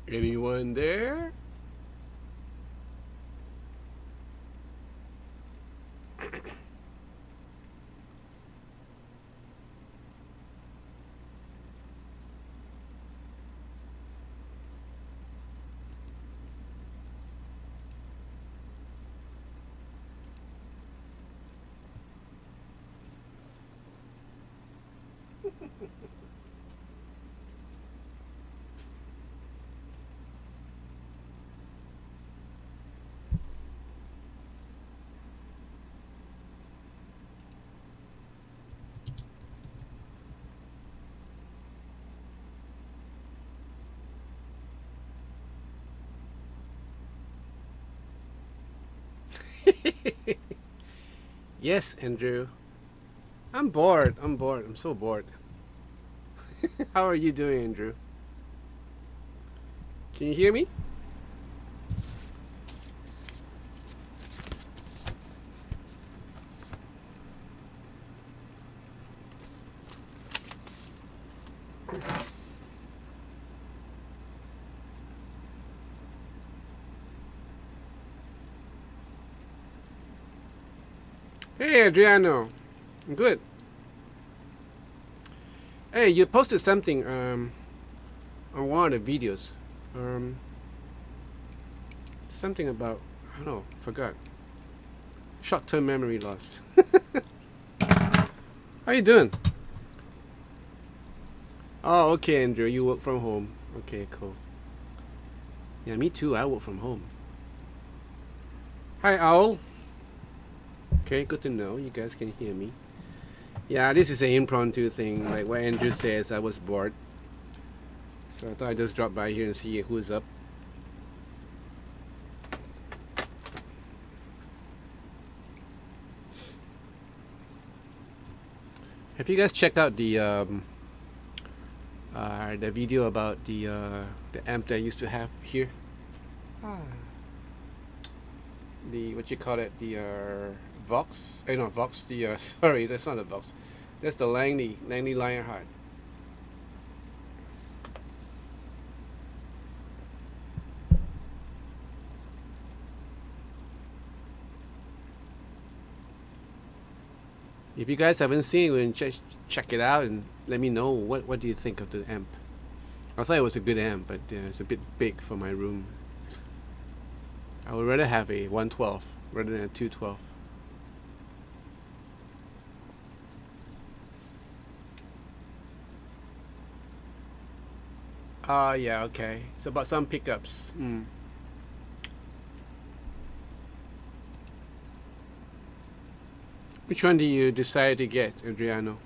Anyone there? Yes, Andrew. I'm bored. I'm bored. I'm so bored. How are you doing, Andrew? Can you hear me? Hey, Adriano. I'm good. Hey, you posted something on one of the videos. Um, Something about, I don't know, forgot. Short-term memory loss. How you doing? Oh, okay, Andrew. You work from home. Okay, cool. Yeah, me too. I work from home. Hi, Owl. Okay, good to know. You guys can hear me. Yeah, this is an impromptu thing. Like what Andrew says, I was bored. So I thought I'd just drop by here and see who's up. Have you guys checked out the video about the amp that I used to have here? Ah. The what you call it? The Vox? No, Vox. The sorry, that's not a Vox. That's the Langley Lionheart. If you guys haven't seen it, then check it out and let me know what do you think of the amp. I thought it was a good amp, but it's a bit big for my room. I would rather have a 112 rather than a 212. Yeah, okay. It's about some pickups. Which one do you decide to get, Adriano?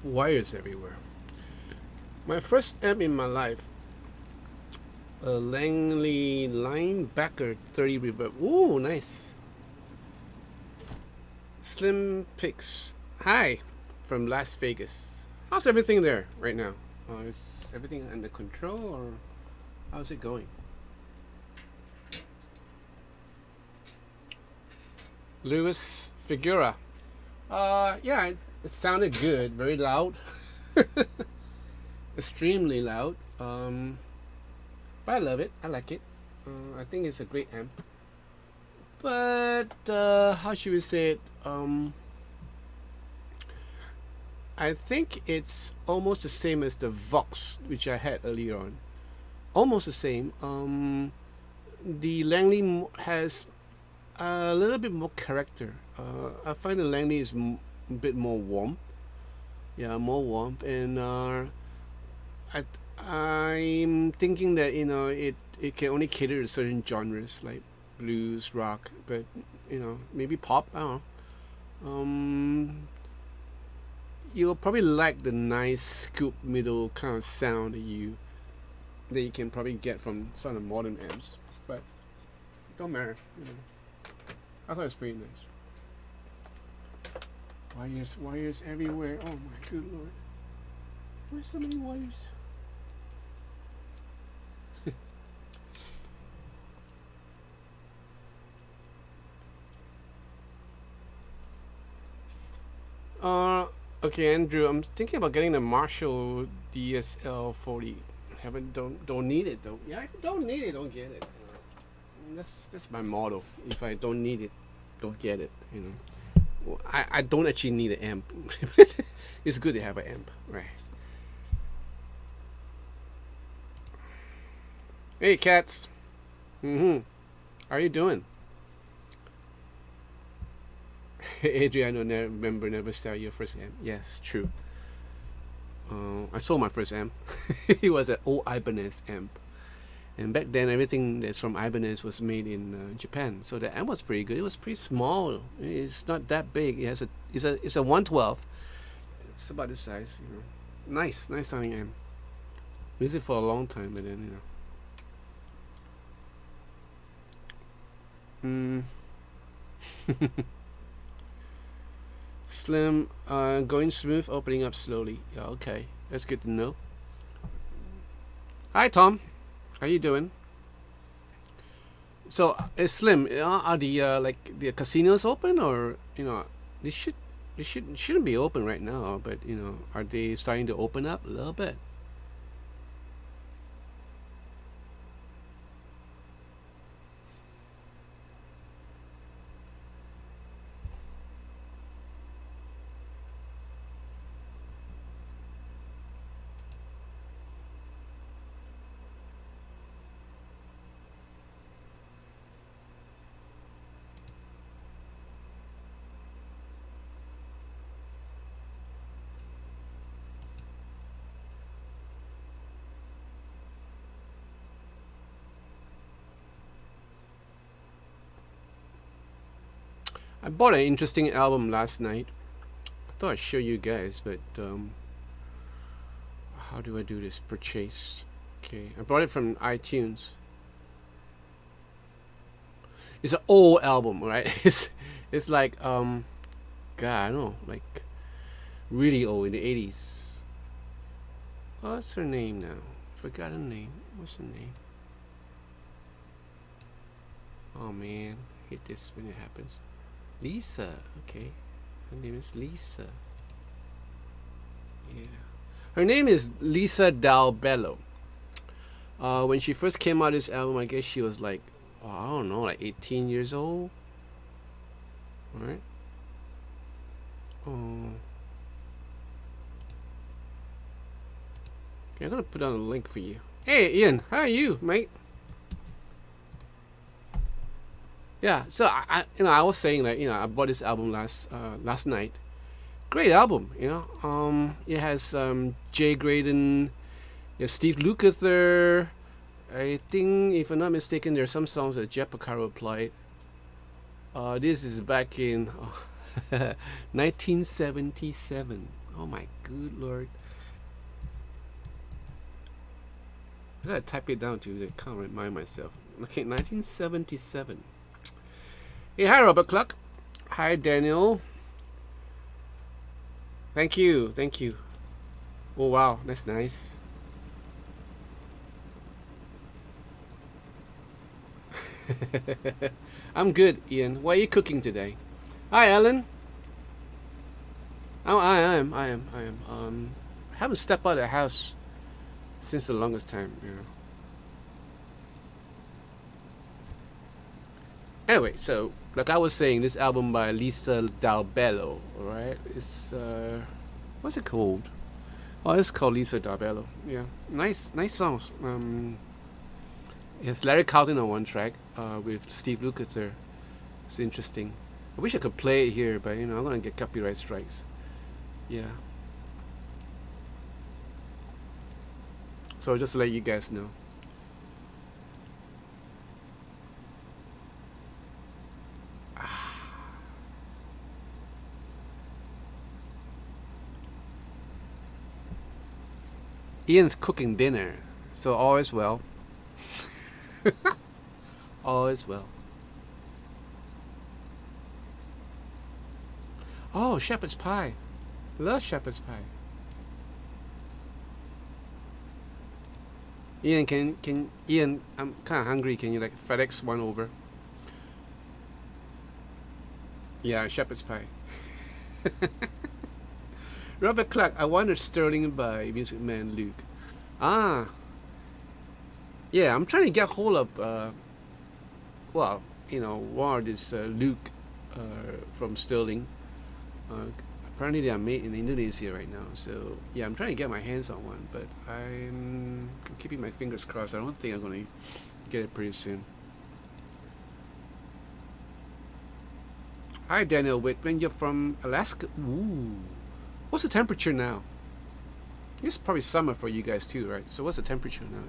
Wires everywhere. My first amp in my life, a Langley Linebacker 30 reverb. Ooh, nice. Slim Picks. Hi, from Las Vegas. How's everything there right now? Is everything under control, or how's it going? Luis Figura. Yeah, it sounded good. Very loud. Extremely loud. But I love it. I like it. I think it's a great amp. But how should we say it? I think it's almost the same as the Vox, which I had earlier on. Almost the same. The Langley has a little bit more character. I find the Langley is a bit more warm. Yeah, more warm, and I'm thinking that it can only cater to certain genres like blues, rock, but maybe pop. I don't know. You'll probably like the nice scoop middle kind of sound that you can probably get from some of the modern amps, but it don't matter. I thought it's pretty nice. Wires everywhere. Oh my good lord. Where's so many wires? Okay, Andrew. I'm thinking about getting the Marshall DSL 40. Haven't don't need it though. Yeah, if you don't need it, don't get it. That's my motto. If I don't need it, don't get it. Well, I don't actually need an amp. It's good to have an amp, right? Hey, cats. How are you doing? Adriano, never sell your first amp. Yes, true. I sold my first amp. It was an old Ibanez amp. And back then, everything that's from Ibanez was made in Japan. So the amp was pretty good. It was pretty small. It's not that big. It's a 112. It's about this size. Nice sounding amp. Used it for a long time, but then Slim, going smooth, opening up slowly. Yeah, okay, that's good to know. Hi, Tom. How you doing? So, Slim, are the casinos open, or they shouldn't be open right now, but are they starting to open up a little bit? I bought an interesting album last night. I thought I'd show you guys, but how do I do this? Purchased. Okay, I bought it from iTunes. It's an old album, right? It's like God, I don't know, like really old, in the 80s. What's her name now? Forgot her name. What's her name? Oh man, I hate this when it happens. Lisa, okay. Her name is Lisa. Yeah. Her name is Lisa Dalbello. When she first came out this album, I guess she was like, I don't know, like 18 years old. Alright. Okay, I'm gonna put on a link for you. Hey Ian, how are you, mate? Yeah, so I was saying that I bought this album last night. Great album, It has Jay Graydon, Steve Lukather. I think, if I'm not mistaken, there are some songs that Jeff Porcaro applied. This is back in 1977. Oh my good lord! I gotta type it down to can't remind myself. Okay, 1977. Hey, hi Robert Cluck. Hi Daniel. Thank you. Oh wow, that's nice. I'm good, Ian. What are you cooking today? Hi, Ellen. Oh, I am. I haven't stepped out of the house since the longest time. Anyway, so like I was saying, this album by Lisa Dalbello, right? It's what's it called? Oh, it's called Lisa Dalbello. Yeah, nice songs. It has Larry Carlton on one track with Steve Lukather. It's interesting. I wish I could play it here, but I'm gonna get copyright strikes. Yeah. So just to let you guys know. Ian's cooking dinner, so all is well. All is well. Oh, shepherd's pie. Love shepherd's pie. Ian, can Ian? I'm kind of hungry. Can you like FedEx one over? Yeah, shepherd's pie. Robert Clark, I wonder Sterling by Music Man Luke. Ah, yeah, I'm trying to get hold of, well, one of this Luke from Sterling. Uh, Apparently they are made in Indonesia right now. So, yeah, I'm trying to get my hands on one, but I'm keeping my fingers crossed. I don't think I'm going to get it pretty soon. Hi, Daniel Whitman. You're from Alaska. Ooh. What's the temperature now? It's probably summer for you guys too, right? So what's the temperature now?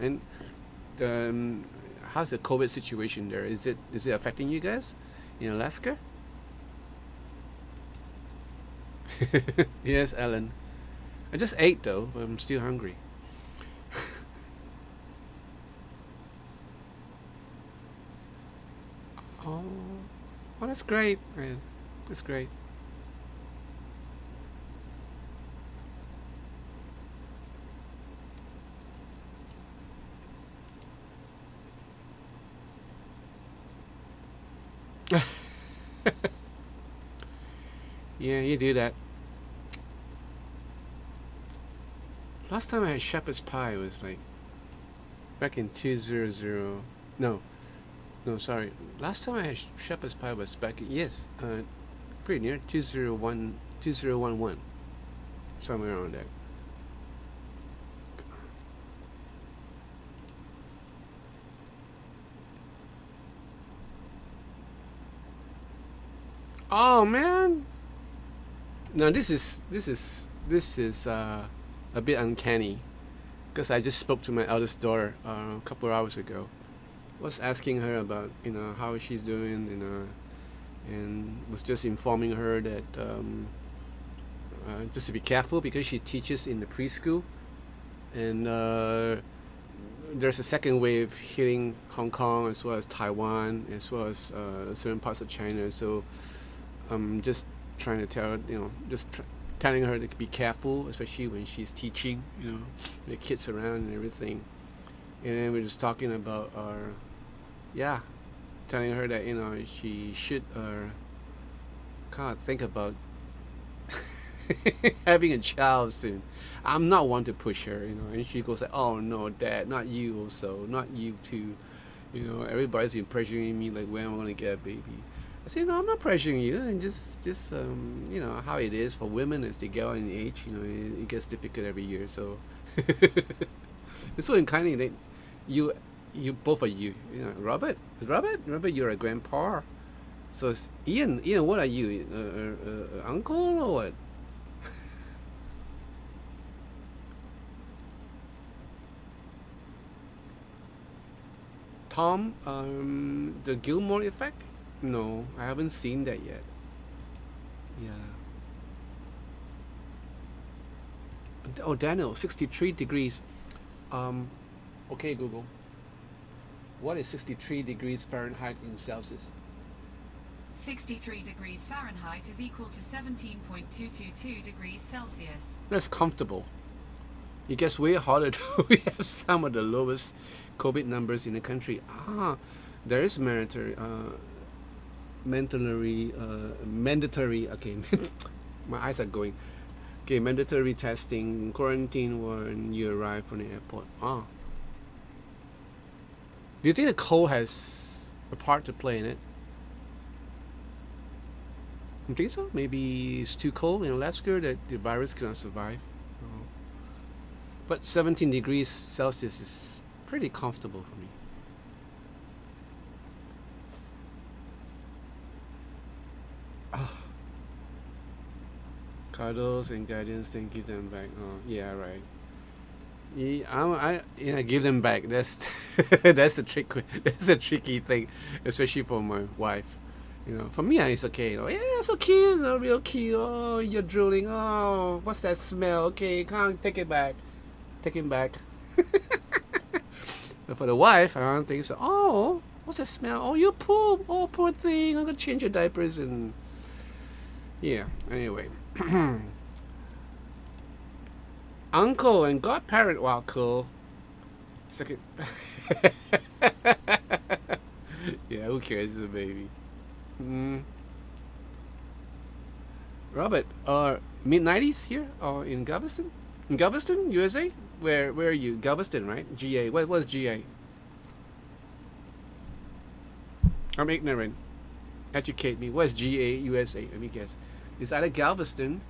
And how's the COVID situation there? Is it affecting you guys in Alaska? Yes, Ellen. I just ate though, but I'm still hungry. Oh, well, that's great, man. That's great. Yeah, you do that. Last time I had shepherd's pie was like back in 200. No, no, sorry. Last time I had shepherd's pie was back in, yes, pretty near 201, 2011, somewhere around there. Oh man, now this is a bit uncanny because I just spoke to my eldest daughter a couple of hours ago. Was asking her about how she's doing, and was just informing her that just to be careful because she teaches in the preschool, and there's a second wave hitting Hong Kong as well as Taiwan as well as certain parts of China. So I'm just trying to tell her, telling her to be careful, especially when she's teaching, the kids around and everything. And then we're just talking about yeah, telling her that she should kind of think about having a child soon. I'm not one to push her, and she goes like, "Oh no, Dad, not you also, not you too." Everybody's been pressuring me like when I'm gonna get a baby. I say no, I'm not pressuring you, and just how it is for women as they get on in age. It gets difficult every year. So it's so unkind that you both of you, Robert, remember you're a grandpa. So it's Ian, what are you, uncle or what? Tom, the Gilmore Effect? No, I haven't seen that yet. Yeah. Oh, Daniel, 63 degrees. Um, okay, Google. What is 63 degrees Fahrenheit in Celsius? 63 degrees Fahrenheit is equal to 17.222 degrees Celsius. That's comfortable. It gets way hotter too. We have some of the lowest COVID numbers in the country. There is mandatory. Okay, my eyes are going. Okay, mandatory testing, quarantine when you arrive from the airport. Do you think the cold has a part to play in it? You think so? Maybe it's too cold in Alaska that the virus cannot survive. But 17 degrees Celsius is pretty comfortable for me. Cuddles and guidance, then give them back. Oh, yeah, right. Yeah, give them back. That's that's a trick. That's a tricky thing, especially for my wife. For me, it's okay. Yeah, it's so cute, real cute. Oh, you're drooling. Oh, what's that smell? Okay, can't take it back. Take him back. But for the wife, I don't think so. Oh, what's that smell? Oh, you poop. Oh, poor thing. I'm gonna change your diapers and yeah. Anyway, uncle and godparent. Wow, cool. Second. Yeah, who cares? It's a baby. Mm. Robert, mid 90s here or in Galveston? In Galveston, USA? Where are you? Galveston, right? GA. What's GA? I'm ignorant. Educate me. What's GA USA? Let me guess. It's either Galveston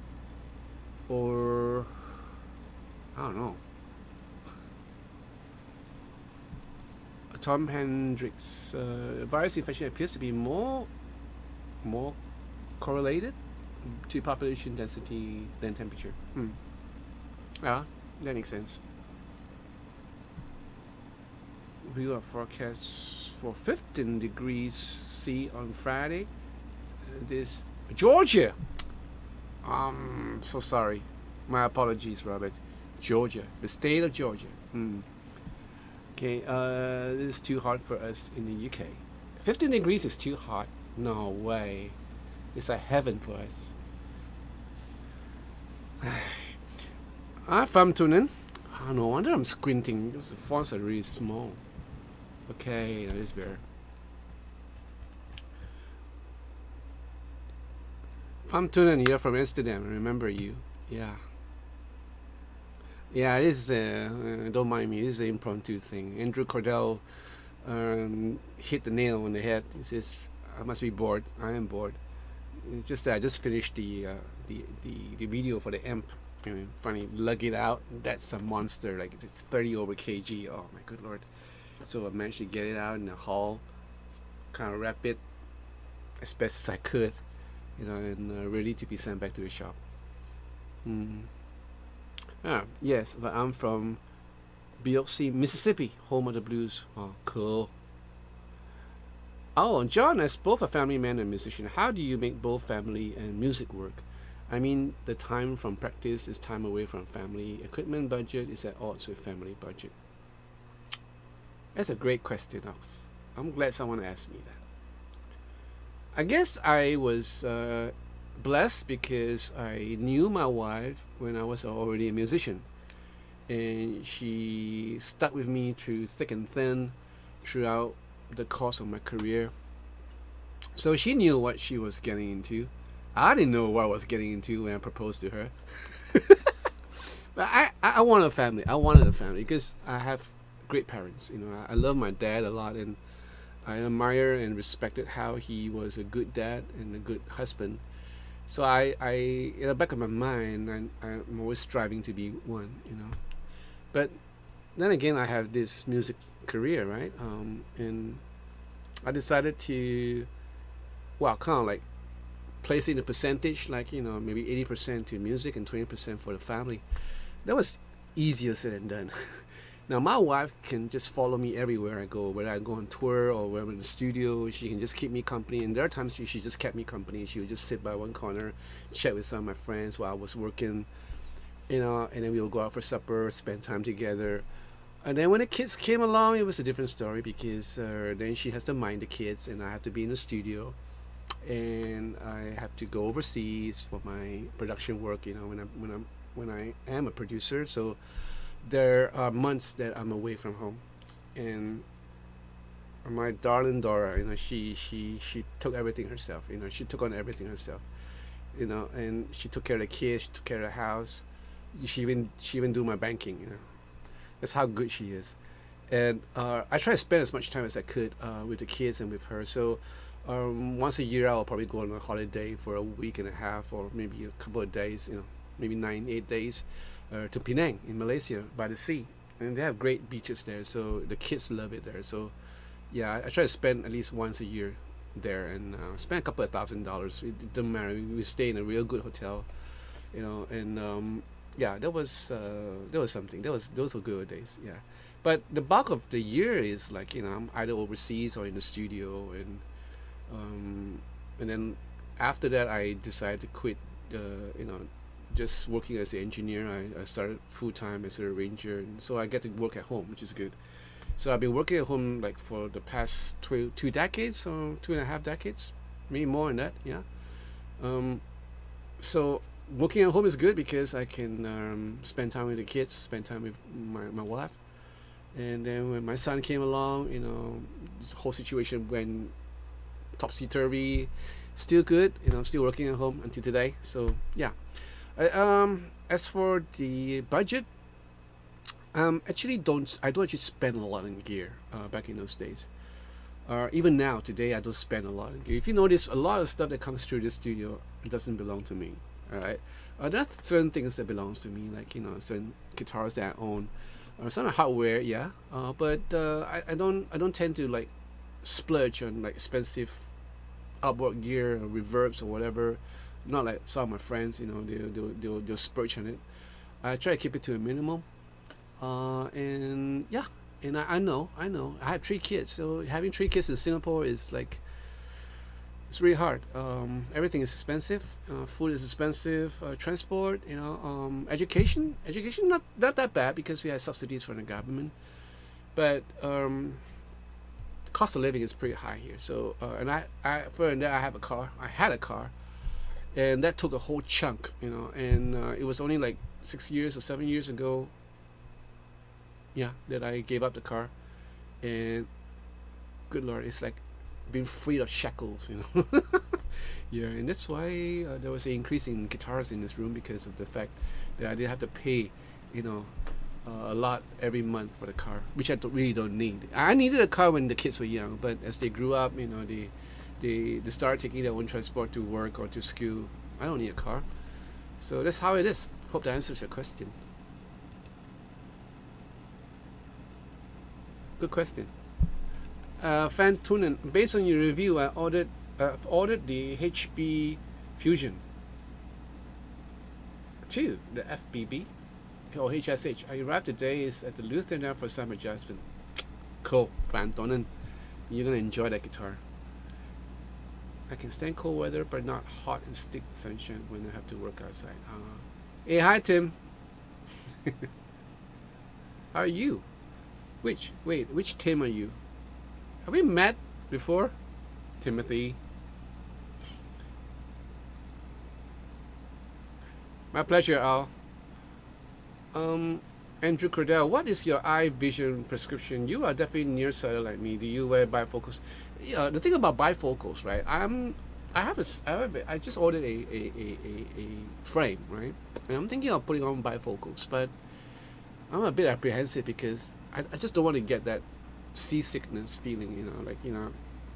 or I don't know. Tom Hendricks. Virus infection appears to be more correlated to population density than temperature. Hmm. Yeah, that makes sense. We are forecast for 15 degrees C on Friday. This Georgia. So sorry. My apologies, Robert. Georgia, the state of Georgia. Hmm. Okay, this is too hot for us in the UK. 15 degrees is too hot. No way. It's like heaven for us. I'm from Tunen. Oh, no wonder I'm squinting because the fonts are really small. Okay, that is better. From Tunen, you're from Amsterdam. I remember you. Yeah. Yeah, it is. Don't mind me. This is an impromptu thing. Andrew Cordell hit the nail on the head. He says, "I must be bored. I am bored." It's just that I just finished the video for the amp. I mean, funny, lug it out. That's a monster. Like it's 30 over kg. Oh my good lord! So I managed to get it out in the hall, kind of wrap it as best as I could, and ready to be sent back to the shop. Mm. Yes, but I'm from Biloxi, Mississippi, home of the blues. Oh, cool. Oh, and John, as both a family man and musician, how do you make both family and music work? I mean, the time from practice is time away from family. Equipment budget is at odds with family budget. That's a great question, Ox. I'm glad someone asked me that. I guess I was blessed because I knew my wife when I was already a musician, and she stuck with me through thick and thin throughout the course of my career. So she knew what she was getting into. I didn't know what I was getting into when I proposed to her. But I wanted a family. I wanted a family because I have great parents. I love my dad a lot, and I admire and respected how he was a good dad and a good husband. So in the back of my mind, I'm always striving to be one. But then again, I have this music career, right? And I decided to, kind of like place it in a percentage, like maybe 80% to music and 20% for the family. That was easier said than done. Now my wife can just follow me everywhere I go, whether I go on tour or whether I'm in the studio. She can just keep me company, and there are times she just kept me company. She would just sit by one corner, chat with some of my friends while I was working, and then we would go out for supper, spend time together. And then when the kids came along, it was a different story because then she has to mind the kids, and I have to be in the studio, and I have to go overseas for my production work. When I am a producer, so there are months that I'm away from home, and my darling Dora, she took everything herself. She took on everything herself. And she took care of the kids, she took care of the house. She even do my banking. That's how good she is. And I try to spend as much time as I could with the kids and with her. So once a year I'll probably go on a holiday for a week and a half, or maybe a couple of days. Maybe 9-8 days. To Penang in Malaysia by the sea, and they have great beaches there, so the kids love it there. So yeah, I try to spend at least once a year there, and spend a couple of $1,000s. It doesn't matter. We stay in a real good hotel, and yeah, that was something. Those were good days. Yeah, but the bulk of the year is like I'm either overseas or in the studio, and then after that I decided to quit. Just working as an engineer. I started full-time as an arranger, and so I get to work at home, which is good. So I've been working at home like for the past 2 decades, or 2.5 decades, maybe more than that. Yeah. So working at home is good because I can spend time with the kids, spend time with my wife, And then when my son came along, this whole situation went topsy turvy. Still good, I'm still working at home until today. So yeah. As for the budget, actually I don't actually spend a lot on gear back in those days. Even now, today, I don't spend a lot on gear. If you notice, a lot of stuff that comes through the studio doesn't belong to me. All right, there are certain things that belongs to me, like certain guitars that I own, or some hardware, yeah. But I don't tend to like splurge on like expensive outboard gear or reverbs or whatever. Not like some of my friends, they'll splurge on it. I try to keep it to a minimum. And yeah, and I know. I have 3 kids, so having 3 kids in Singapore is like, it's really hard. Everything is expensive. Food is expensive. Transport, education not that bad because we have subsidies from the government, but cost of living is pretty high here. So and further than that, I have a car. I had a car, and that took a whole chunk, and it was only like 6 years or 7 years ago, yeah, that I gave up the car. And good Lord, it's like being freed of shackles, Yeah, and that's why there was an increase in guitars in this room, because of the fact that I didn't have to pay, a lot every month for the car, which I really don't need. I needed a car when the kids were young, but as they grew up, they start taking their own transport to work or to school. I don't need a car. So that's how it is. Hope that answers your question. Good question. Fan Tunen, based on your review, I ordered the HB Fusion 2, the FBB or HSH. I arrived today is at the Luther now for some adjustment. Cool, Fan Tunen. You're gonna enjoy that guitar. I can stand cold weather, but not hot and stick sunshine when I have to work outside. Hey, hi Tim. How are you? Which Tim are you? Have we met before? Timothy. My pleasure, Al. Andrew Cordell, what is your eye vision prescription? You are definitely nearsighted like me. Do you wear bifocals? Yeah, the thing about bifocals, right? I just ordered a frame, right? And I'm thinking of putting on bifocals, but I'm a bit apprehensive because I just don't want to get that seasickness feeling,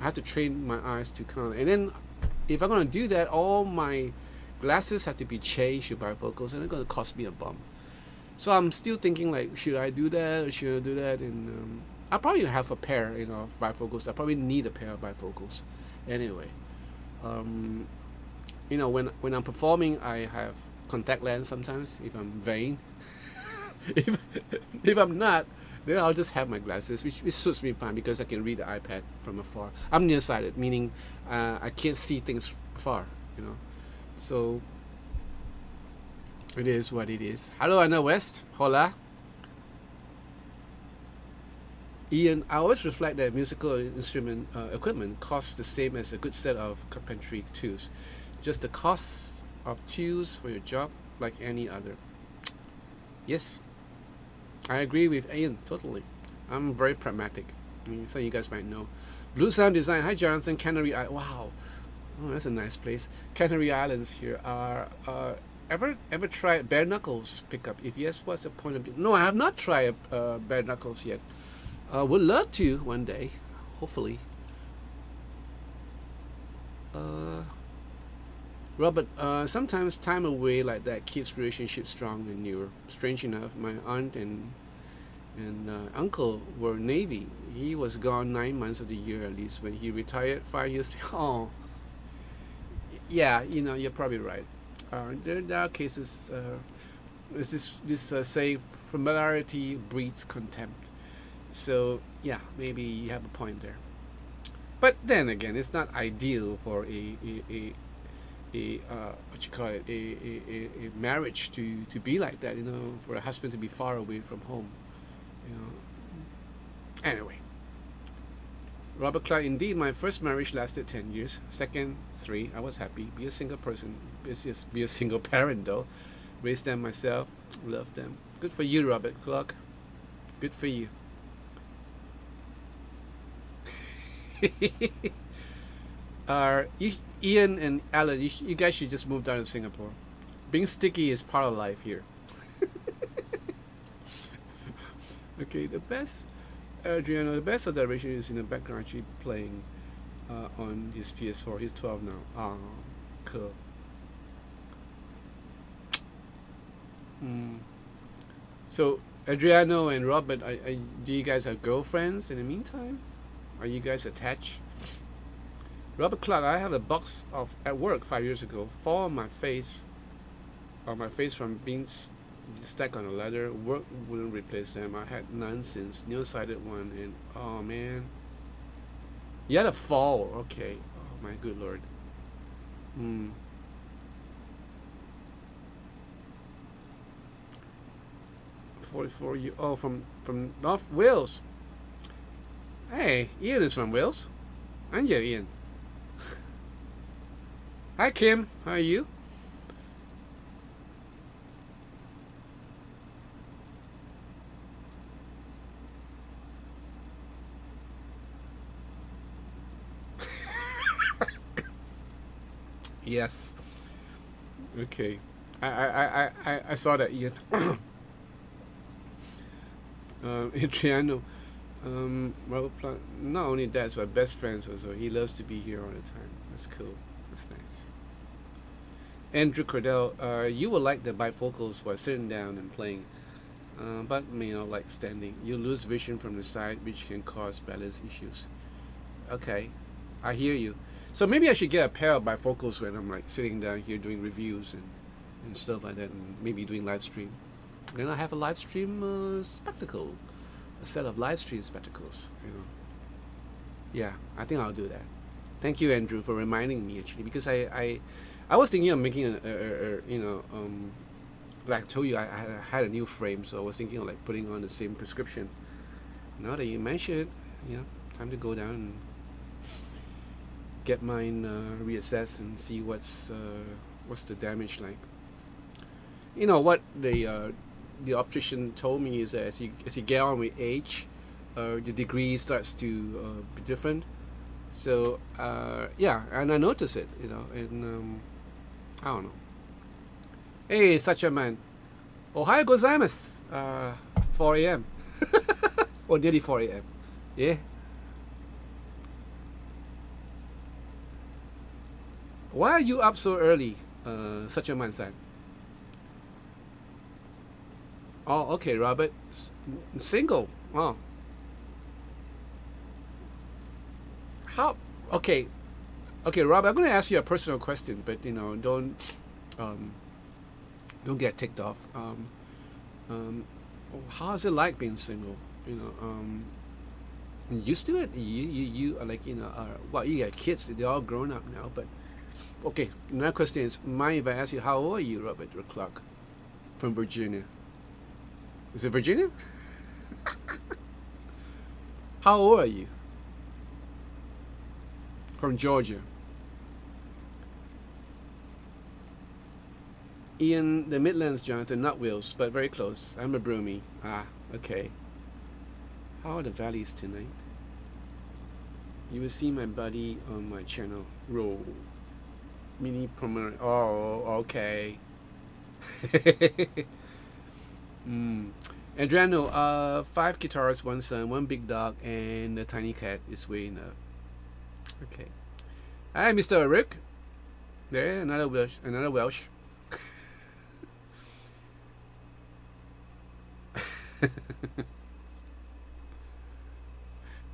I have to train my eyes to kind of, and then if I'm going to do that, all my glasses have to be changed to bifocals, and it's going to cost me a bum. So I'm still thinking, like, should I do that or should I do that? And I'll probably have a pair, of bifocals. I probably need a pair of bifocals anyway. When I'm performing, I have contact lens sometimes if I'm vain. if I'm not, then I'll just have my glasses, which suits me fine because I can read the iPad from afar. I'm nearsighted, meaning I can't see things far, So it is what it is. Hello, Anna West. Hola. Ian, I always reflect that musical instrument equipment costs the same as a good set of carpentry tools. Just the cost of tools for your job, like any other. Yes, I agree with Ian, totally. I'm very pragmatic. So you guys might know. Blue Sound Design. Hi, Jonathan. Canary Island. Wow. Oh, that's a nice place. Canary Islands here are... Ever tried bare knuckles pickup? If yes, what's the point of it? No, I have not tried bare knuckles yet. Would love to one day, hopefully. Robert, sometimes time away like that keeps relationships strong and newer. Strange enough, my aunt and uncle were Navy. He was gone 9 months of the year at least. When he retired 5 years. Oh, yeah, you're probably right. There are cases. There's this saying, familiarity breeds contempt. So yeah, maybe you have a point there. But then again, it's not ideal for a what you call it, a marriage to be like that. For a husband to be far away from home. Anyway. Robert Clark, indeed, my first marriage lasted 10 years. Second, 3, I was happy. Be a single person. Be a single parent, though. Raised them myself. Love them. Good for you, Robert Clark. Good for you. Ian and Alan, you guys should just move down to Singapore. Being sticky is part of life here. Okay, the best, Adriano, the best of direction is in the background actually playing on his PS4. He's 12 now. Ah, cool. So, Adriano and Robert, do you guys have girlfriends in the meantime? Are you guys attached? Robert Clark, I have a box of at work 5 years ago. Fall on my face from being stacked on a ladder. Work wouldn't replace them. I had none since. Nearsighted one, and oh man, you had a fall. Okay. Oh my good lord. 44 years. Oh, from North Wales. Hey, Ian is from Wales. And you, Ian. Hi, Kim. How are you? Yes. Okay. I saw that, Ian. Adriano. Well, not only that, but best friends also. He loves to be here all the time. That's cool. That's nice. Andrew Cordell, you will like the bifocals while sitting down and playing, but like standing. You lose vision from the side, which can cause balance issues. Okay, I hear you. So maybe I should get a pair of bifocals when I'm like sitting down here doing reviews and stuff like that, and maybe doing live stream. Then I have a live stream spectacle, a set of live stream spectacles. Yeah, I think I'll do that. Thank you, Andrew, for reminding me actually, because I was thinking of making like I told you, I had a new frame, so I was thinking of like putting on the same prescription. Now that you mention it, yeah, time to go down and get mine reassessed and see what's the damage like. What the optician told me is that as you get on with age, the degree starts to be different. So yeah, and I notice it, and I don't know. Hey, such a man. Ohio gozaimasu. 4 a.m. or nearly 4 a.m. Yeah. Why are you up so early, such a man-san? Oh, okay, Robert. Single. Oh. How? Okay, Robert. I'm going to ask you a personal question, but don't get ticked off. How is it like being single? Used to it. You are like well, you got kids. They're all grown up now. But okay, another question is, mind if I ask you how old are you, Robert Clark, from Virginia? Is it Virginia? How old are you? From Georgia. Ian, the Midlands, Jonathan, not Wales, but very close. I'm a Broomy. Ah, okay. How are the valleys tonight? You will see my buddy on my channel. Roll. Mini promenade. Oh, okay. Adriano, 5 guitars, 1 son, 1 big dog, and a tiny cat is weighing up. Okay. Hi, Mr. Rick. There, another Welsh.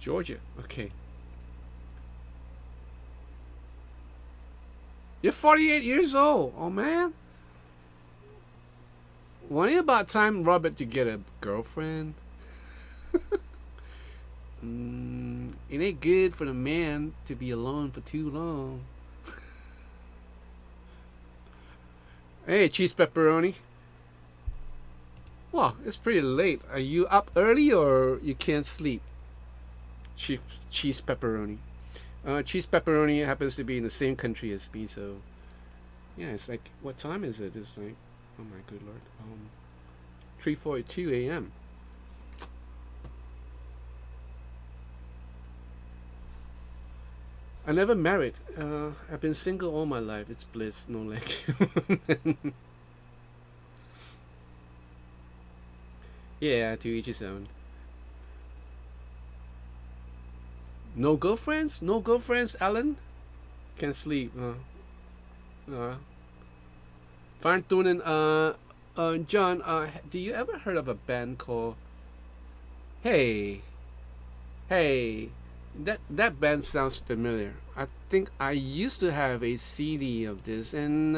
Georgia. Okay. You're 48 years old. Oh man. Wasn't it about time, Robert, to get a girlfriend? It ain't good for the man to be alone for too long. Hey, cheese pepperoni. Wow, it's pretty late. Are you up early or you can't sleep? Cheese pepperoni. Cheese pepperoni happens to be in the same country as me, so yeah, it's like, what time is it? It's like, oh my good lord, 3:42 a.m. never married. I've been single all my life. It's bliss, no like. Yeah, to each his own. No girlfriends? No girlfriends, Alan? Can't sleep. Fine tuning. John. Do you ever heard of a band called? Hey, hey, that band sounds familiar. I think I used to have a CD of this, and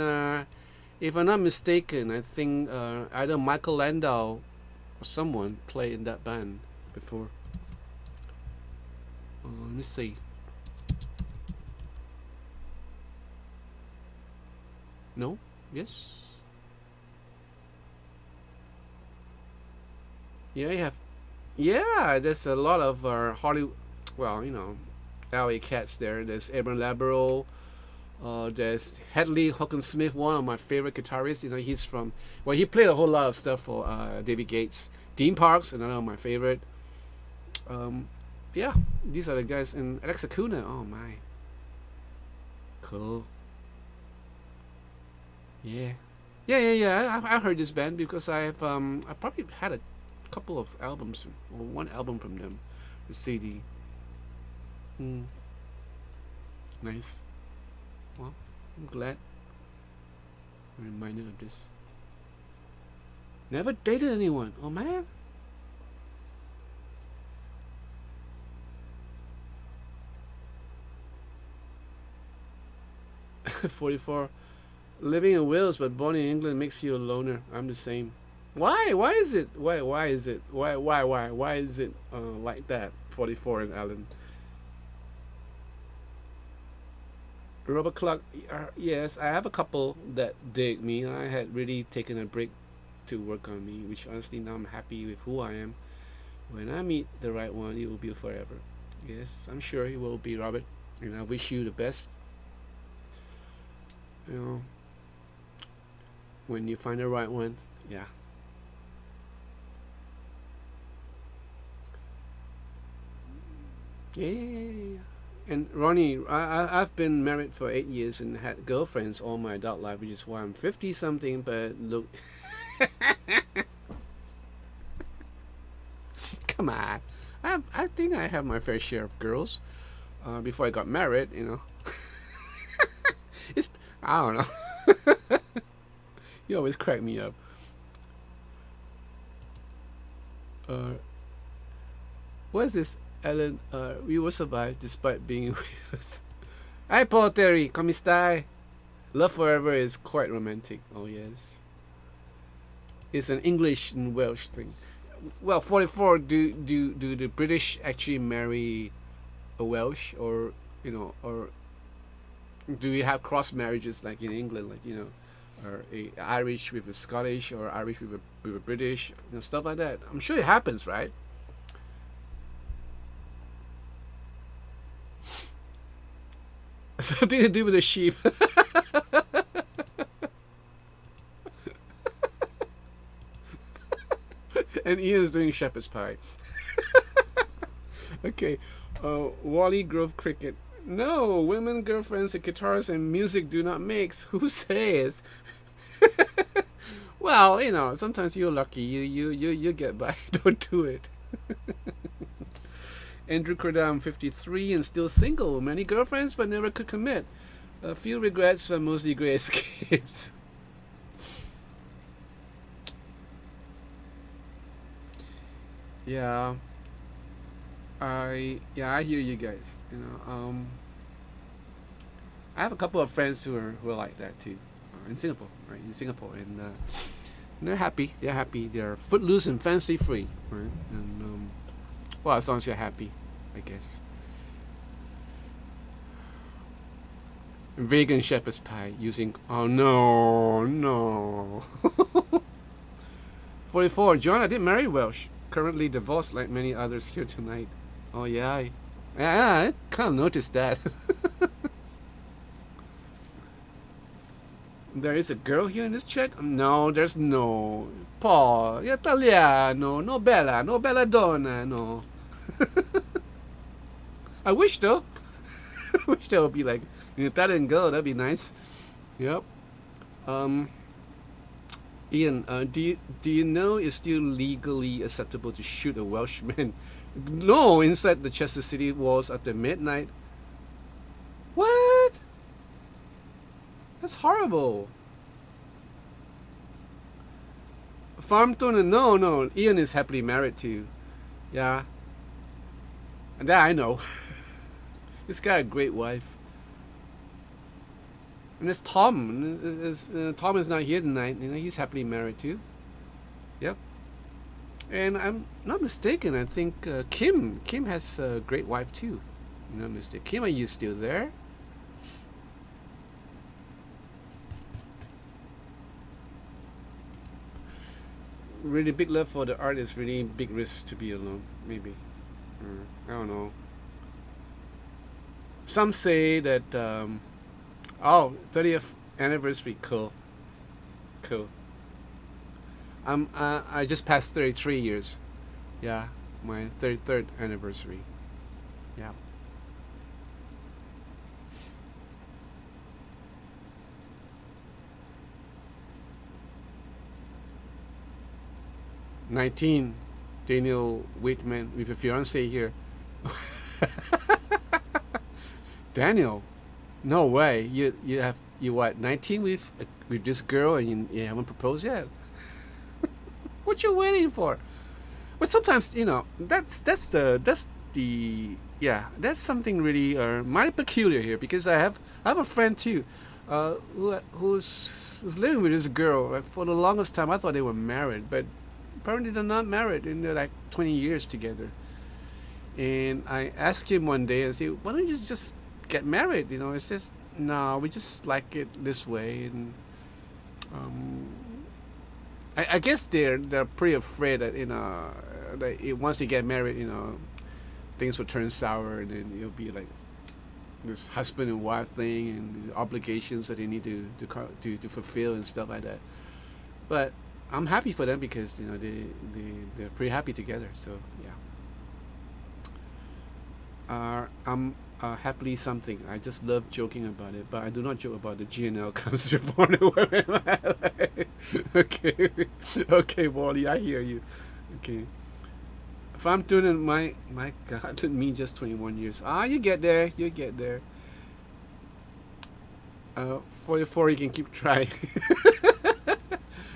if I'm not mistaken, I think either Michael Landau or someone played in that band before. Let me see. No? Yes? Yeah, you have. Yeah, there's a lot of Hollywood. Well, LA cats there. There's Aaron Labero. There's Hadley Hawkins-Smith, one of my favorite guitarists. He's from. Well, he played a whole lot of stuff for David Gates. Dean Parks, another of my favorite. Yeah, these are the guys. And Alex Acuna. Oh my. Cool. Yeah. Yeah. I've heard this band because I probably had a couple of albums, or one album from them, the CD. Nice. Well, I'm glad I'm reminded of this. Never dated anyone. Oh man. $44. Living in Wales but born in England makes you a loner. I'm the same. Why? Why is it? Why is it? Why is it like that? 44 and Alan. Robert Clark. Yes, I have a couple that dig me. I had really taken a break to work on me, which honestly now I'm happy with who I am. When I meet the right one, it will be forever. Yes, I'm sure it will be, Robert. And I wish you the best. When you find the right one, yeah. Yeah. And Ronnie, I've been married for 8 years and had girlfriends all my adult life, which is why I'm 50 something. But look, come on, I think I have my fair share of girls. Before I got married, it's I don't know. You always crack me up. What is this? Alan, we will survive despite being with us. Hi, Paul Terry. Come stai? Love forever is quite romantic. Oh, yes. It's an English and Welsh thing. Well, 44, do the British actually marry a Welsh, or do we have cross marriages like in England, or a Irish with a Scottish, or Irish with a British, stuff like that? I'm sure it happens, right? Something to do with the sheep. And Ian's doing shepherd's pie. Okay. Wally Grove Cricket. No, women, girlfriends, and guitars and music do not mix. Who says? Well, sometimes you're lucky. You get by. Don't do it. Andrew Cordam, 53 and still single. Many girlfriends but never could commit. A few regrets but mostly great escapes. Yeah. I hear you guys. I have a couple of friends who are like that too, in Singapore, right? In Singapore, and they're happy. They're happy. They're footloose and fancy free, right? And well, as long as you're happy, I guess. Vegan shepherd's pie using. Oh no. 44. John, I did marry Welsh. Currently divorced like many others here tonight. Oh yeah, I kind of noticed that. There is a girl here in this chat? No, there's no. Paul, Italiano, no bella donna, no. I wish though. Wish that would be like, if that didn't go, that'd be nice. Yep. Um, Ian, do you know it's still legally acceptable to shoot a Welshman? No, inside the Chester City walls at the midnight. What? That's horrible. Farmton, no. Ian is happily married too. Yeah, and that I know. He's got a great wife. And there's Tom. Tom is not here tonight. You know, he's happily married too. Yep. And I'm not mistaken. I think Kim has a great wife too. You're not mistaken. Kim, are you still there? Really big love for the art is really big risk to be alone. Maybe. I don't know. Some say that. 30th anniversary. Cool. I just passed 33 years. Yeah, my 33rd anniversary. Yeah. 19. Daniel Whitman with a fiance here. Daniel, no way. You what? 19 with this girl and you haven't proposed yet? What you waiting for? But sometimes that's something really mighty peculiar here because I have a friend too, who's living with this girl. Like, for the longest time, I thought they were married, but apparently they're not married, and they're like 20 years together. And I asked him one day, I said, "Why don't you just get married?" It's just no, we just like it this way, and um, I guess they're pretty afraid that once they get married, things will turn sour, and then it'll be like this husband and wife thing, and obligations that they need to fulfill and stuff like that. But I'm happy for them because they're pretty happy together. So yeah. I'm happily something. I just love joking about it, but I do not joke about the GNL comes before the women in my life. Okay, Wally, I hear you. Okay. If I'm doing it, my God, me just 21 years. You get there. 44, you can keep trying.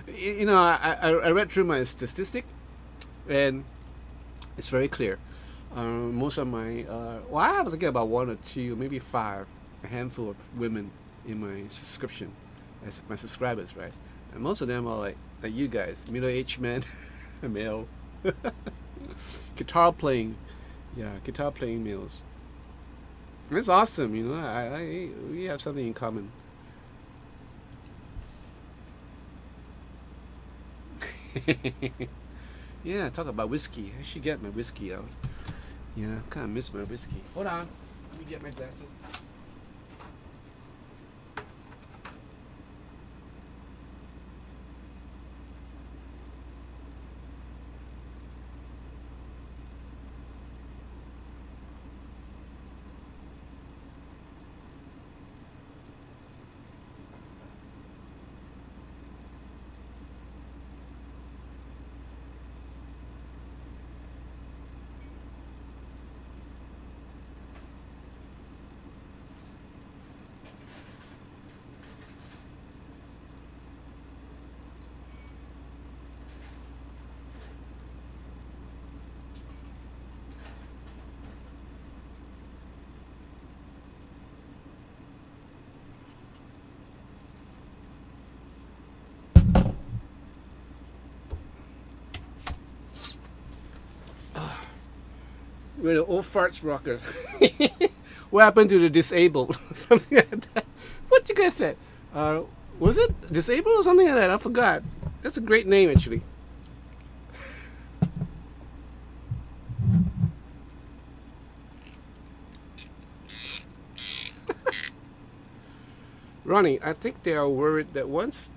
I read through my statistic, and it's very clear. Most of my, I have to get about one or two, maybe five, a handful of women in my subscription, as my subscribers, right? And most of them are like you guys, middle-aged men, male, guitar playing males. It's awesome, we have something in common. Yeah, talk about whiskey. I should get my whiskey out. Yeah, I kind of miss my whiskey. Hold on. Let me get my glasses. We're the old farts rocker. What happened to the disabled? Something like that. What you guys said? Was it disabled or something like that? I forgot. That's a great name, actually. Ronnie, I think they are worried that once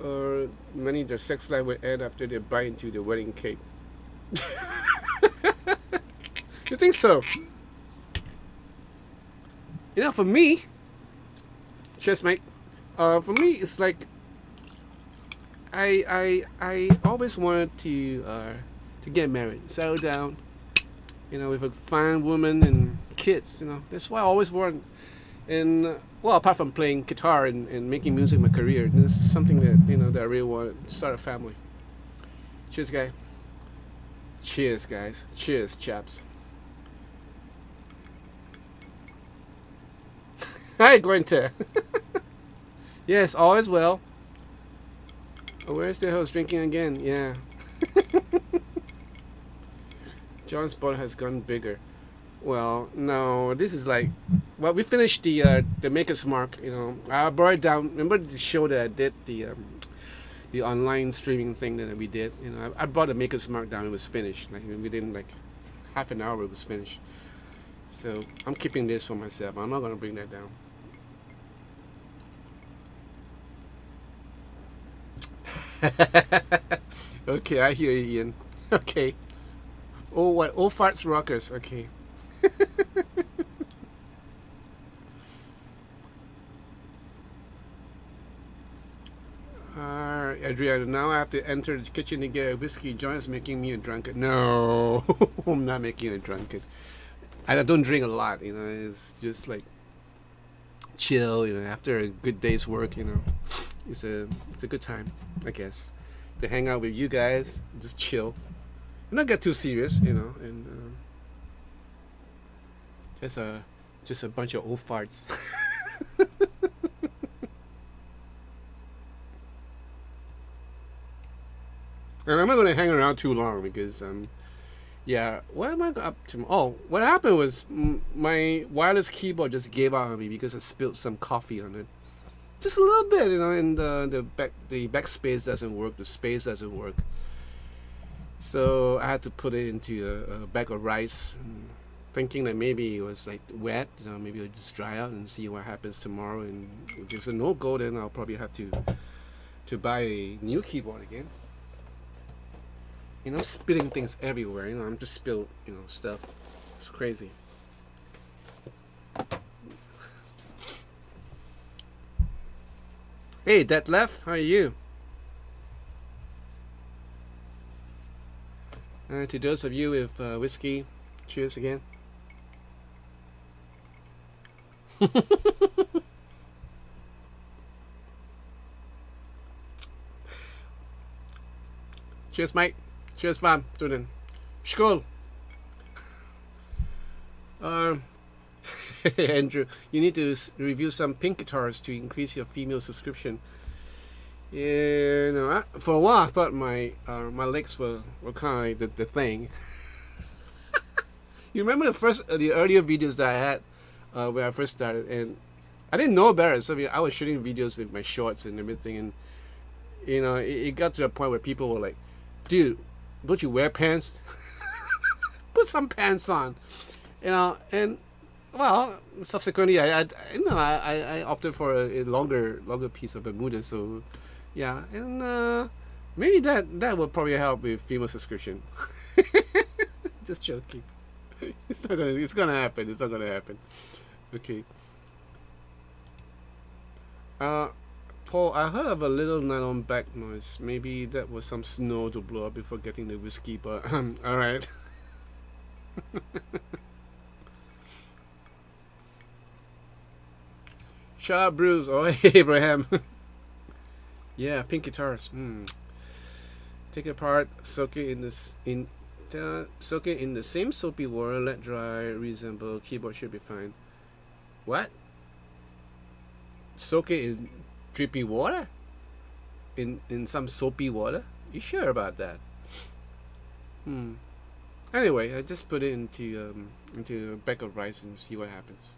or many their sex life will end after they bite into the wedding cake. You think so? You know, for me, cheers, mate. For me, it's like I always wanted to get married, settle down, you know, with a fine woman and kids. You know, that's what I always wanted. And well, apart from playing guitar and making music my career, this is something that you know that I really want to start a family. Cheers, guy. Cheers, guys. Cheers, chaps. Hi, Gwenta. Yes, all is well. Oh, where's the host drinking again? Yeah. John's boat has gone bigger. Well, no, this is like, well, we finished the Maker's Mark. You know, I brought it down. Remember the show that I did, the online streaming thing that we did. You know, I brought the Maker's Mark down. It was finished. Like within like half an hour, it was finished. So I'm keeping this for myself. I'm not gonna bring that down. Okay, I hear you, Ian. Okay. Oh, what? Oh, farts rockers. Okay. Adriana, now I have to enter the kitchen to get a whiskey. John is making me a drunkard. No, I'm not making you a drunkard. I don't drink a lot, you know. It's just like chill, you know. After a good day's work, you know, it's a good time, I guess, to hang out with you guys, just chill, not get too serious, you know, and just a bunch of old farts. And I'm not going to hang around too long because, yeah, what am I up to? Oh, what happened was my wireless keyboard just gave out on me because I spilled some coffee on it. Just a little bit, you know, and the backspace doesn't work, the space doesn't work. So I had to put it into a bag of rice, thinking that maybe it was like wet, you know, maybe it'll just dry out and see what happens tomorrow. And if there's a no go, then I'll probably have to buy a new keyboard again. You know, spilling things everywhere. You know, I'm just spilled, you know, stuff. It's crazy. Hey, Detlef, how are you? To those of you with whiskey, cheers again. Cheers, mate. Cheers, fam. Student. Skål. Andrew, you need to review some pink guitars to increase your female subscription. Yeah, no, for a while I thought my legs were kind of like the thing. You remember the earlier videos that I had when I first started, and I didn't know about it. So I was shooting videos with my shorts and everything, and you know, it got to a point where people were like, "Dude, don't you wear pants? Put some pants on," you know. And well, subsequently, I opted for a longer piece of Bermuda. So yeah, and maybe that will probably help with female subscription. Just joking. It's gonna happen. It's not gonna happen. Okay. Paul, I heard of a little nylon back noise. Maybe that was some snow to blow up before getting the whiskey, but all right. Shut up, Bruce. Oh, hey, Abraham. Yeah, pink guitars. Take it apart, soak it in soak it in the same soapy water, let dry, reassemble. Keyboard should be fine. What? Soak it in drippy water? In some soapy water? You sure about that? Anyway, I just put it into a bag of rice and see what happens.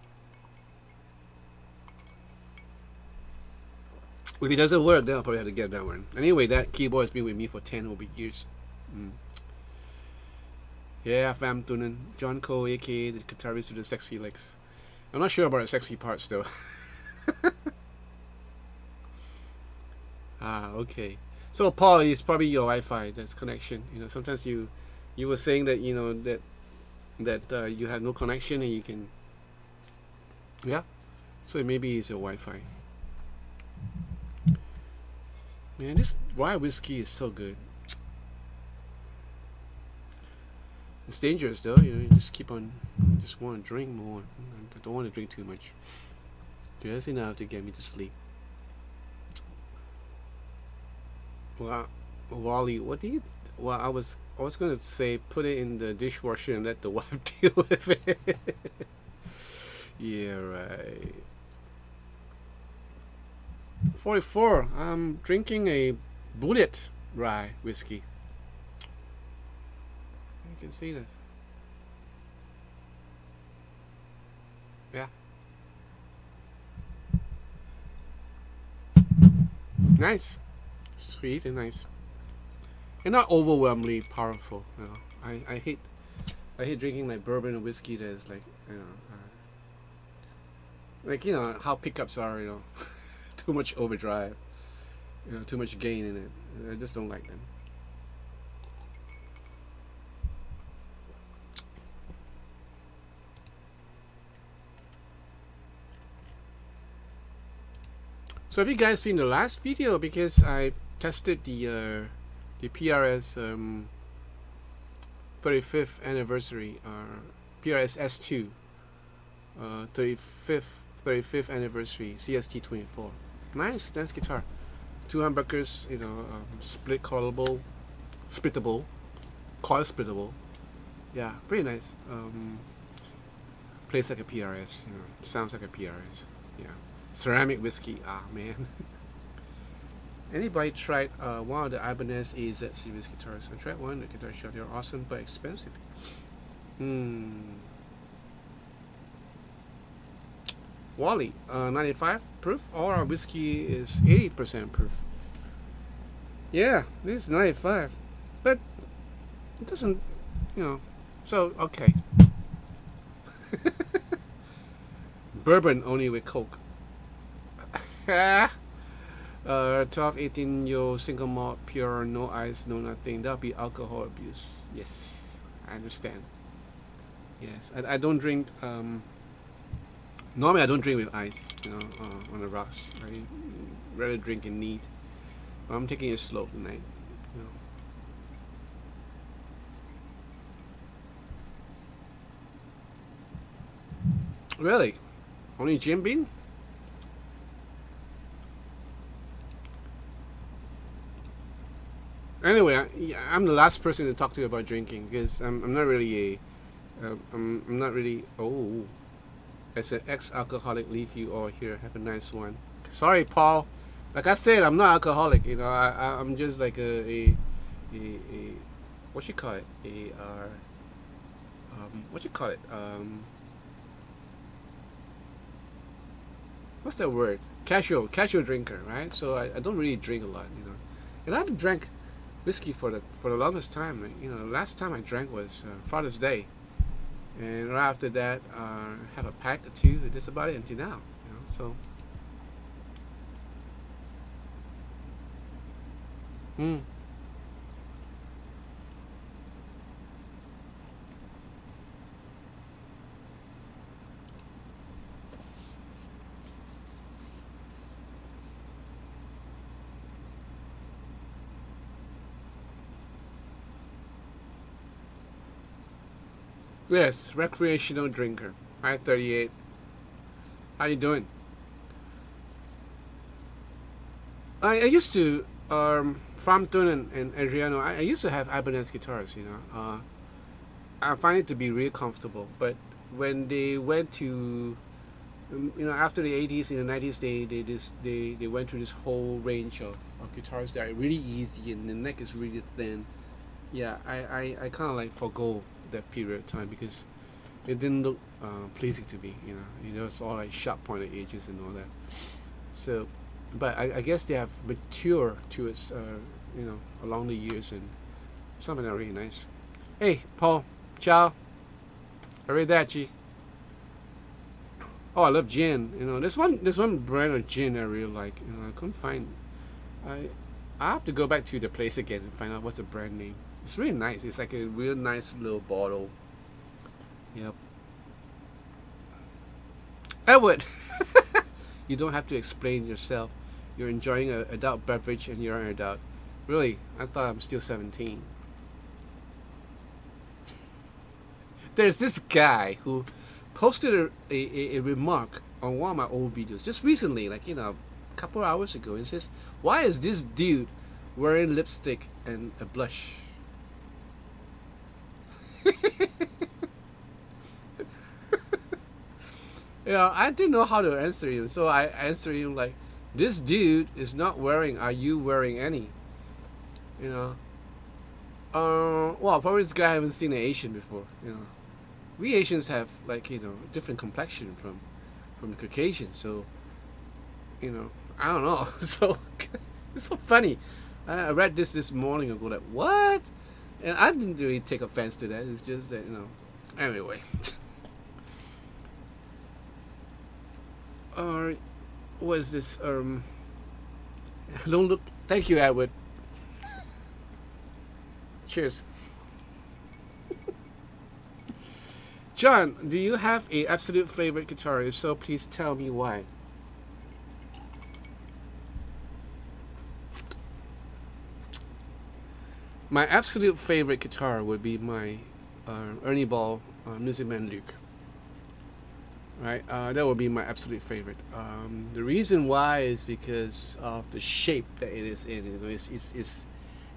If it doesn't work, then I'll probably have to get that one. Anyway, that keyboard has been with me for 10 over years. Yeah, fam tuning. John Cole, aka the guitarist with the sexy legs. I'm not sure about the sexy parts though. Okay. So Paul, it's probably your Wi-Fi that's connection. You know, sometimes you were saying that you know that you have no connection and you can Yeah. So maybe it's a Wi-Fi. Man, this rye whiskey is so good. It's dangerous though. You just keep on. You just want to drink more. I don't want to drink too much. Just enough to get me to sleep. Well, Wally, what do you? Well, I was gonna say put it in the dishwasher and let the wife deal with it. Yeah, right. 44. I'm drinking a Bullet rye whiskey. You can see this. Yeah. Nice. Sweet and nice. And not overwhelmingly powerful. You know, I hate drinking like bourbon and whiskey that is like you know how pickups are. You know, too much overdrive. You know, too much gain in it. I just don't like them. So have you guys seen the last video? Because I tested the PRS 35th anniversary, PRS S2 35th anniversary CST24. Nice guitar. 2 humbuckers, you know, split coilable, splittable, coil splittable. Yeah, pretty nice. Plays like a PRS, you know, sounds like a PRS. Yeah. Ceramic whiskey, man. Anybody tried one of the Ibanez AZ series guitars? I tried one, the guitar shop. They're awesome but expensive. Wally, 95 proof. All our whiskey is 80% proof. Yeah, this is 95, but it doesn't, you know. So okay. Bourbon only with Coke. 12, 18 year single malt, pure, no ice, no nothing. That'll be alcohol abuse. Yes, I understand. Yes, I don't drink. Normally I don't drink with ice, you know, on the rocks. I rather drink in neat. But I'm taking it slow tonight. You know. Really? Only Jim Beam? Anyway, I'm the last person to talk to you about drinking because I'm not really I'm not really. Oh, as an ex-alcoholic, leave you all here. Have a nice one. Sorry, Paul. Like I said, I'm not alcoholic. You know, I'm just like a what you call it? What you call it? What's that word? Casual drinker, right? So I don't really drink a lot, you know. And I haven't drank whiskey for the longest time. Like, you know, the last time I drank was Father's Day, and right after that, have a pack or two. And that's about it until now. You know, so. Hmm. Yes, recreational drinker. Hi, 38. How you doing? I used to Frampton and Adriano. I used to have Ibanez guitars. You know, I find it to be really comfortable. But when they went to, you know, after the 80s and the 90s, they went through this whole range of guitars that are really easy and the neck is really thin. Yeah, I kind of like forgo that period of time because it didn't look pleasing to me. You know, it's all like sharp pointed edges and all that. So, but I guess they have matured to its, you know, along the years and something that really nice. Hey, Paul, ciao, arrivederci. Oh, I love gin. You know, there's one brand of gin I really like. You know, I couldn't find. I I have to go back to the place again and find out what's the brand name. It's really nice. It's like a real nice little bottle. Yep. Edward, you don't have to explain yourself. You're enjoying a adult beverage and you're an adult. Really, I thought I'm still 17. There's this guy who posted a remark on one of my old videos just recently, like, a couple hours ago. It says, why is this dude wearing lipstick and a blush? I didn't know how to answer him, so I answered him like, this dude is not wearing, are you wearing any? You know. Well, probably this guy haven't seen an Asian before. We Asians have, like, different complexion from the Caucasian, so I don't know. So it's so funny. I read this morning ago, like, what? And I didn't really take offense to that. It's just that, anyway. Alright, what is this? Don't look. Thank you, Edward. Cheers. John, do you have a absolute favorite guitar? If so, please tell me why. My absolute favorite guitar would be my Ernie Ball Music Man Luke. Right, that would be my absolute favorite. The reason why is because of the shape that it is in.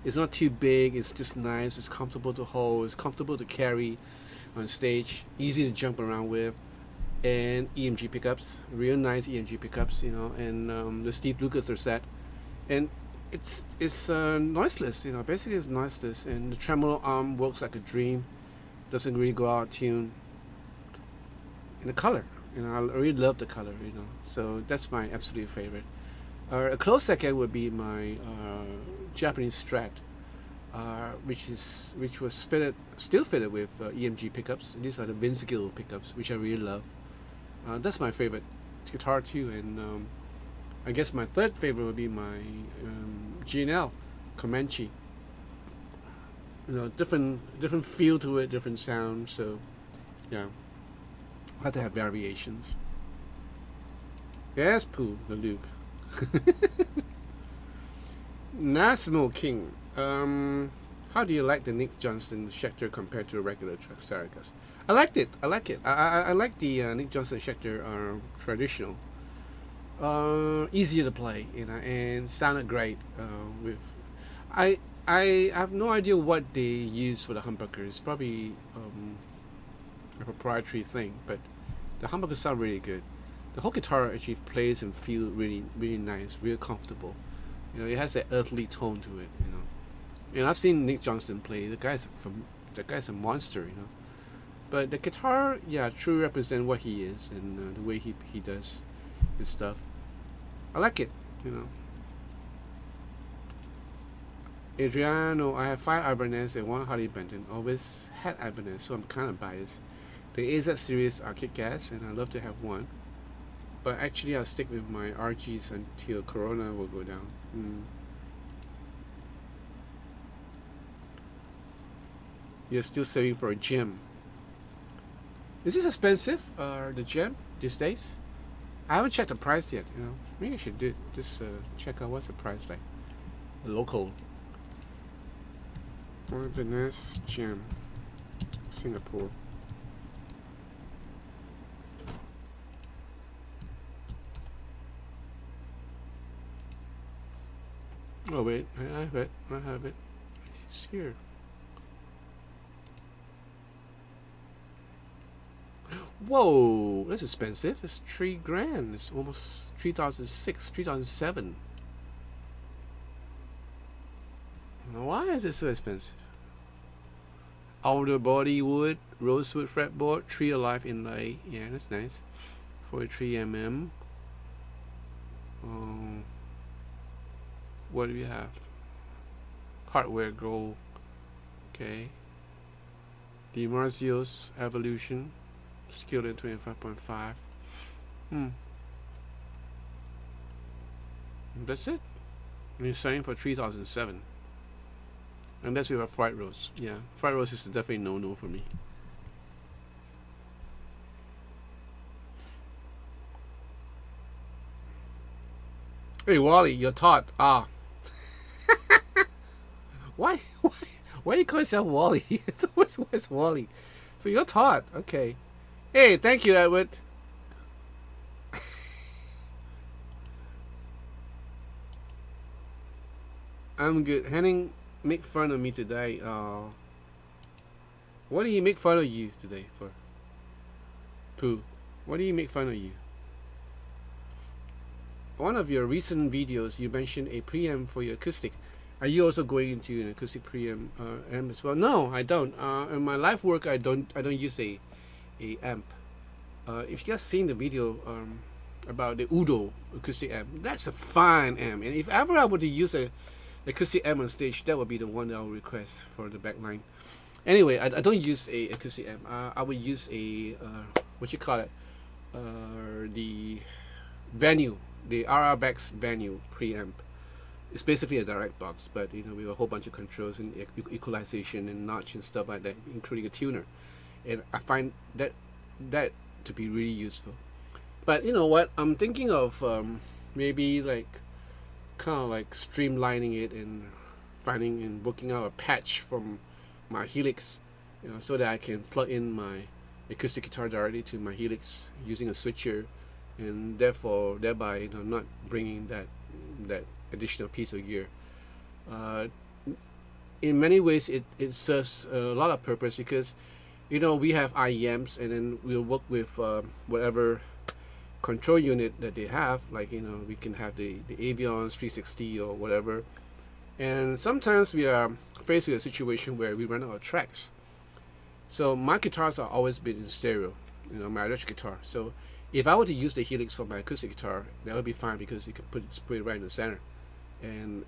It's not too big. It's just nice. It's comfortable to hold. It's comfortable to carry on stage. Easy to jump around with, and EMG pickups, real nice EMG pickups. And the Steve Lukather set, and it's noiseless. Basically it's noiseless, and the tremolo arm works like a dream. Doesn't really go out of tune. And the color, I really love the color. So that's my absolute favorite. A close second would be my Japanese Strat, which was still fitted with EMG pickups. These are the Vince Gill pickups, which I really love. That's my favorite guitar too, and I guess my third favorite would be my G&L Comanche. Different feel to it, different sound. So, yeah, I have to have variations. Yes, Pooh, the Luke. Nasmo King. How do you like the Nick Johnston Schecter compared to a regular Stratocaster? I liked it. I like the Nick Johnston Schecter traditional. Easier to play, and sounded great. I have no idea what they use for the humbucker. It's probably a proprietary thing, but the humbuckers sound really good. The whole guitar actually plays and feels really, really nice, real comfortable. It has that earthly tone to it. I've seen Nick Johnston play. The guy's a monster. But the guitar, yeah, truly represents what he is, and the way he does his stuff. I like it. Adriano, I have 5 Ibanez and 1 Harley Benton. Always had Ibanez, so I'm kind of biased. The AZ series are kick-ass, and I love to have one. But actually, I'll stick with my RGs until Corona will go down. You're still saving for a gem. Is this expensive, the gem, these days? I haven't checked the price yet. Maybe I should just check out what's the price like. Local. Ibanez gem, Singapore. Oh wait, I have it. It's here. Whoa, that's expensive. It's $3,000. It's almost 3,006, 3,007. Why is it so expensive? Outer body wood, rosewood fretboard, tree alive inlay. Yeah, that's nice. 43 mm. What do we have? Hardware gold. Okay. DiMarzio's Evolution. Skilled at 25.5. That's it. And it's selling for 3,007. Unless we have fried roast. Yeah, fried roast is definitely no for me. Hey Wally, you're Todd. Ah, why, why you call yourself Wally? It's always Wally. So you're Todd. Okay. Hey, thank you, Edward. I'm good. Henning make fun of me today. What did he make fun of you today for? Pooh, what did he make fun of you? One of your recent videos, you mentioned a preamp for your acoustic. Are you also going into an acoustic preamp amp as well? No, I don't. In my live work, I don't use a amp. If you guys seen the video about the Udo acoustic amp, that's a fine amp. And if ever I were to use a acoustic amp on stage, that would be the one that I'll request for the backline. Anyway, I don't use a acoustic amp. I would use a what you call it, the Venue, the RRBax Venue preamp. It's basically a direct box, but with a whole bunch of controls and equalization and notch and stuff like that, including a tuner. And I find that to be really useful. But you know what? I'm thinking of maybe like kind of like streamlining it and finding and working out a patch from my Helix, so that I can plug in my acoustic guitar directly to my Helix using a switcher, and thereby not bringing that additional piece of gear. In many ways, it serves a lot of purpose because we have IEMs, and then we'll work with whatever control unit that they have. Like we can have the Avions 360 or whatever, and sometimes we are faced with a situation where we run out of tracks. So my guitars are always been in stereo, my electric guitar. So if I were to use the Helix for my acoustic guitar, that would be fine because you can put it right in the center, and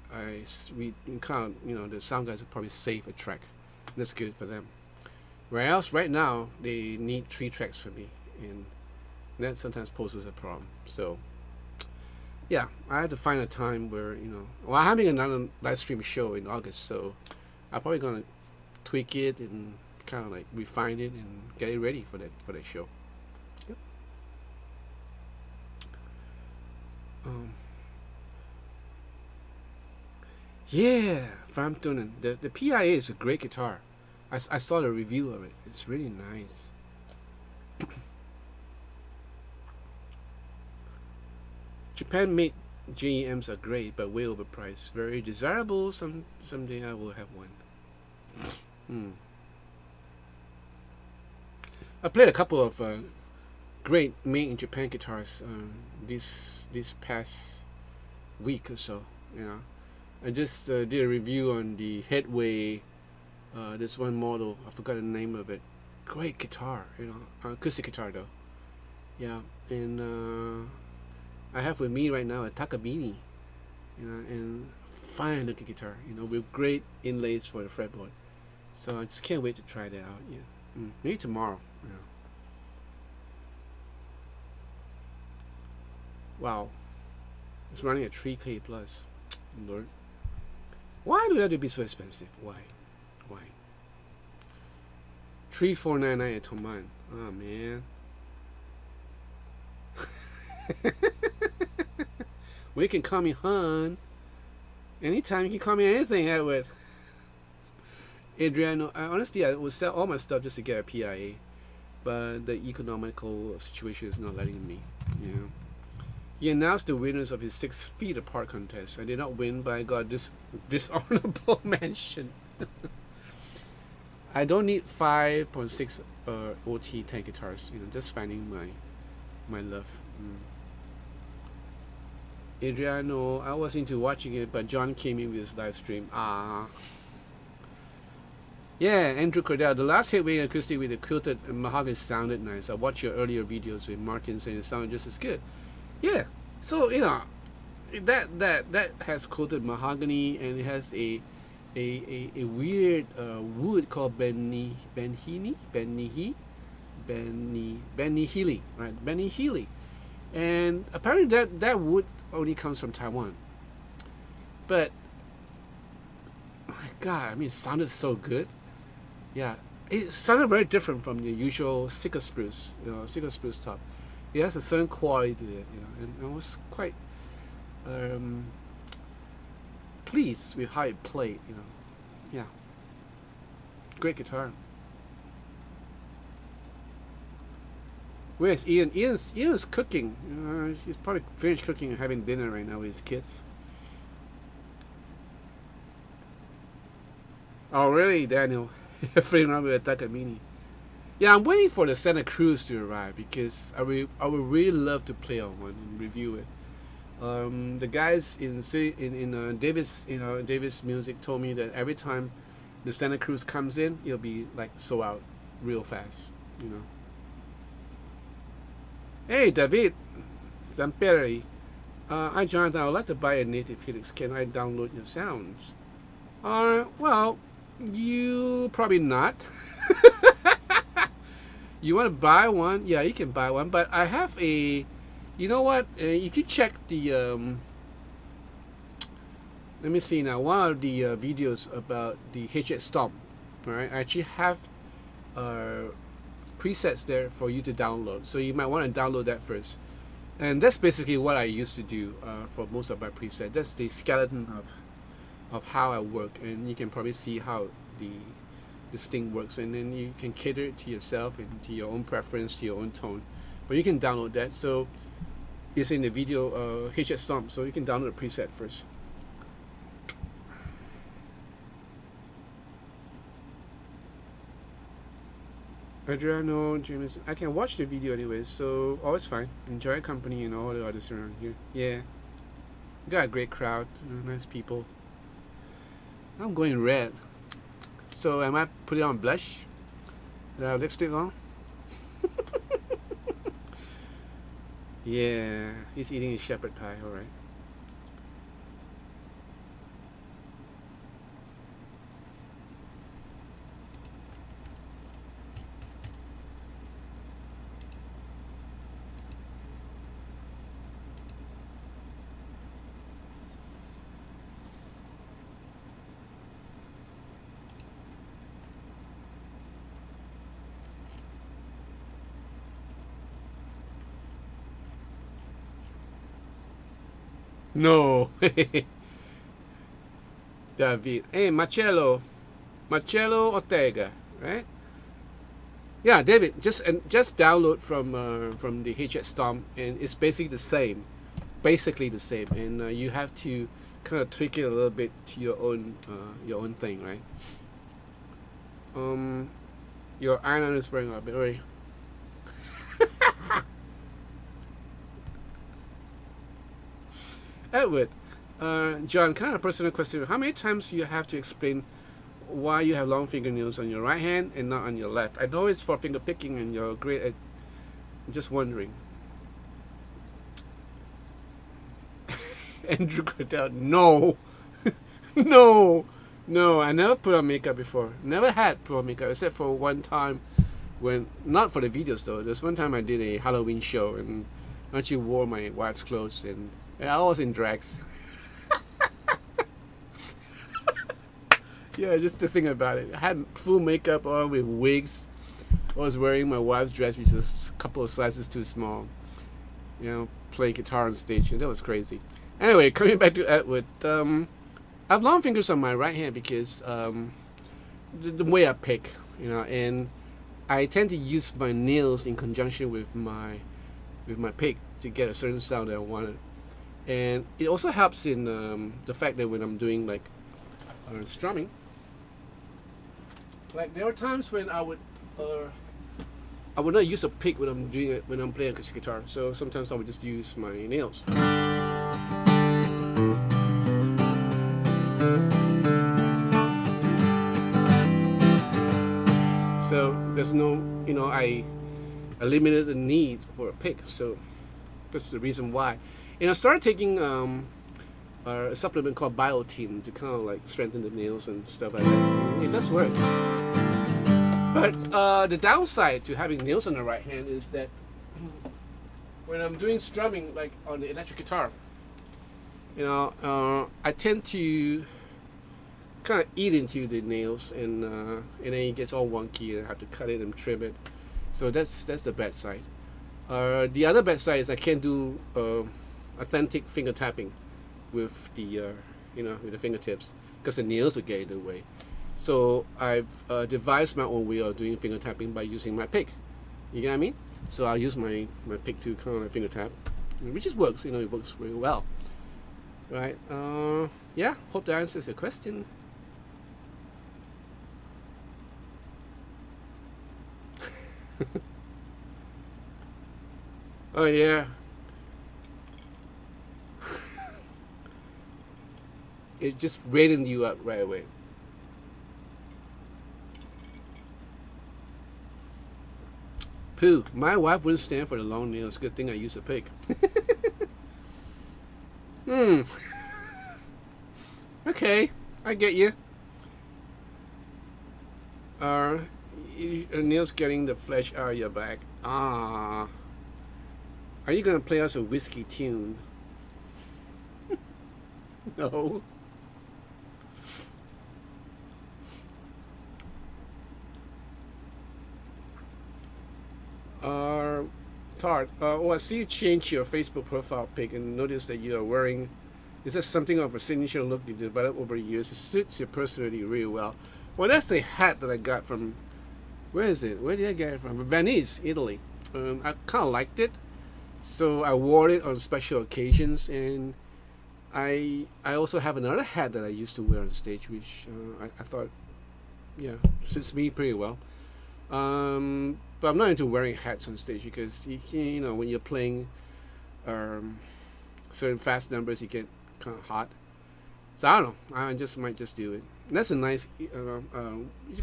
we kind of the sound guys would probably save a track. That's good for them. Whereas right now they need 3 tracks for me, and that sometimes poses a problem. So yeah, I had to find a time where I'm having another live stream show in August, so I'm probably gonna tweak it and kind of like refine it and get it ready for that show. Yep. Yeah, Frampton. The PIA is a great guitar. I saw the review of it. It's really nice. Japan-made JEMs are great, but way overpriced. Very desirable. Someday I will have one. I played a couple of great made in Japan guitars this past week or so. I just did a review on the Headway. This one model, I forgot the name of it. Great guitar, acoustic guitar though. Yeah, and I have with me right now a Takabini, and fine looking guitar, with great inlays for the fretboard. So I just can't wait to try that out. Yeah, maybe tomorrow. Wow, it's running at 3K plus. Lord, why do they have to be so expensive? Why? 3499 at Toman. Oh man. Well, you can call me Hun. Anytime you can call me anything, Edward. Adriano, honestly, I would sell all my stuff just to get a PIA, but the economical situation is not letting me. He announced the winners of his 6 feet apart contest. I did not win, but I got this dishonorable mention. I don't need 5.6 OT 10 guitars. Just finding my love. Adriano, I was into watching it, but John came in with his live stream. Yeah, Andrew Cordell. The last Headway acoustic with the quilted mahogany sounded nice. I watched your earlier videos with Martins and it sounded just as good. Yeah, so that has quilted mahogany, and it has a weird wood called Benny Healy, right? Benny Healy, and apparently that wood only comes from Taiwan. But my God, I mean, it sounded so good. Yeah, it sounded very different from the usual Sitka spruce, Sitka spruce top. It has a certain quality to it, and it was quite pleased with how it played. Yeah, great guitar. Where's Ian? Ian's cooking. He's probably finished cooking and having dinner right now with his kids. Oh, really, Daniel? Playing around with a Takamine. Yeah, I'm waiting for the Santa Cruz to arrive because I would really love to play on one and review it. The guys in Davis, Davis Music told me that every time the Santa Cruz comes in, it'll be like sold out real fast. Hey, David Zamperi. Hi, Jonathan. I would like to buy a native Helix. Can I download your sounds? Well, you probably not. You want to buy one? Yeah, you can buy one. But I have a, you know what? If you check the, let me see now. One of the videos about the HX Stomp, all right? I actually have presets there for you to download. So you might want to download that first. And that's basically what I used to do for most of my presets. That's the skeleton of how I work, and you can probably see how this thing works, and then you can cater it to yourself and to your own preference, to your own tone. But you can download that. So it's in the video HX Stomp, so you can download the preset first. Adriano, James, I can watch the video anyways, so always fine. Enjoy company and all the others around here. Yeah, got a great crowd, nice people. I'm going red. So am I putting on blush? Lipstick on? Yeah, he's eating his shepherd pie, alright. No. David. Hey, Marcello Ortega, right? Yeah, David. Just download from the HX Stomp, and it's basically the same, and you have to kind of tweak it a little bit to your own thing, right? Your iron is wearing a bit already. Edward, John, kind of personal question. How many times do you have to explain why you have long fingernails on your right hand and not on your left? I know it's for finger picking and you're great at. I'm just wondering. Andrew Cradell, no. No, I never put on makeup before. Never had put on makeup except for one time when, not for the videos though. There's one time I did a Halloween show and I actually wore my wife's clothes and I was in drags. Yeah, just to think about it. I had full makeup on with wigs. I was wearing my wife's dress, which is a couple of sizes too small. Playing guitar on stage. And that was crazy. Anyway, coming back to Edward. I have long fingers on my right hand because the way I pick, and I tend to use my nails in conjunction with my pick to get a certain sound that I wanted. And it also helps in the fact that when I'm doing like strumming, like there are times when I would not use a pick when I'm doing it when I'm playing acoustic guitar. So sometimes I would just use my nails. So there's no, I eliminated the need for a pick. So that's the reason why. And I started taking a supplement called Biotin to kind of like strengthen the nails and stuff like that. It does work. But the downside to having nails on the right hand is that when I'm doing strumming, like on the electric guitar, I tend to kind of eat into the nails, and then it gets all wonky, and I have to cut it and trim it. So that's the bad side. The other bad side is I can't do authentic finger tapping with the with the fingertips because the nails will get in the way. So I've devised my own way of doing finger tapping by using my pick. You get what I mean? So I'll use my pick to kind of like finger tap, which just works. It works really well, right? Yeah. Hope that answers your question. Oh yeah. It just reddened you up right away. Pooh, my wife wouldn't stand for the long nails. Good thing I used a pick. Okay, I get you. Your nails getting the flesh out of your back. Ah. Are you gonna play us a whiskey tune? No. Tart. I see you change your Facebook profile pic and notice that you are wearing. Is that something of a signature look you developed over years? It suits your personality really well. Well, that's a hat that I got from. Where is it? Where did I get it from? Venice, Italy. I kind of liked it, so I wore it on special occasions. And I also have another hat that I used to wear on stage, which I thought, yeah, suits me pretty well. But I'm not into wearing hats on stage because when you're playing certain fast numbers, you get kind of hot. So I don't know. I might just do it. And that's a nice, you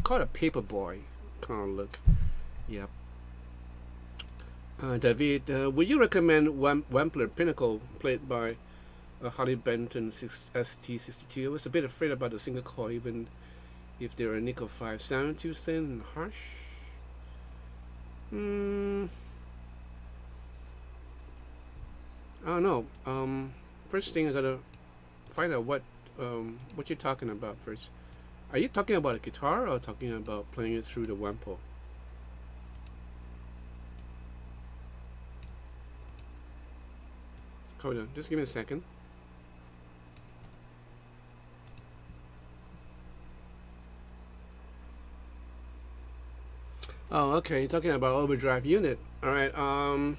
call it a paper boy kind of look. Yep. David, would you recommend Wampler Pinnacle played by Harley Benton ST62? I was a bit afraid about the single coil, even if they were a nickel 5. Sound too thin and harsh? I don't know. First thing I gotta find out what you're talking about first. Are you talking about a guitar or talking about playing it through the Wampo? Hold on, just give me a second. Oh, okay. You're talking about overdrive unit. All right. I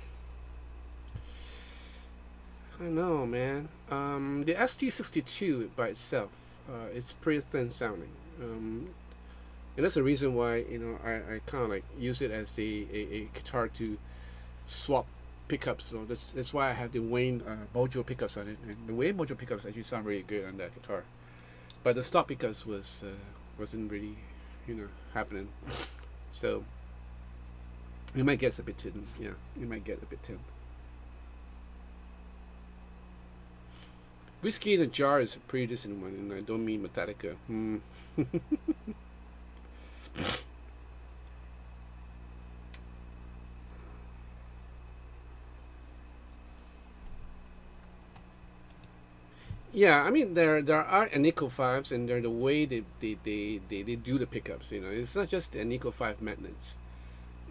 don't know, man. The ST62 by itself, it's pretty thin sounding. And that's the reason why I kind of like use it as a guitar to swap pickups. So that's why I have the Wayne Mojo pickups on it, and the Wayne Mojo pickups actually sound really good on that guitar. But the stock pickups wasn't really happening. So you might get a bit thin. Yeah, you might get a bit thin. Whiskey in a Jar is a pretty decent one, and I don't mean Metallica. Yeah, I mean there are Nickel 5s, and they're the way they do the pickups. It's not just the Nickel 5 magnets.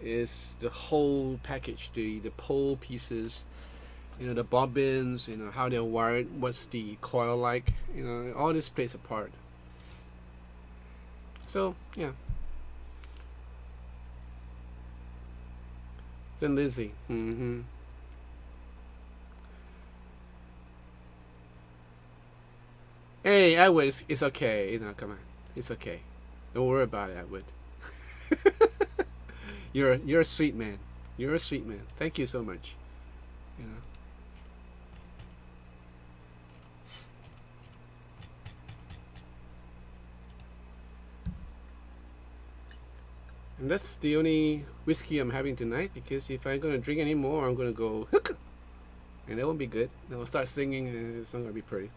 It's the whole package, the pole pieces, the bobbins, how they're wired, what's the coil like, all this plays a part. So yeah. Thin Lizzy. Hey, Edward, it's okay. Come on, it's okay. Don't worry about it, Edward. You're a sweet man. You're a sweet man. Thank you so much. And that's the only whiskey I'm having tonight, because if I'm gonna drink any more, I'm gonna go hook, and that won't be good. Then I'll start singing, and it's not gonna be pretty.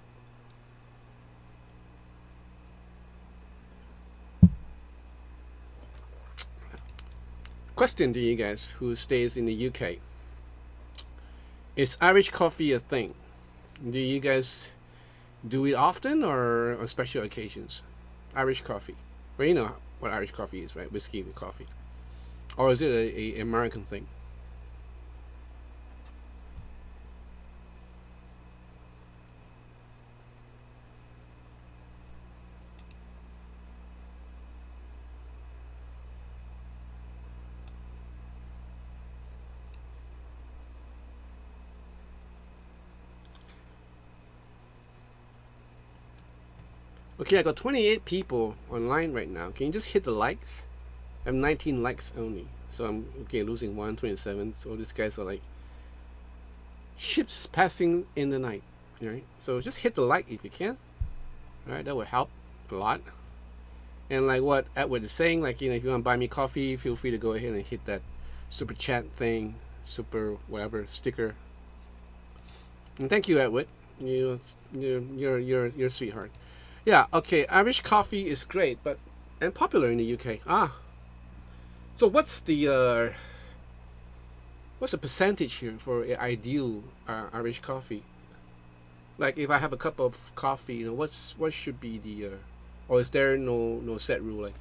Question to you guys who stays in the UK: is Irish coffee a thing? Do you guys do it often or on special occasions? Irish coffee. Well, you know what Irish coffee is, right? Whiskey with coffee. Or is it a American thing? Okay, I got 28 people online right now. Can you just hit the likes? I have 19 likes only. So I'm okay losing 127. So these guys are like ships passing in the night. Right? So just hit the like if you can. Alright, that would help a lot. And like what Edward is saying, like, if you want to buy me coffee, feel free to go ahead and hit that super chat thing, super whatever sticker. And thank you, Edward. You're a sweetheart. Yeah. Okay. Irish coffee is great, and popular in the UK. So what's the percentage here for an ideal Irish coffee? Like if I have a cup of coffee, what should be the or is there no set rule, like,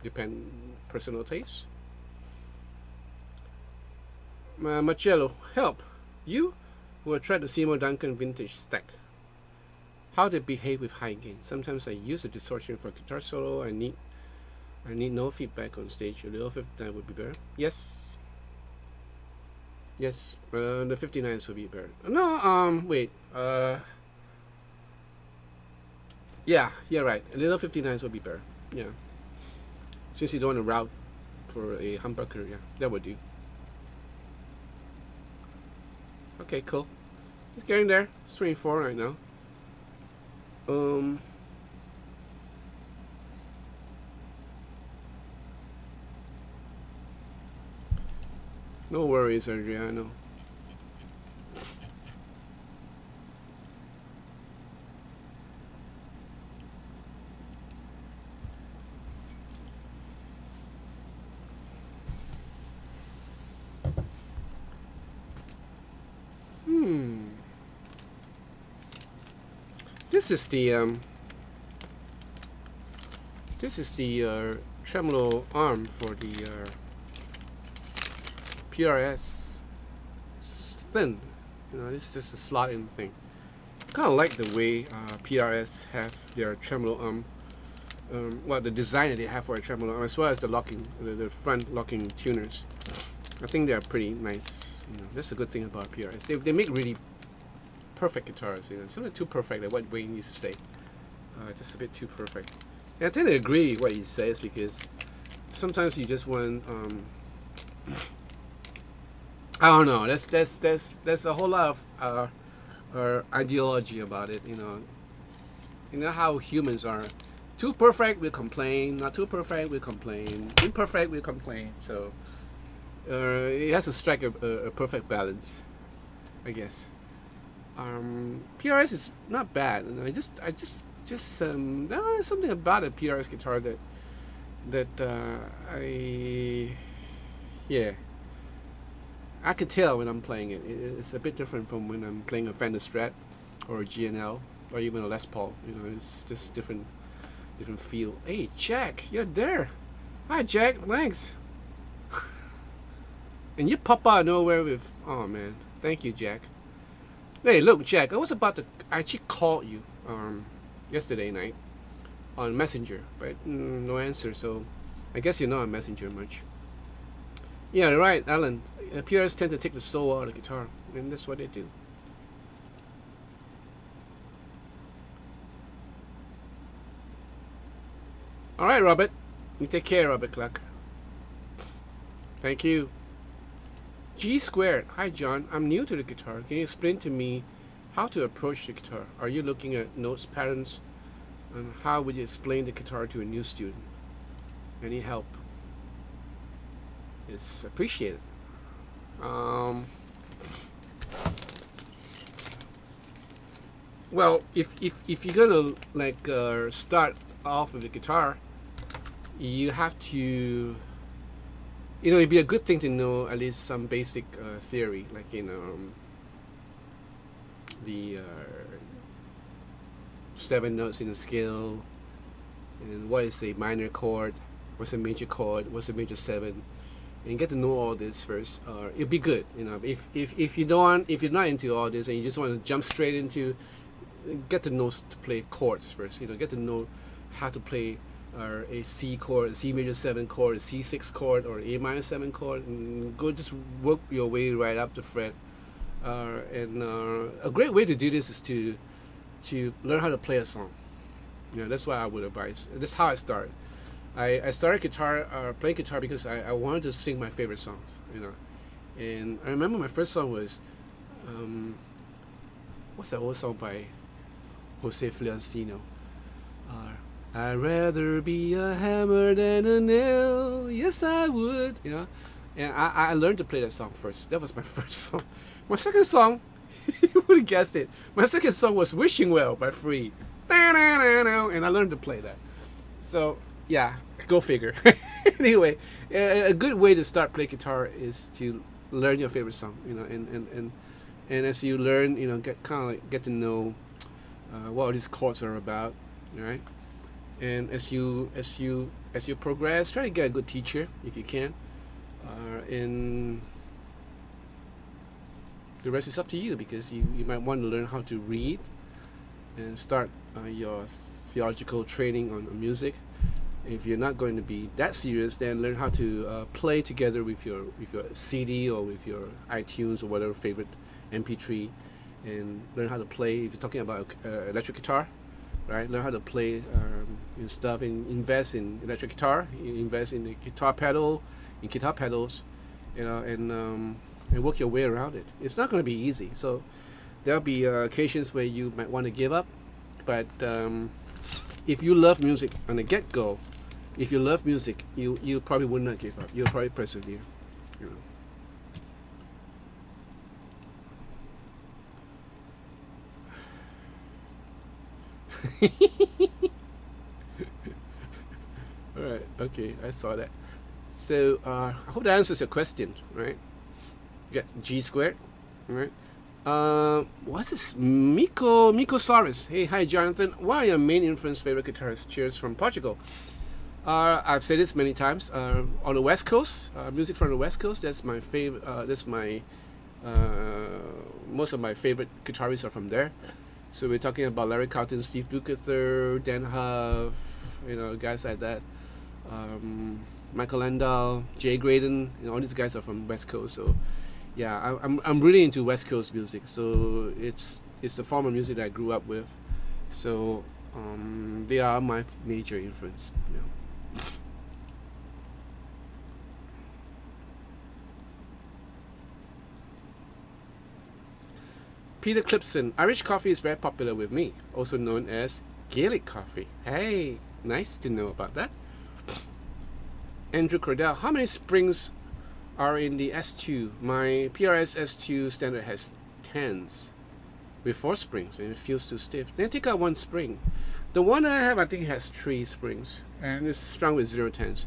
depend personal taste? Marcello, help you who have tried the Seymour Duncan vintage stack. How they behave with high gain. Sometimes I use a distortion for guitar solo. I need no feedback on stage. A little 59 would be better. Yes. The 59s would be better. No, wait. Yeah, you're right. A little 59s would be better. Yeah. Since you don't want to route for a humbucker, yeah, that would do. Okay, cool. It's getting there. It's 24 right now. No worries, Adriano. This is the tremolo arm for the PRS. It's thin, this is just a slot in thing. Kind of like the way PRS have their tremolo arm. The design that they have for a tremolo arm, as well as the locking, the front locking tuners. I think they are pretty nice. That's a good thing about PRS. They make really perfect guitars. It's not too perfect, like what Wayne used to say. Just a bit too perfect. And I tend to agree with what he says, because sometimes you just want I don't know. There's a whole lot of ideology about it. You know how humans are. Too perfect, we complain. Not too perfect, we complain. Imperfect, we complain. So it has to strike a perfect balance, I guess. PRS is not bad. There's something about a PRS guitar that I could tell when I'm playing it. It's a bit different from when I'm playing a Fender Strat or a GNL or even a Les Paul. It's just different feel. Hey, Jack, you're there. Hi, Jack. Thanks. And you pop out of nowhere with, oh man, thank you, Jack. Hey, look, Jack, I actually called you yesterday night on Messenger, but no answer, so I guess you're not on Messenger much. Yeah, right, Alan. PRS tend to take the soul out of the guitar, and that's what they do. Alright, Robert. You take care, Robert Clark. Thank you. G squared. Hi, John. I'm new to the guitar. Can you explain to me how to approach the guitar? Are you looking at notes, patterns, and how would you explain the guitar to a new student? Any help is appreciated. Well, if you're gonna start off with the guitar, you have to, it'd be a good thing to know at least some basic theory, like the 7 notes in a scale, and what is a minor chord, what's a major chord, what's a major 7, and get to know all this first. It'd be good, if you're not into all this and you just want to jump straight into, get to know to play chords first. Get to know how to play a C chord, a C major 7 chord, a C6 chord, or A minor 7 chord, and go just work your way right up the fret. And a great way to do this is to learn how to play a song. You know, that's what I would advise. That's how I started. I started playing guitar because I wanted to sing my favorite songs. You know, and I remember my first song was, um, what's that old song by Jose Feliciano? Uh, I'd rather be a hammer than a nail. Yes, I would. You know, and I learned to play that song first. That was my first song. My second song, you would have guessed it. My second song was "Wishing Well" by Free, and I learned to play that. So yeah, go figure. Anyway, a good way to start play guitar is to learn your favorite song. You know, and as you learn, you know, get to know what all these chords are about, right? And as you progress, try to get a good teacher if you can. And the rest is up to you, because you might want to learn how to read and start your theological training on music. If you're not going to be that serious, then learn how to play together with your CD or with your iTunes or whatever favorite MP3, and learn how to play. If you're talking about electric guitar, right? Learn how to play and stuff, and invest in electric guitar. Invest in the guitar pedal, in guitar pedals, you know, and work your way around it. It's not going to be easy. So there'll be occasions where you might want to give up, but if you love music on the get-go, if you love music, you probably would not give up. You'll probably persevere. You know. All right. Okay, I saw that. So I hope that answers your question, right? You got G squared, right? What's this? Mikosaurus. Hey, hi, Jonathan. What are your main influence favorite guitarists? Cheers from Portugal. I've said this many times. On the West Coast, music from the West Coast. That's my favorite. That's my most of my favorite guitarists are from there. So we're talking about Larry Carlton, Steve Lukather, Dan Huff, you know, guys like that. Michael Landau, Jay Graydon, you know, all these guys are from West Coast. So yeah, I'm really into West Coast music. So it's the form of music that I grew up with. So they are my major influence. You know. Peter Clipson, Irish coffee is very popular with me, also known as Gaelic coffee. Hey, nice to know about that. Andrew Cordell, how many springs are in the S2? My PRS S2 standard has 10s with 4 springs, and it feels too stiff. Then take out 1 spring. The one I have, I think, has 3 springs, and it's strung with 0 10s.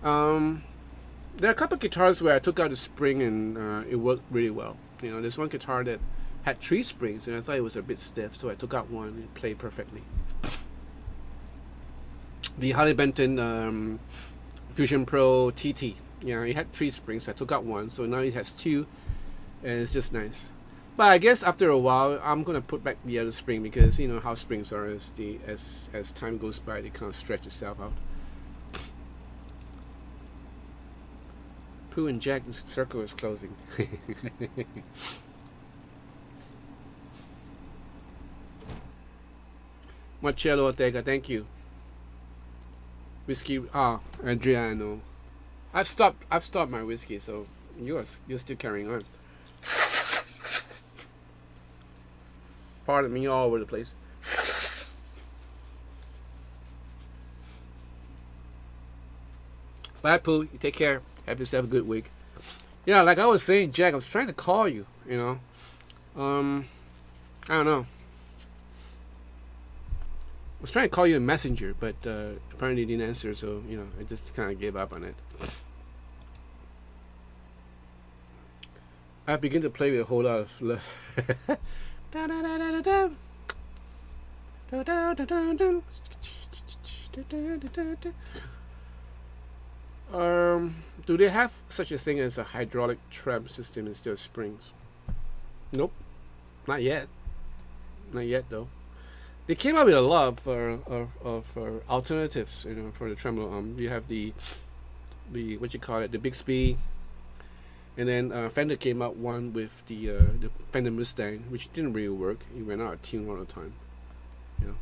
There are a couple of guitars where I took out the spring and it worked really well. You know, there's one guitar that had 3 springs, and I thought it was a bit stiff, so I took out 1 and it played perfectly. The Harley Benton Fusion Pro TT, you know, it had 3 springs. I took out 1, so now it has 2, and it's just nice. But I guess after a while, I'm gonna put back the other spring, because you know how springs are, as time goes by, they kind of stretch itself out. Pooh and Jack's circle is closing. Marcello Ortega, thank you. Whiskey, Adriano. I've stopped my whiskey, so you're still carrying on. Pardon me, all over the place. Bye, Pooh. You take care. Have yourself a good week. Yeah, like I was saying, Jack, I was trying to call you. You know, I don't know. I was trying to call you a messenger, but apparently you didn't answer, so you know, I just kind of gave up on it. I begin to play with a whole lot of love. Do they have such a thing as a hydraulic tram system instead of springs? Nope, not yet. Not yet, though. They came up with a lot of alternatives, you know, for the tremolo. You have the what you call it, the Bixby, and then Fender came out one with the Fender Mustang, which didn't really work. It went out of tune all the time, you know.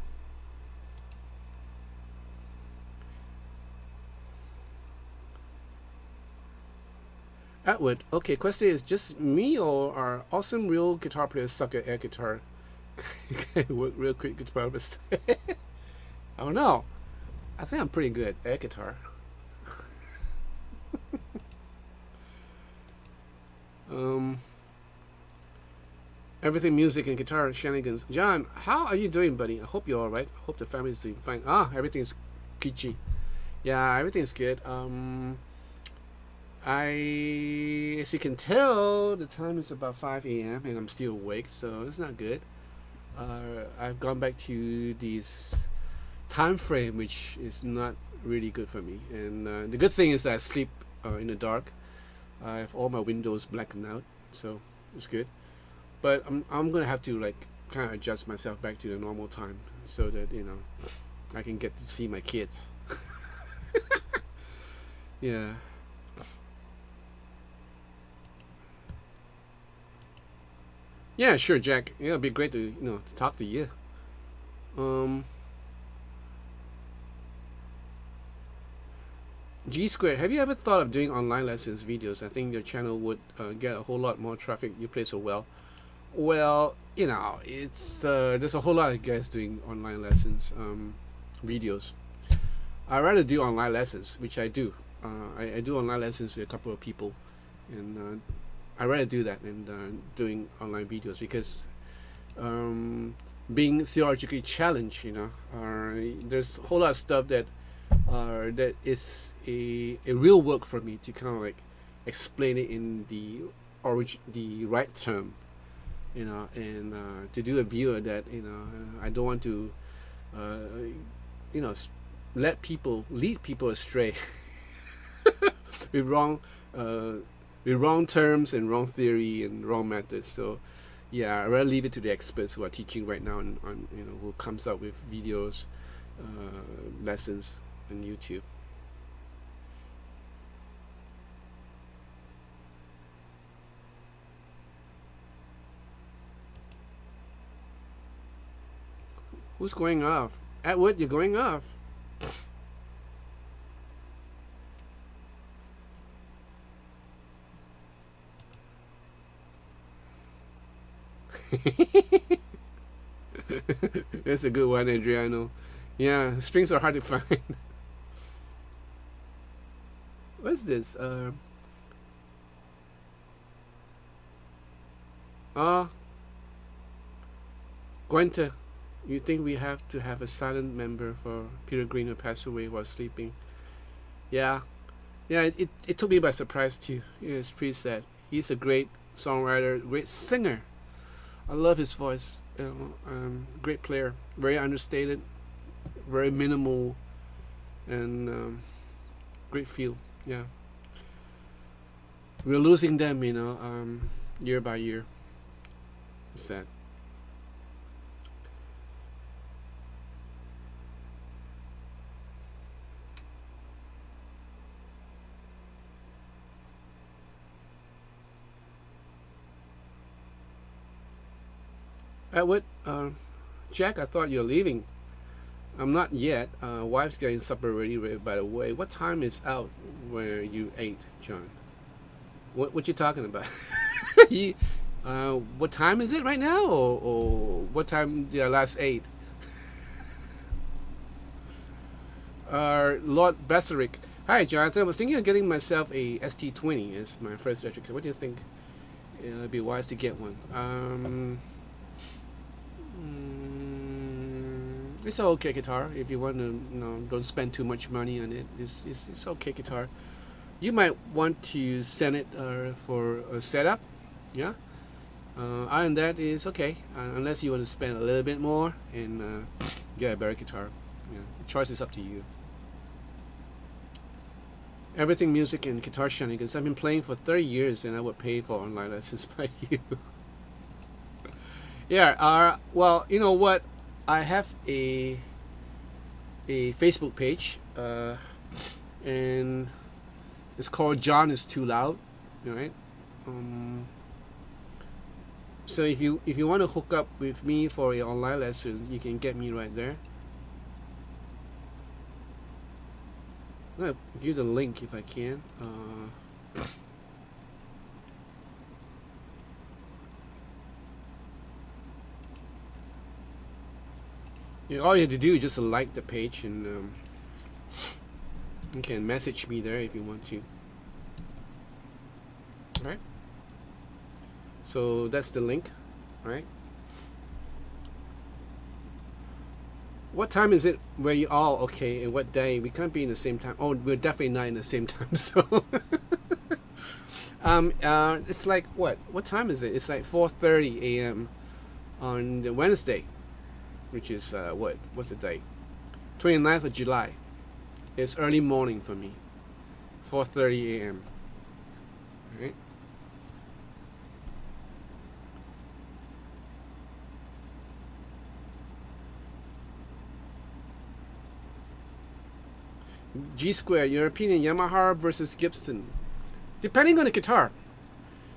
Atwood. Okay, question is just me or are awesome real guitar players suck at air guitar? Real quick guitar players. I don't know. I think I'm pretty good at air guitar. Um, everything music and guitar shenanigans. John, how are you doing, buddy? I hope you're all right. I hope the family's doing fine. Everything's peachy. Yeah, everything's good. As you can tell, the time is about 5 a.m. and I'm still awake, so it's not good. I've gone back to this time frame, which is not really good for me. And the good thing is that I sleep in the dark. I have all my windows blackened out, so it's good. But I'm gonna have to like kind of adjust myself back to the normal time so that I can get to see my kids. Yeah. Yeah, sure, Jack. Yeah, it'd be great to to talk to you. Um, G Squared, have you ever thought of doing online lessons videos? I think your channel would get a whole lot more traffic. You play so well. Well, it's there's a whole lot of guys doing online lessons videos. I rather do online lessons, which I do. I do online lessons with a couple of people, and I rather do that than doing online videos because being theologically challenged, there's a whole lot of stuff that is a real work for me to kind of like explain it in the right term, and to do a video that I don't want to, lead people astray with wrong terms and wrong theory and wrong methods. So yeah, I rather leave it to the experts who are teaching right now and who comes up with videos, lessons on YouTube. Who's going off? Atwood, you're going off. That's a good one, Adriano. Yeah, strings are hard to find. What's this? Gwenta, you think we have to have a silent member for Peter Green who passed away while sleeping? Yeah. Yeah, it took me by surprise too. Yeah, it's pretty sad. He's a great songwriter, great singer. I love his voice. Great player, very understated, very minimal, and great feel. Yeah, we're losing them, year by year. It's sad. Atwood, Jack, I thought you're leaving. I'm not yet. Wife's getting supper ready, by the way. What time is out where you ate, John? What you talking about? What time is it right now, or what time did I last ate? Lord Besserick. Hi, Jonathan. I was thinking of getting myself a ST20 as my first electric car. What do you think? It'd be wise to get one. It's an okay guitar if you want to, don't spend too much money on it. It's okay guitar. You might want to send it for a setup, yeah. Other than that, is okay. Unless you want to spend a little bit more and get a better guitar. Yeah, the choice is up to you. Everything music and guitar shenanigans. I've been playing for 30 years, and I would pay for online lessons by you. Yeah. Well, you know what? I have a Facebook page, and it's called John is Too Loud, right? So if you want to hook up with me for an online lesson, you can get me right there. I'm gonna give the link if I can. All you have to do is just like the page, and you can message me there if you want to. All right. So that's the link, right? What time is it where you all okay? And what day? We can't be in the same time. Oh, we're definitely not in the same time. So, it's like what? What time is it? It's like 4:30 a.m. on the Wednesday, which is what? What's the date? 29th of July. It's early morning for me. 4:30 a.m. Right? G Square, your opinion, Yamaha versus Gibson. Depending on the guitar.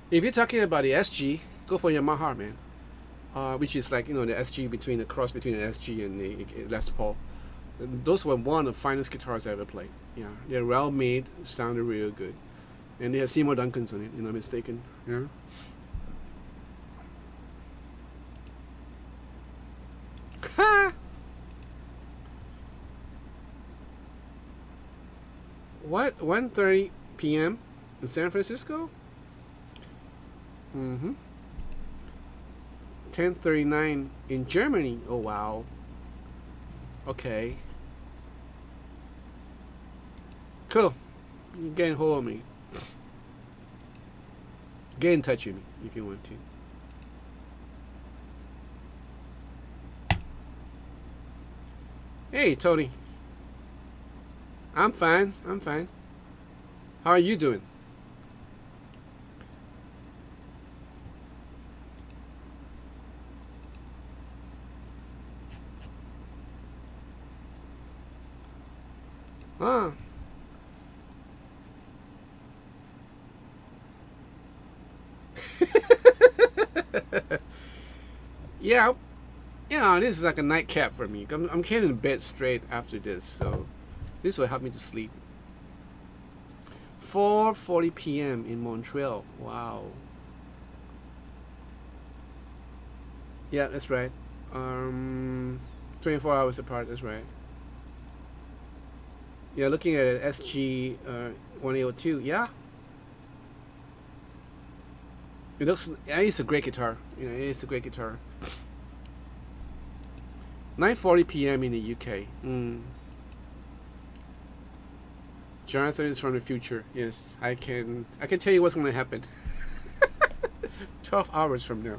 If you're talking about the SG, go for Yamaha, man. Which is like, the SG between the cross between the SG and the Les Paul. Those were one of the finest guitars I ever played. Yeah, they're well made, sounded real good. And they have Seymour Duncans on it, you're not mistaken. Yeah. Ha! What? 1:30 p.m. in San Francisco? Mm-hmm. 10:39 in Germany. Oh wow. Okay. Cool. You can get a hold of me. Get in touch with me if you want to. Hey Tony. I'm fine. I'm fine. How are you doing? Ah. Yeah. This is like a nightcap for me. I'm getting in bed straight after this, so this will help me to sleep. 4:40 p.m. in Montreal. Wow. Yeah, that's right. 24 hours apart. That's right. Yeah, looking at it, SG 1802. Yeah, it looks. It's a great guitar. It's a great guitar. 9:40 p.m. in the UK. Jonathan is from the future. Yes, I can tell you what's going to happen. 12 hours from now.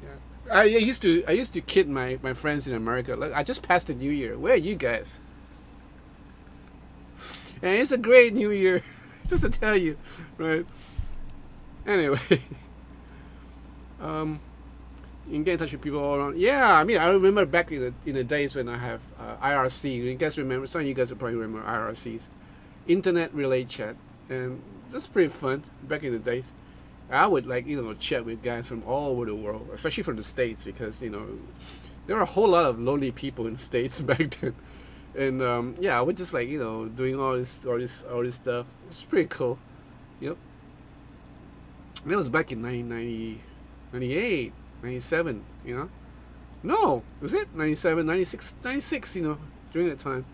Yeah. I used to kid my friends in America. Look, I just passed the New Year. Where are you guys? And it's a great New Year. Just to tell you, right? Anyway, you can get in touch with people all around. Yeah, I mean, I remember back in the days when I have IRC. You guys remember? Some of you guys will probably remember IRCs, Internet Relay Chat, and that's pretty fun back in the days. I would chat with guys from all over the world, especially from the States, because there were a whole lot of lonely people in the States back then. And I would just doing all this stuff. It's pretty cool. Yep. That was back in 1990, 98, 97. No, was it 97, 96, 96? During that time.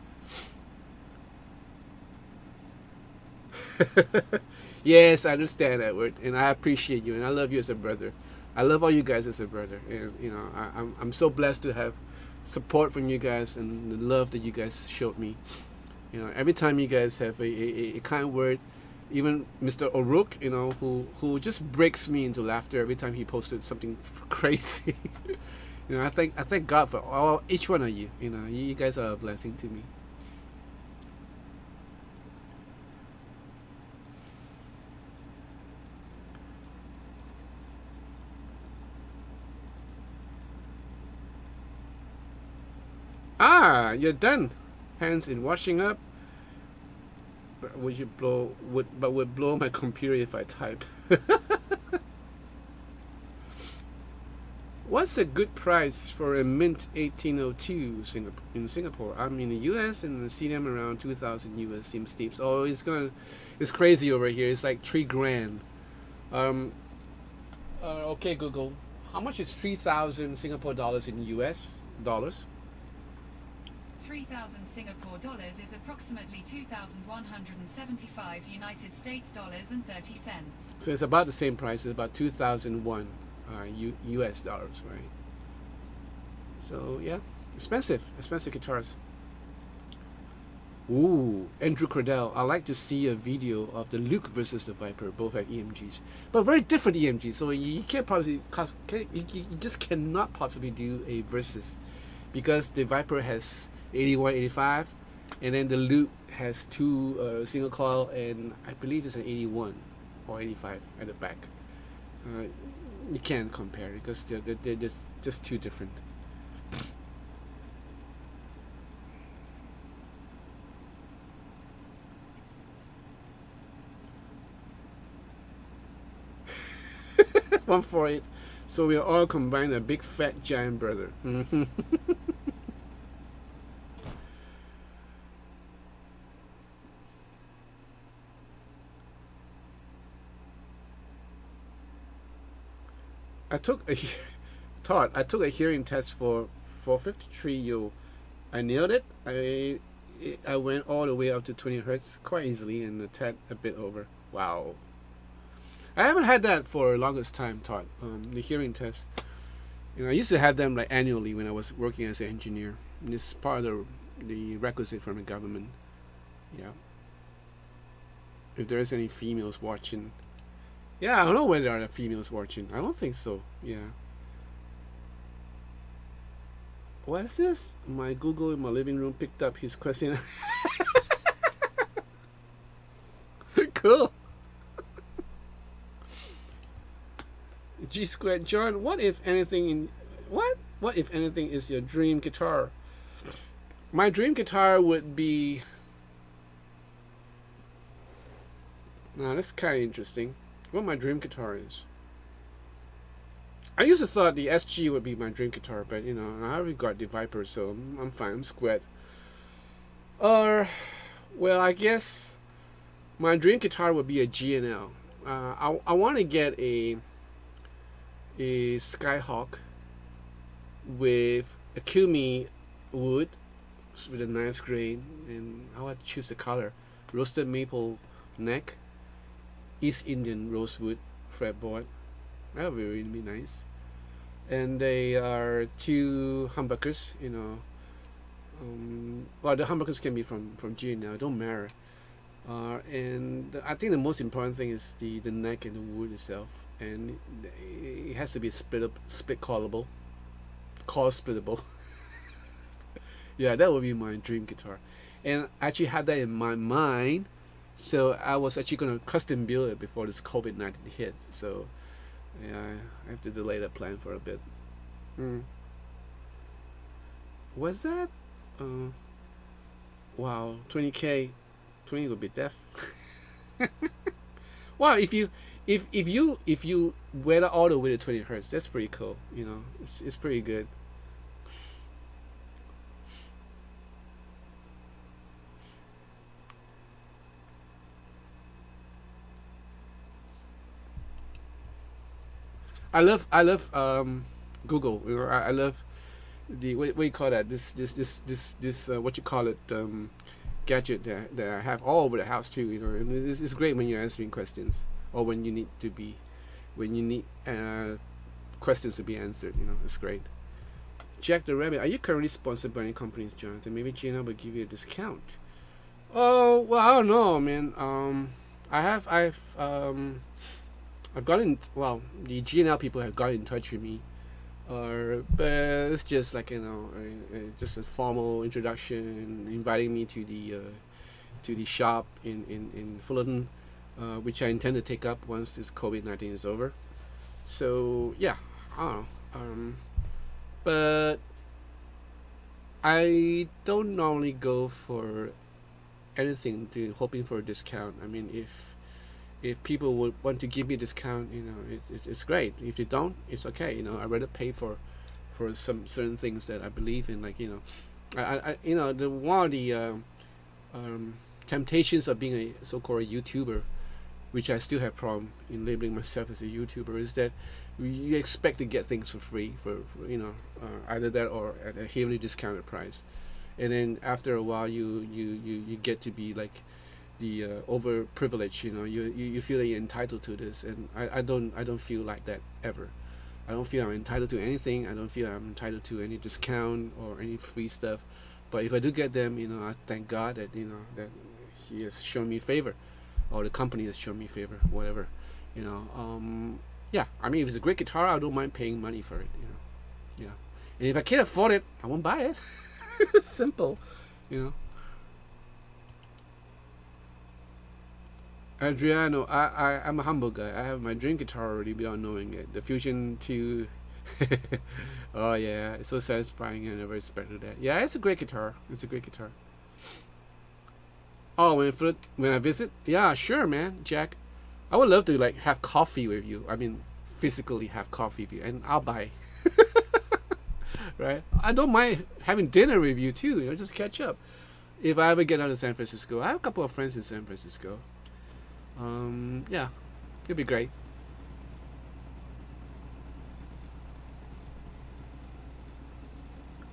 Yes, I understand, Edward, and I appreciate you, and I love you as a brother. I love all you guys as a brother, and I'm so blessed to have support from you guys and the love that you guys showed me. Every time you guys have a kind word, even Mr. O'Rourke, who just breaks me into laughter every time he posted something crazy. I thank God for each one of you. You guys are a blessing to me. Ah, you're done. Hands in washing up. Would blow my computer if I type. What's a good price for a mint 1802 in Singapore? I'm in the US and I see them around 2,000 US. Seems steep. Oh, it's crazy over here. It's like $3,000. Okay, Google. How much is 3,000 Singapore dollars in US dollars? 3,000 Singapore dollars is approximately 2,175 United States dollars and 30 cents. So it's about the same price. It's about 2001 US dollars, right? So yeah, expensive guitars. Ooh, Andrew Cradell. I like to see a video of the Luke versus the Viper, both at EMGs, but very different EMGs. So you can't possibly, you just cannot possibly do a versus, because the Viper has 81, 85, and then the Luke has two single coil, and I believe it's an 81 or 85 at the back. You can't compare because they're just too different. One for it. So we are all combined a big fat giant brother. I took a hearing test for 453U. I nailed it. I went all the way up to 20 hertz quite easily, and a tad a bit over. Wow. I haven't had that for the longest time, Todd. The hearing test. I used to have them like annually when I was working as an engineer. And it's part of the requisite from the government. Yeah. If there's any females watching. Yeah, I don't know whether there are females watching. I don't think so. Yeah. What is this? My Google in my living room picked up his question. Cool. G squared John, what if anything is your dream guitar? My dream guitar would be, now that's kind of interesting. What my dream guitar is. I used to thought the SG would be my dream guitar, but I already got the Viper, so I'm fine. I'm squared. Well, I guess my dream guitar would be a G&L. I want to get a Skyhawk with a Kumi wood with a nice grain, and I would choose the color: roasted maple neck, East Indian rosewood fretboard. That would really be nice. And they are two humbuckers. Well, the humbuckers can be from G&L. It don't matter. And I think the most important thing is the neck and the wood itself. And it has to be split callable, call splittable. Yeah, that would be my dream guitar, and I actually had that in my mind. So I was actually gonna custom build it before this COVID-19 hit. So yeah, I have to delay that plan for a bit. What's that? Wow, 20K, 20 would be deaf. Wow, if you weather all the way to 20 hertz, that's pretty cool. It's pretty good. I love Google. I love the what you call that, this what you call it, gadget that I have all over the house too. And it's great when you're answering questions, or when you need questions to be answered. It's great. Jack the Rabbit, are you currently sponsored by any companies, Jonathan? Maybe Gina will give you a discount. Oh, well, I don't know, man. I've gotten, well, the GNL people have got in touch with me, but it's just like just a formal introduction, inviting me to the shop in Fullerton, which I intend to take up once this COVID-19 is over. So yeah, I don't know, but I don't normally go for anything hoping for a discount. I mean, if people would want to give me a discount, it's great. If they don't, it's okay. I'd rather pay for some certain things that I believe in. Like I one of the temptations of being a so-called YouTuber, which I still have problem in labeling myself as a YouTuber, is that you expect to get things for free for either that or at a heavily discounted price. and then after a while you get to be like the overprivileged. You feel that you're entitled to this, and I don't feel like that ever. I don't feel I'm entitled to anything. I don't feel I'm entitled to any discount or any free stuff. But if I do get them, I thank God that that He has shown me favor, or the company has shown me favor, whatever. Yeah. I mean, if it's a great guitar, I don't mind paying money for it. Yeah. And if I can't afford it, I won't buy it. Simple. Adriano, I'm a humble guy. I have my dream guitar already without knowing it. The Fusion 2. Oh yeah, it's so satisfying. I never expected that. Yeah, it's a great guitar. It's a great guitar. Oh, when I visit, yeah, sure, man, Jack. I would love to like have coffee with you. I mean, physically have coffee with you, and I'll buy. Right? I don't mind having dinner with you too. Just catch up. If I ever get out of San Francisco, I have a couple of friends in San Francisco. Yeah, it'd be great.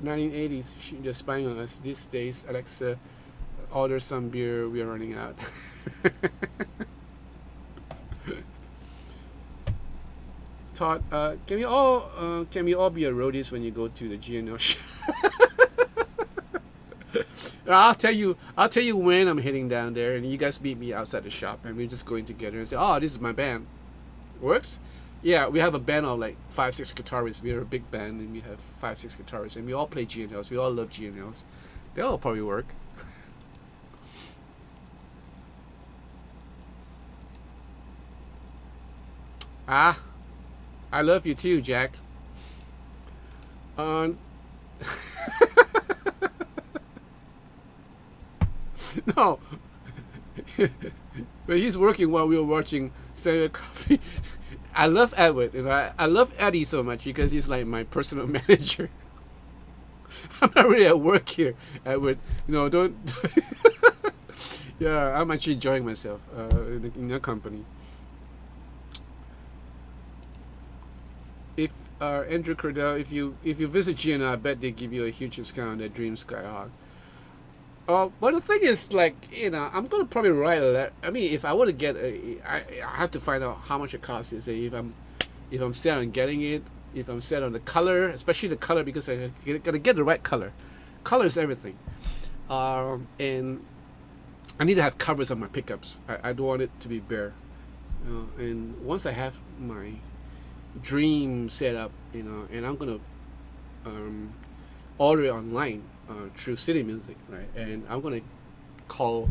1980s, she just spying on us. These days, Alexa, order some beer. We are running out. Todd, can we all be a roadies when you go to the GNL show? I'll tell you when I'm heading down there, and you guys meet me outside the shop, and we're just going together and say, "Oh, this is my band." Works? Yeah, we have a band of like 5-6 guitarists. We're a big band, and we have 5-6 guitarists, and we all play GNLs. We all love GNLs. They'll probably work. Ah, I love you too, Jack. Um, no, but he's working while we were watching Senator Coffee. I love Edward, and I love Eddie so much because he's like my personal manager. I'm not really at work here, Edward. Don't. Yeah, I'm actually enjoying myself in your company. If Andrew Cordell, if you visit GNR, I bet they give you a huge discount on that Dream Skyhawk. But the thing is, like, I'm gonna probably write a letter. I mean, if I were to get I have to find out how much it costs. If I'm set on getting it, if I'm set on the color, especially the color, because I gotta get the right color. Color is everything. And I need to have covers on my pickups. I don't want it to be bare. And once I have my dream set up, and I'm gonna order it online through City Music, right? And I'm gonna call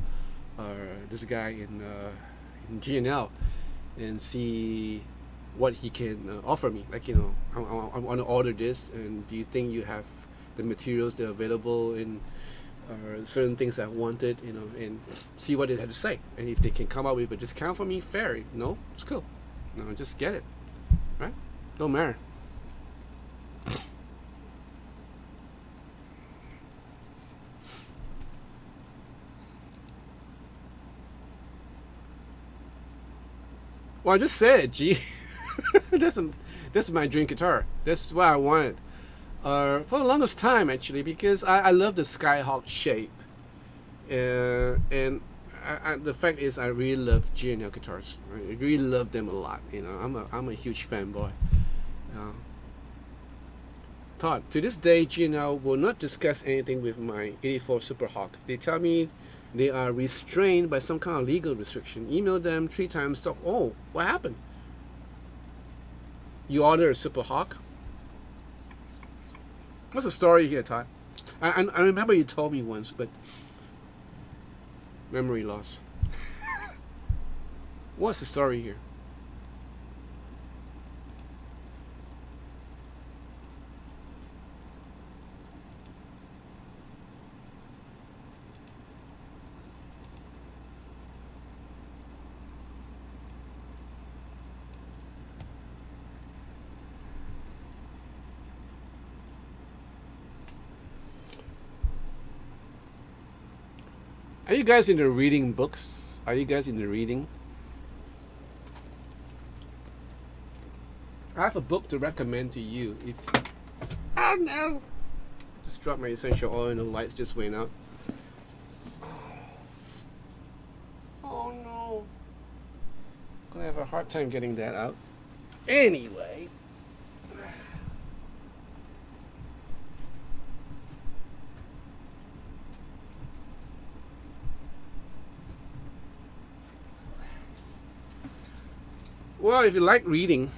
this guy in GNL and see what he can offer me. Like, I want to order this, and do you think you have the materials that are available in certain things I wanted, and see what they had to say. And if they can come up with a discount for me, fair. It's cool. Just get it, right? Don't matter. Well, I just said, gee, that's my dream guitar. That's what I wanted for the longest time, actually, because I love the Skyhawk shape, and the fact is, I really love GNL guitars. I really love them a lot. I'm a huge fanboy. Todd, to this day, GNL will not discuss anything with my 84 Super Hawk. They tell me they are restrained by some kind of legal restriction. Email them 3 times. Talk. Oh, what happened? You ordered a Super Hawk? What's the story here, Todd? I remember you told me once, but memory loss. What's the story here? Are you guys into reading books? Are you guys into reading? I have a book to recommend to you. Oh no! Just dropped my essential oil and the lights just went out. Oh no. Gonna have a hard time getting that out. Anyway. Well, if you like reading,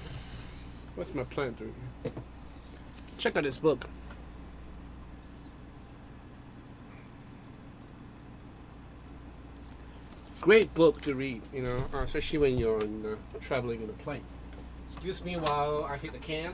what's my plan doing here? Check out this book. Great book to read, especially when you're traveling on a plane. Excuse me while I hit the can.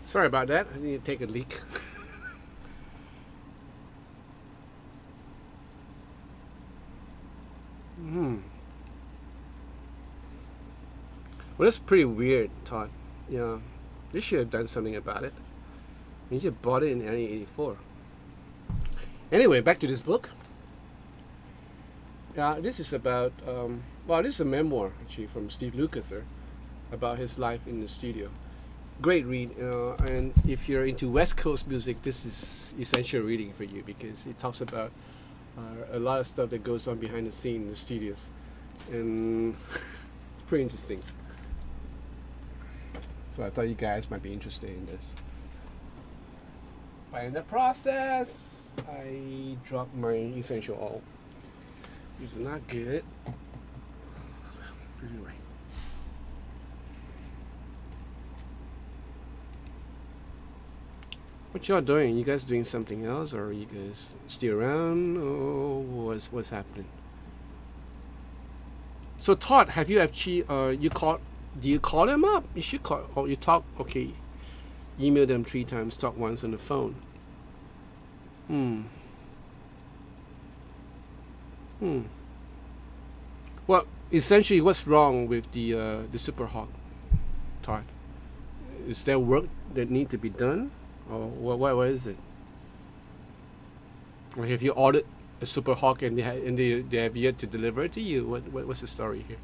Sorry about that. I need to take a leak. Well, that's pretty weird, Todd. Yeah, they should have done something about it. You just bought it in 1984. Anyway, back to this book. Yeah, this is about, this is a memoir, actually, from Steve Lukather about his life in the studio. Great read, and if you're into West Coast music, this is essential reading for you because it talks about a lot of stuff that goes on behind the scene in the studios, and it's pretty interesting. So I thought you guys might be interested in this. But in the process, I dropped my essential oil, which is not good. Anyway. What y'all doing? You guys doing something else, or are you guys still around, or what's happening? So Todd, have you actually do you call them up? You should call, or you talk. Okay, email them 3 times, talk once on the phone. Well, essentially, what's wrong with the Super Hawk, Todd? Is there work that need to be done? Or what is it? Or have you ordered a Super Hawk and they have yet to deliver it to you? What's the story here?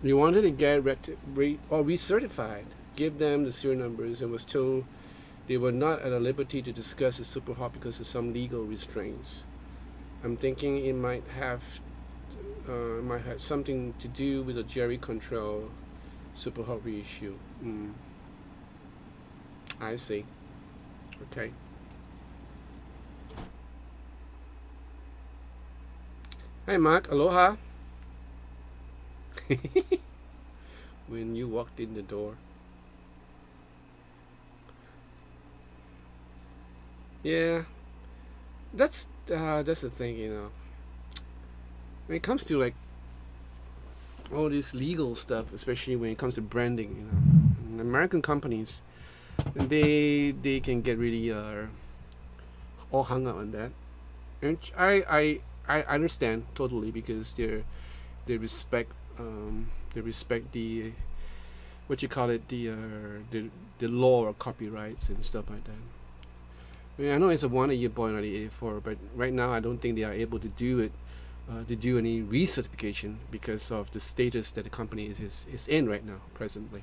We wanted to get recertified, give them the serial numbers, and was told they were not at a liberty to discuss the Super Hawk because of some legal restraints. I'm thinking it might have something to do with the Jerry Control Super Hawk reissue. I see. Okay. Hi Mark, aloha. When you walked in the door. Yeah, that's the thing, when it comes to like all this legal stuff, especially when it comes to branding, and American companies, they can get really all hung up on that, and I understand totally because they respect the what you call it, the law or copyrights and stuff like that. I mean, I know it's a 1-year born in 1984, but right now I don't think they are able to do it, to do any recertification because of the status that the company is in right now, presently.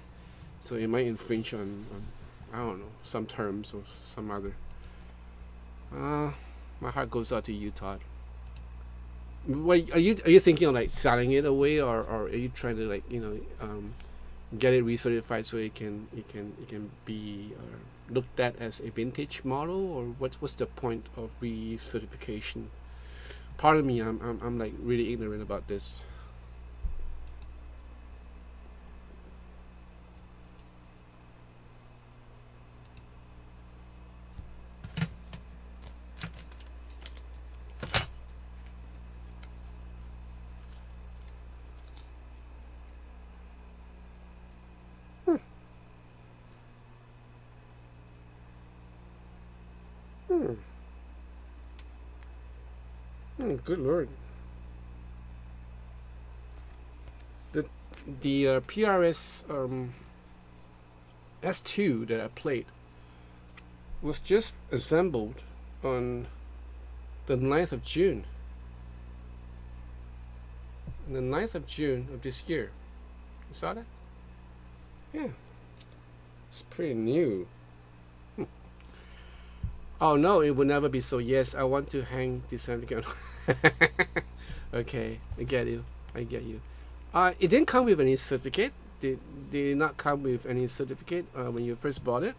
So it might infringe on I don't know, some terms or some other. My heart goes out to you, Todd. What are you thinking of, like selling it away, or are you trying to get it recertified so it can be looked at as a vintage model, or what's the point of recertification? Pardon me, I'm like really ignorant about this. Hmm. Good lord. The PRS S2 that I played was just assembled on the 9th of June. The 9th of June of this year. You saw that? Yeah. It's pretty new. Oh no, it will never be so. Yes, I want to hang this amp again. Okay, I get you. I get you. It didn't come with any certificate. Did not come with any certificate when you first bought it.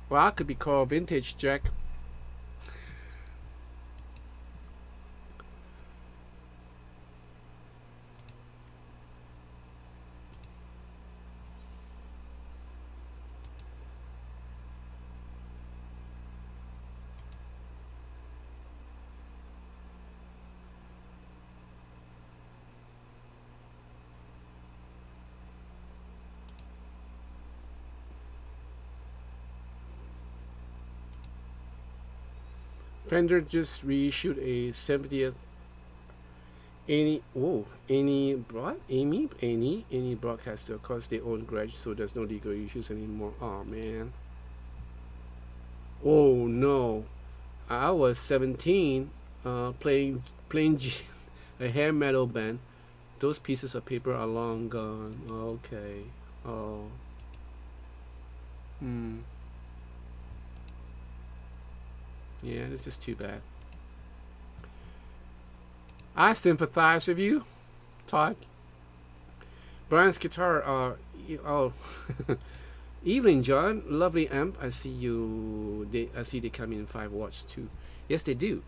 Well, I could be called vintage Jack. Fender just reissued a 70th any broadcaster. Of course, they own Gretsch, so there's no legal issues anymore. Oh man. Oh no, I was 17, playing a hair metal band. Those pieces of paper are long gone. Okay. Oh. Yeah, this is too bad. I sympathize with you, Todd. Brian's guitar. Oh, evening, John. Lovely amp. I see you. I see they come in 5 watts too. Yes, they do.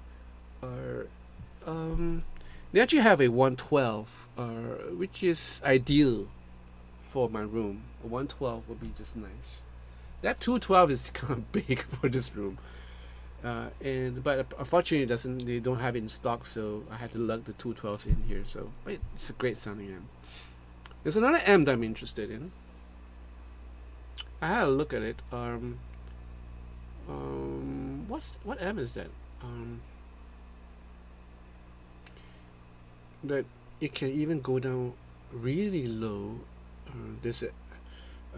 They actually have a 112, which is ideal for my room. A 112 would be just nice. That 212 is kind of big for this room. But unfortunately they don't have it in stock, so I had to lug the 212s in here. So it's a great sounding amp. There's another amp that I'm interested in. I had a look at it. What amp is that? But it can even go down really low. There's a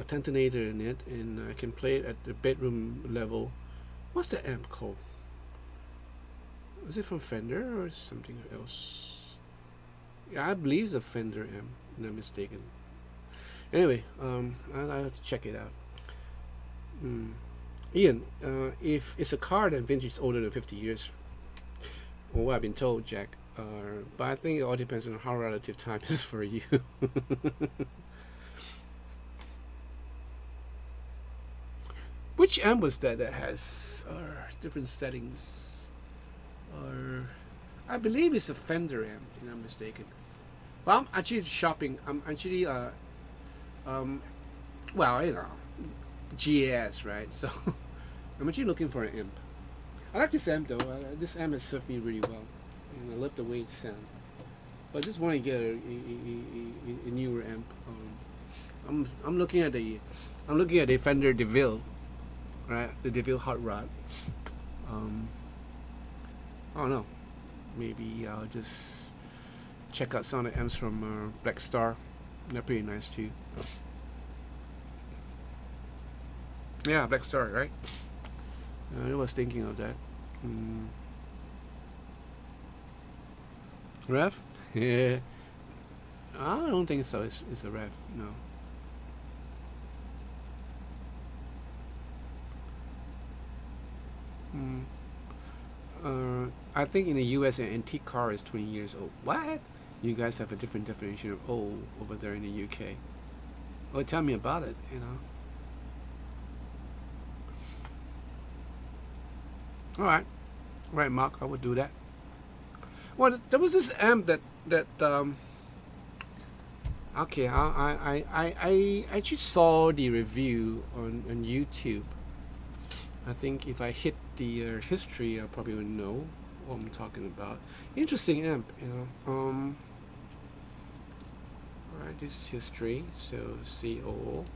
tentonator in it, and I can play it at the bedroom level. What's the amp called? Is it from Fender or something else? Yeah, I believe it's a Fender amp, if I'm not mistaken. Anyway, I'll have to check it out. Ian, if it's a car, then vintage is older than 50 years. Well, what I've been told, Jack. But I think it all depends on how relative time is for you. Which amp was that has different settings? I believe it's a Fender amp, if I'm not mistaken. Well, I'm actually shopping. I'm actually, well, you know, GAS, right? So I'm actually looking for an amp. I like this amp though. This amp has served me really well. And I love the way it sounds. But I just want to get a newer amp. I'm looking at the Fender DeVille. Right, the DeVille Hot Rod. I don't know. Maybe I'll just check out some of the amps from Black Star. They're pretty nice too. Yeah, Black Star, right? I was thinking of that. Ref? Yeah. I don't think so. It's a ref, no. I think in the US an antique car is 20 years old. What? You guys have a different definition of old over there in the UK. Well, tell me about it, you know. Alright, Mark, I would do that. Well, there was this amp that okay, I actually saw the review on YouTube. I think if I hit the history, I probably would know what I'm talking about. Interesting amp, you know. Alright, this history. So CO.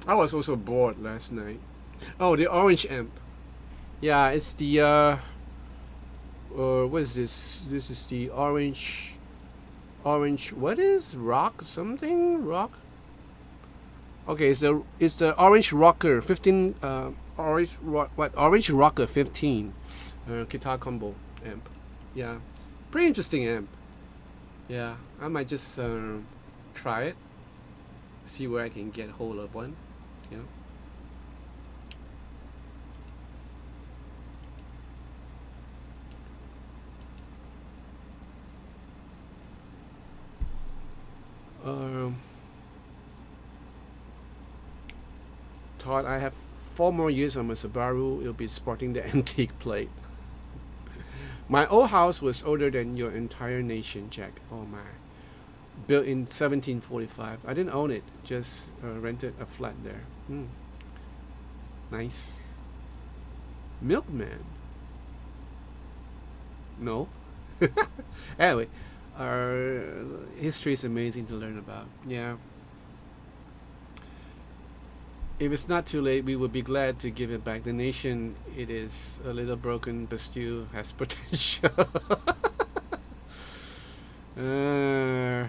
I was also bored last night. Oh, the orange amp. Yeah, it's the what is this? This is the orange. What is rock something rock? Okay, it's the orange rocker 15 orange rocker 15 guitar combo amp. Yeah, pretty interesting amp. Yeah, I might just try it, see where I can get hold of one. Yeah. Um, Thought I have 4 more years on my Subaru. It'll be sporting the antique plate. My old house was older than your entire nation, Jack. Oh my. Built in 1745. I didn't own it, just rented a flat there. Nice. Milkman. No. Anyway, our history is amazing to learn about. Yeah. If it's not too late, we would be glad to give it back. The nation, it is a little broken, but still has potential. uh,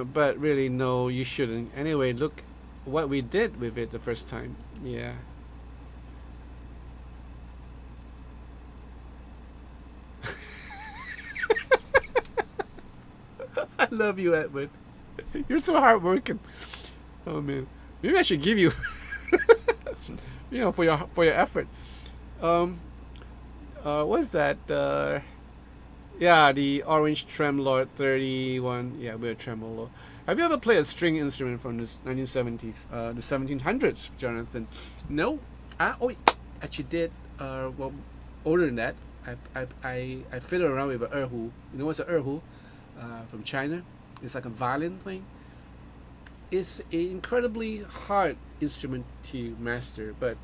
but really, no, you shouldn't. Anyway, look what we did with it the first time. Yeah. I love you, Edward. You're so hardworking. Oh man, maybe I should give you, for your effort. What's that? Yeah, the orange tremolo 31. Yeah, we're a tremolo. Have you ever played a string instrument from the 1970s, the 1700s, Jonathan? No. Oh, actually did. Well, older than that, I fiddled around with an erhu. You know what's an erhu? From China. It's like a violin thing. It's an incredibly hard instrument to master, but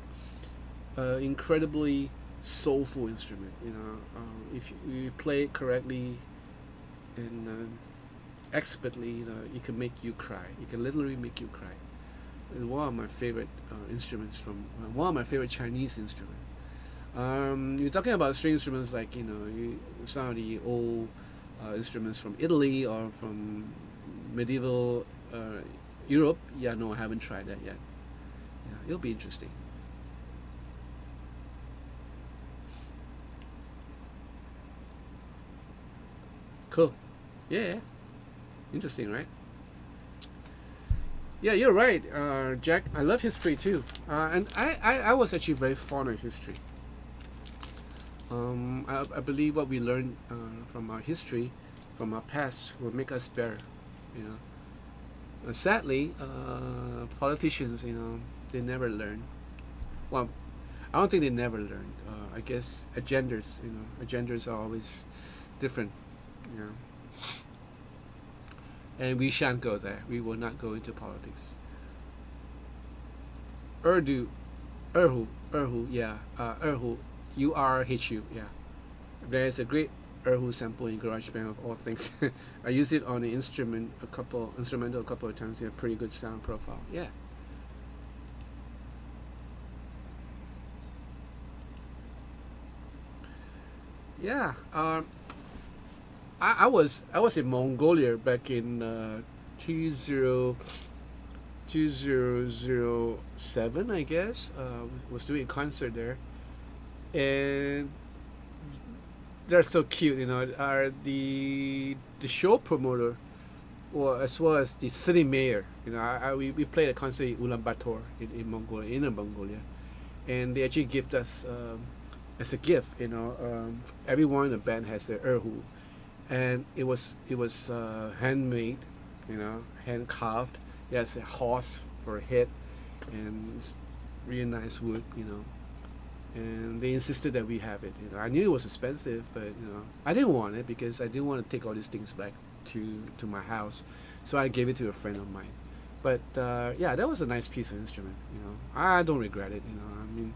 incredibly soulful instrument. If you play it correctly and expertly, it can make you cry. It can literally make you cry. It's one of my favorite instruments from one of my favorite Chinese instruments. You're talking about string instruments like some of the old instruments from Italy or from medieval Europe. Yeah, no, I haven't tried that yet. Yeah, it'll be interesting. Cool. Yeah. Interesting, right? Yeah, you're right, Jack. I love history too. And I was actually very fond of history. I believe what we learn from our history, from our past, will make us better. You know. Sadly, politicians, they never learn. Well, I don't think they never learn. I guess agendas are always different. You know. And we shan't go there. We will not go into politics. Erhu, yeah, Erhu, URHU, yeah. There is a great Erhu sample in GarageBand of all things. I use it on the instrumental a couple of times. They have pretty good sound profile. Yeah. Yeah. I was in Mongolia back in 2007, I guess. Was doing a concert there, and they're so cute. Are the show promoter, or as well as the city mayor. We played a concert in Ulaanbaatar in Mongolia, and they actually gifted us as a gift. Everyone in the band has their erhu, and it was handmade, hand carved. It has a horse for a head, and it's really nice wood, and they insisted that we have it. I knew it was expensive, but I didn't want it because I didn't want to take all these things back to my house, so I gave it to a friend of mine. But yeah, that was a nice piece of instrument. I don't regret it. I mean,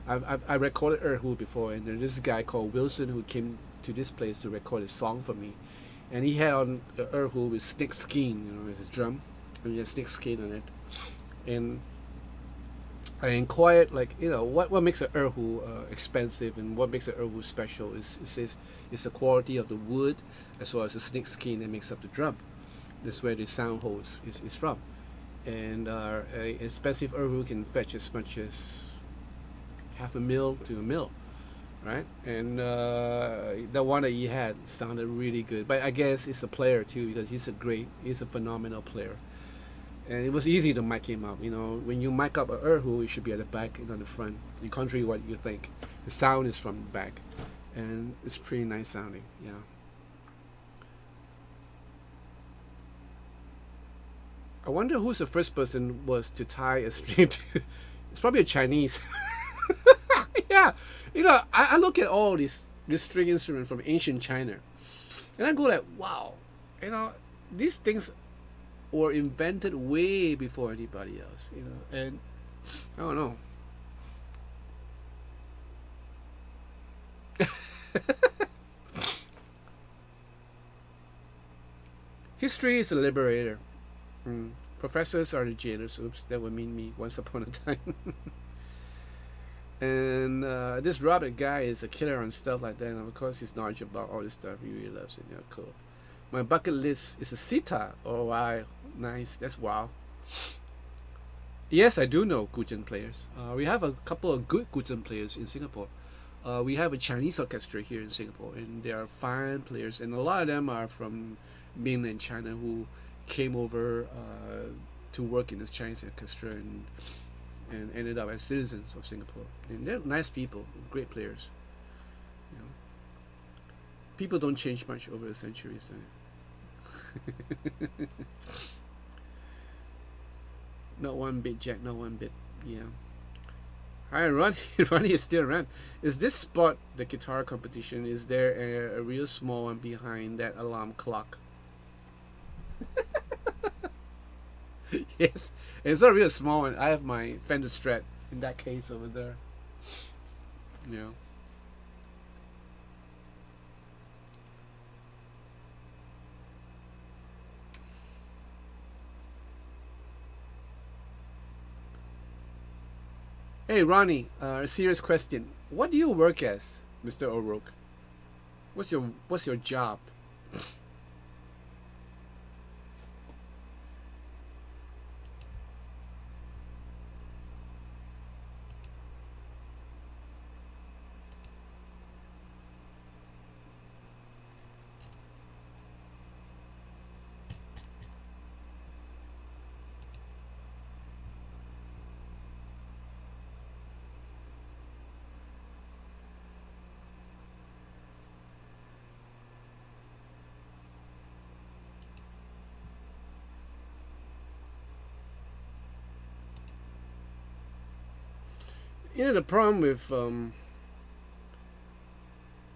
I recorded erhu before, and there's this guy called Wilson who came to this place to record a song for me, and he had on the erhu with snake skin, as his drum, and he had snake skin on it, And I inquired, like, what makes an erhu expensive, and what makes an erhu special is the quality of the wood, as well as the snake skin that makes up the drum. That's where the sound hole is from. And a expensive erhu can fetch as much as half a mil to a mil, right? And the one that he had sounded really good. But I guess it's a player too, because he's a phenomenal player. And it was easy to mic him up. When you mic up a erhu, it should be at the back and not the front. The contrary what you think. The sound is from the back, and it's pretty nice sounding. Yeah. I wonder who's the first person was to tie a string to. It's probably a Chinese. Yeah, I look at all these string instruments from ancient China, and I go like, wow, these things were invented way before anybody else, and I don't know. History is a liberator. Professors are the jailers. Oops, that would mean me once upon a time. And this Robert guy is a killer on stuff like that, and of course he's knowledgeable about all this stuff. He really loves it. Cool. My bucket list is a sitar. Oh wow, nice. That's wow. Yes, I do know guzheng players. We have a couple of good guzheng players in Singapore. We have a Chinese orchestra here in Singapore, and they are fine players, and a lot of them are from mainland China who came over to work in this Chinese orchestra and ended up as citizens of Singapore. And they're nice people, great players. People don't change much over the centuries. Not one bit, Jack, not one bit. Yeah. Hi, Ronnie. Ronnie is still around. Is this spot the guitar competition? Is there a real small one behind that alarm clock? Yes, it's not a real small one. I have my Fender Strat in that case over there. Hey Ronnie, a serious question. What do you work as, Mr. O'Rourke? What's your job? The problem with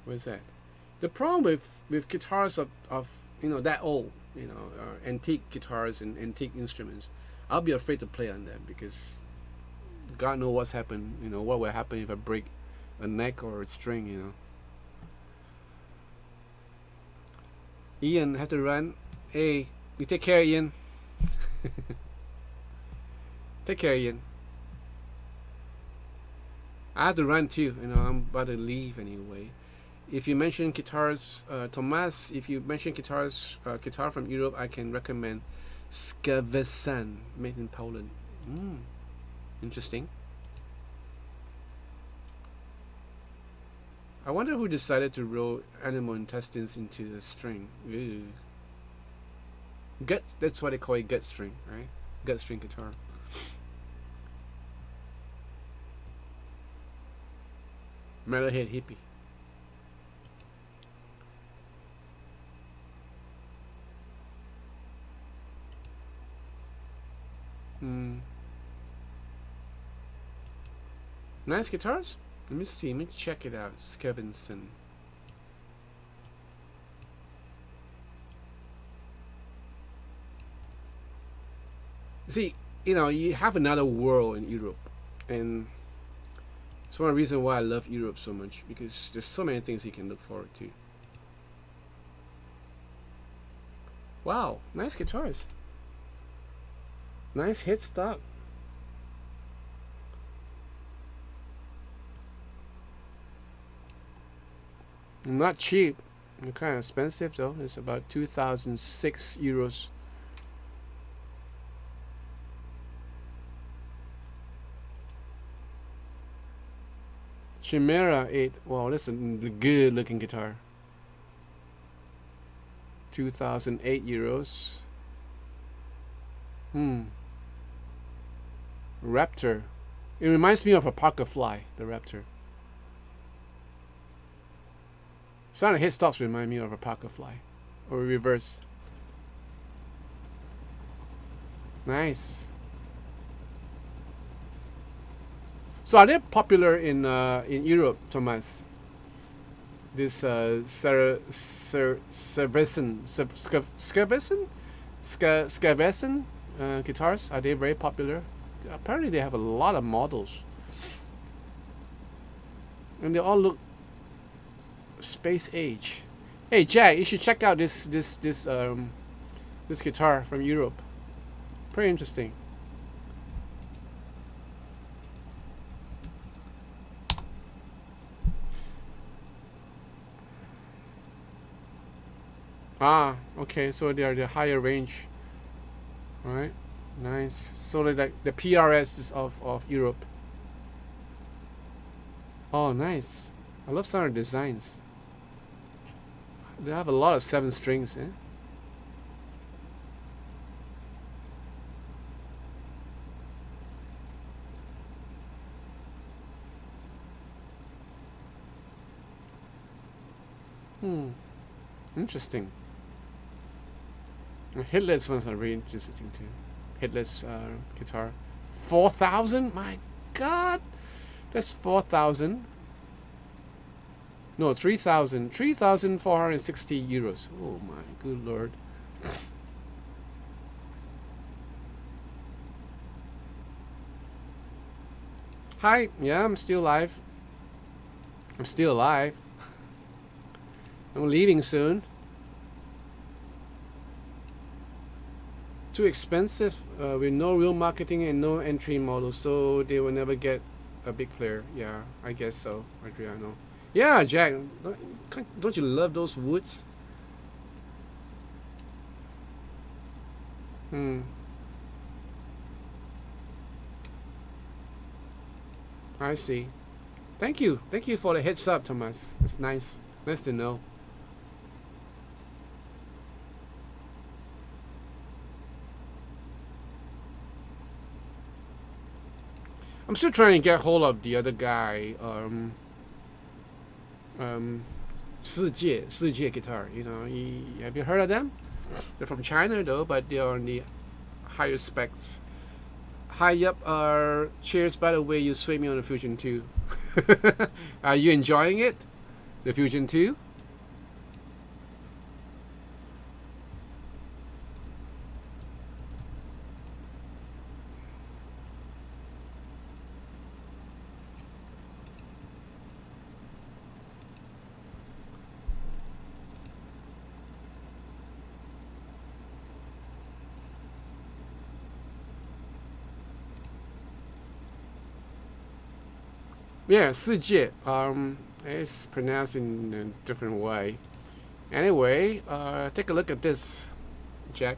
what is that? The problem with guitars of that old, antique guitars and antique instruments, I'll be afraid to play on them because God knows what's happened. What will happen if I break a neck or a string. Ian have to run. Hey, you take care, Ian. Take care, Ian. I have to run too. I'm about to leave anyway. If you mention guitars, Thomas, if you mention guitar from Europe, I can recommend Skavesan, made in Poland. Interesting. I wonder who decided to roll animal intestines into the string. Ew. Gut, that's what they call it, gut string, right? Gut string guitar. Metalhead hippie. Nice guitars. Let me see. Let me check it out. Skevinson. See, you have another world in Europe, and it's one reason why I love Europe so much, because there's so many things you can look forward to. Wow, nice guitars. Nice headstock. Not cheap. Kind of expensive though. It's about 2,006 euros. Chimera 8. Wow, that's a good looking guitar. 2,008 euros. Raptor. It reminds me of a Parker Fly, the Raptor. Some of the headstops remind me of a Parker Fly. Or reverse. Nice. So are they popular in Europe, Thomas? This Skavesen guitars, are they very popular? Apparently they have a lot of models. And they all look space age. Hey Jack, you should check out this guitar from Europe. Pretty interesting. Ah, okay, so they are the higher range. Alright, nice. So they're like the PRS is of Europe. Oh, nice. I love some of the designs. They have a lot of 7 strings, eh? Interesting. Headless ones are really interesting too. Headless guitar. 4,000? My God! That's 4,000. No, 3,000. 3,460 euros. Oh my good lord. Hi. Yeah, I'm still alive. I'm still alive. I'm leaving soon. Too expensive with no real marketing and no entry model, so they will never get a big player. Yeah, I guess so, Adriano. Yeah, Jack, don't you love those woods? I see. Thank you for the heads up, Thomas. It's nice to know. I'm still trying to get hold of the other guy, 世界 guitar. You know, have you heard of them? They're from China though, but they're on the higher specs. Hi up, cheers. By the way, you swayed me on the Fusion 2. Are you enjoying it? The Fusion 2? Yeah, 世界. It's pronounced in a different way. Anyway, take a look at this, Jack.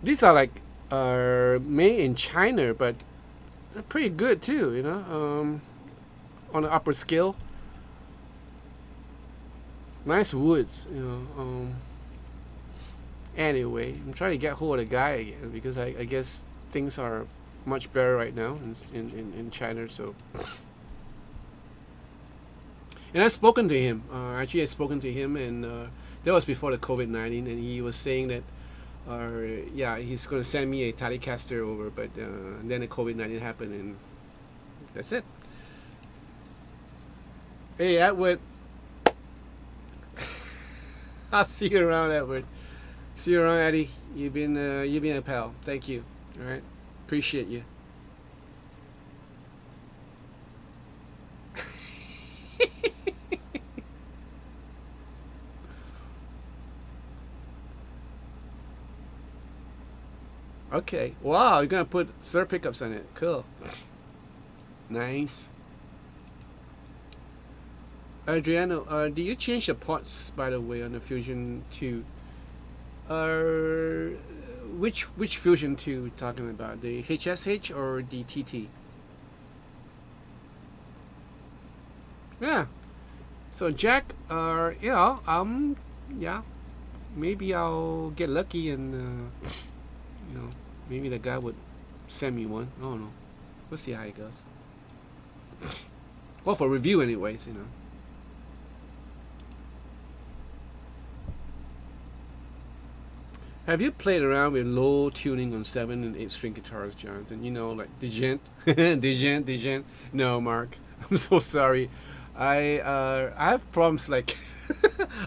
These are like made in China, but they're pretty good too. You know, on the upper scale. Nice woods. You know. Anyway, I'm trying to get hold of the guy again because I guess things are much better right now in China. So, and I've spoken to him. Actually, I've spoken to him, and that was before the COVID-19, and he was saying that, yeah, he's going to send me a Telecaster over, but then the COVID-19 happened, and that's it. Hey, Edward. I'll see you around, Edward. See you around, Eddie. You've been a pal. Thank you. All right. Appreciate you. Okay. Wow, you're gonna put Sir pickups on it. Cool. Nice. Adriano, do you change the ports by the way on the Fusion 2? Which Fusion 2 we talking about? The HSH or the TT? Yeah. So Jack, yeah, maybe I'll get lucky and maybe the guy would send me one. I don't know. We'll see how it goes. Well, for review, anyways. Have you played around with low tuning on 7 and 8 string guitars, Jonathan? Like Degent, Degent. No, Mark. I'm so sorry. I have problems like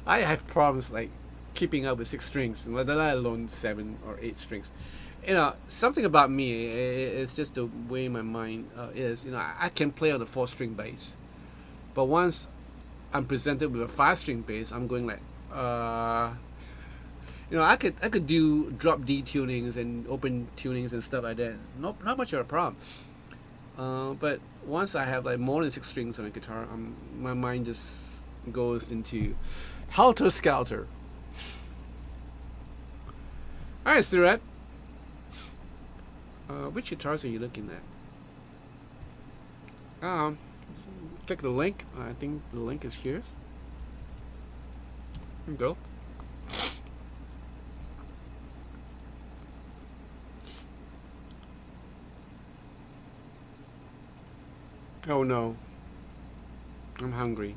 I have problems like keeping up with 6 strings, let alone 7 or 8 strings. Something about me, it's just the way my mind is. I can play on a 4-string bass, but once I'm presented with a 5-string bass, I'm going like, I could do drop D tunings and open tunings and stuff like that. Not much of a problem. But once I have like more than 6 strings on a guitar, my mind just goes into helter skelter. All right, Surat. Which guitars are you looking at? Click the link. I think the link is here. Here we go. Oh no, I'm hungry.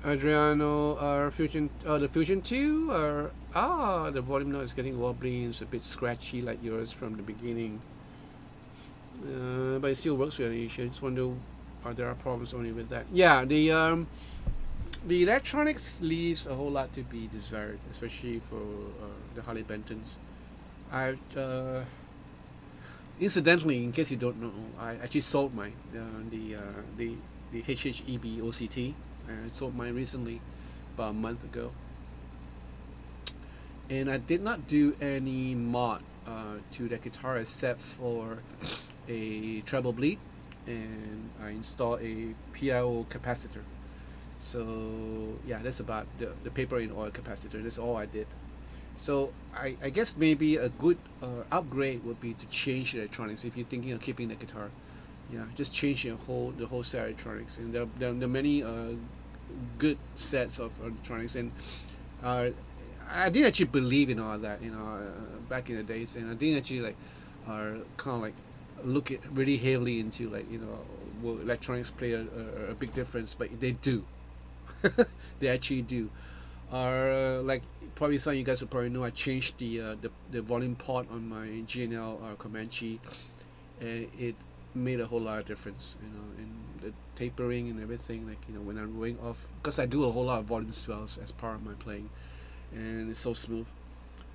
Adriano, the Fusion 2, the volume now is getting wobbly and it's a bit scratchy like yours from the beginning. But it still works with any issue. I just wonder, there are problems only with that? Yeah, the electronics leaves a whole lot to be desired, especially for the Harley Bentons. Incidentally, in case you don't know, I actually sold mine, the HHEB OCT. I sold mine recently, about a month ago. And I did not do any mod to that guitar except for a treble bleed, and I installed a PIO capacitor. So yeah, that's about the paper in oil capacitor. That's all I did. So I guess maybe a good upgrade would be to change the electronics if you're thinking of keeping the guitar. Yeah, just change the whole set of electronics, and there are many good sets of electronics, and I didn't actually believe in all that, back in the days, and I didn't actually like kind of like look at really heavily into like will electronics play a big difference, but they do. They actually do. Like probably some of you guys will probably know, I changed the volume port on my GNL Comanche, and it made a whole lot of difference, in the tapering and everything. Like when I'm going off, because I do a whole lot of volume swells as part of my playing, and it's so smooth.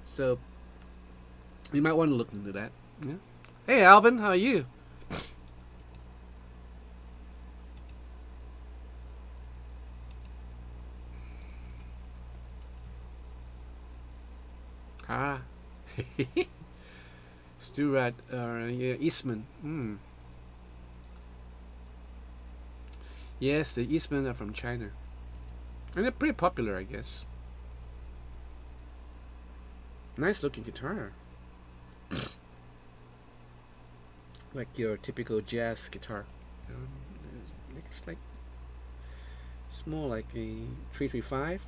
So you might want to look into that. Yeah. Hey Alvin, how are you? Ah. Stuart, yeah, Eastman. Yes, the Eastman are from China, and they're pretty popular, I guess. Nice looking guitar, like your typical jazz guitar. It's like it's more like a 335.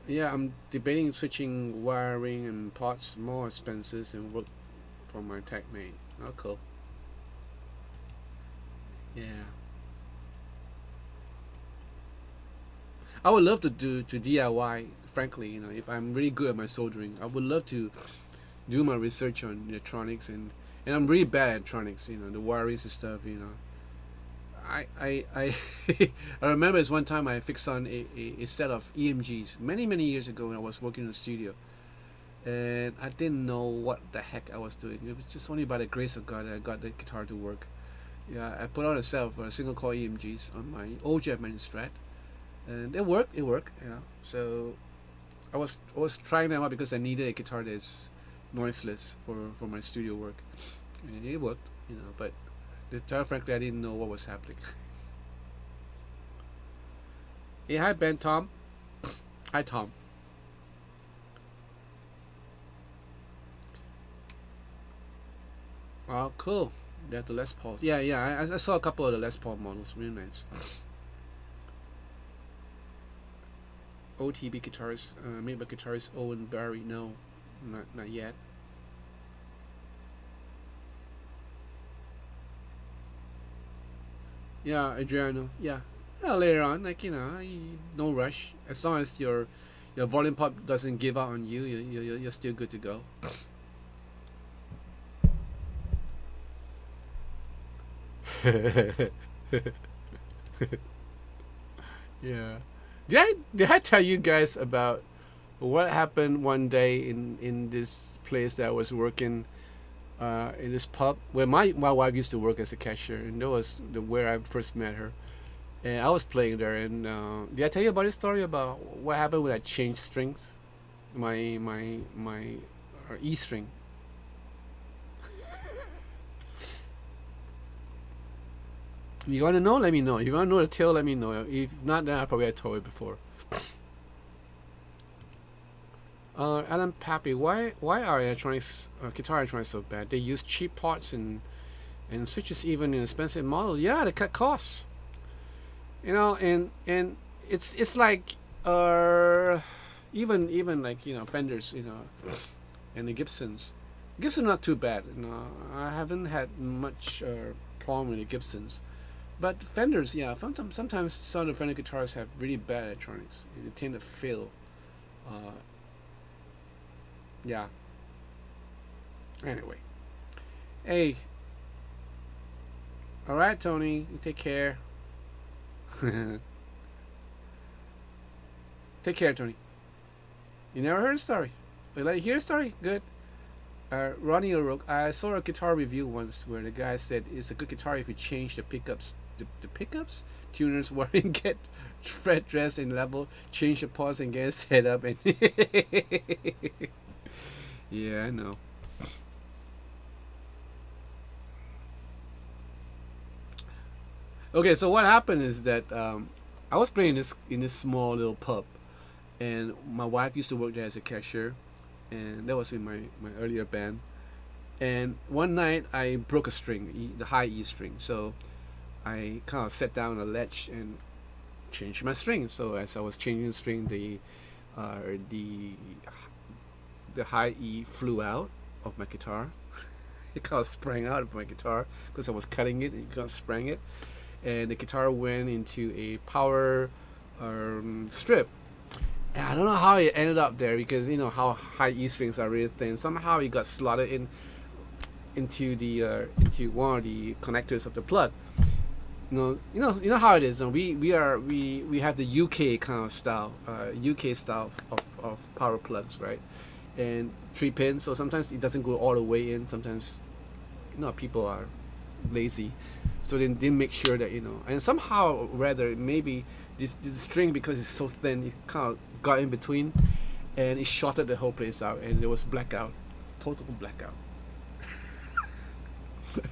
Yeah, I'm debating switching wiring and parts, more expenses, and work for my TechMate. Oh, cool. Yeah. I would love to DIY. Frankly, if I'm really good at my soldering, I would love to do my research on electronics, and I'm really bad at electronics. The wirings and stuff. I I remember it's one time I fixed on a set of EMGs many years ago when I was working in the studio, and I didn't know what the heck I was doing. It was just only by the grace of God that I got the guitar to work. Yeah, I put on a set of single coil EMGs on my old Japanese Strat, and it worked. So I was trying them out because I needed a guitar that's noiseless for my studio work, and it worked. you know. But to tell frankly, I didn't know what was happening. Hey, hi Ben, Tom. Hi Tom. Oh, cool. They have the Les Pauls. Yeah, yeah. I saw a couple of the Les Paul models. Really nice. OTB guitars, made by guitarist Owen Barry. No, not yet. Yeah, Adriano. Yeah, yeah. Later on, like no rush. As long as your volume pop doesn't give out on you, you're still good to go. Yeah. Did I tell you guys about what happened one day in this place that I was working in this pub where my wife used to work as a cashier, and that was where I first met her. And I was playing there, and did I tell you about this story about what happened when I changed strings, my E string? You want to know? Let me know. You want to know the tale? Let me know. If not, then I probably told it before. Alan Pappy, why are electronics guitar electronics so bad? They use cheap parts and switches even in expensive models. Yeah, they cut costs. And it's like even like Fenders, and the Gibsons. Gibson not too bad. I haven't had much problem with the Gibsons. But Fenders, yeah, sometimes some of the Fender guitars have really bad electronics. They tend to fail. Yeah. Anyway. Hey. Alright, Tony. You take care. Take care, Tony. You never heard a story? You like to hear a story? Good. Ronnie O'Rourke. I saw a guitar review once where the guy said it's a good guitar if you change the pickups. The pickups? Tuners wearing get fret dress and level, change the pause and get set up and yeah, I know. Okay, so what happened is that I was playing in this small little pub, and my wife used to work there as a cashier, and that was in my earlier band. And one night I broke a string, the high E string, so I kind of sat down on a ledge and changed my string. So as I was changing the string, the high E flew out of my guitar. It kind of sprang out of my guitar because I was cutting it, and it kind of sprang it, and the guitar went into a power strip. And I don't know how it ended up there because how high E strings are really thin. Somehow it got slotted into one of the connectors of the plug. You know how it is. We have the UK kind of style, UK style of power plugs, right? And 3-pin, so sometimes it doesn't go all the way in. Sometimes people are lazy, so they make sure that and somehow rather maybe this string, because it's so thin, it kind of got in between, and it shorted the whole place out, and there was blackout, total blackout.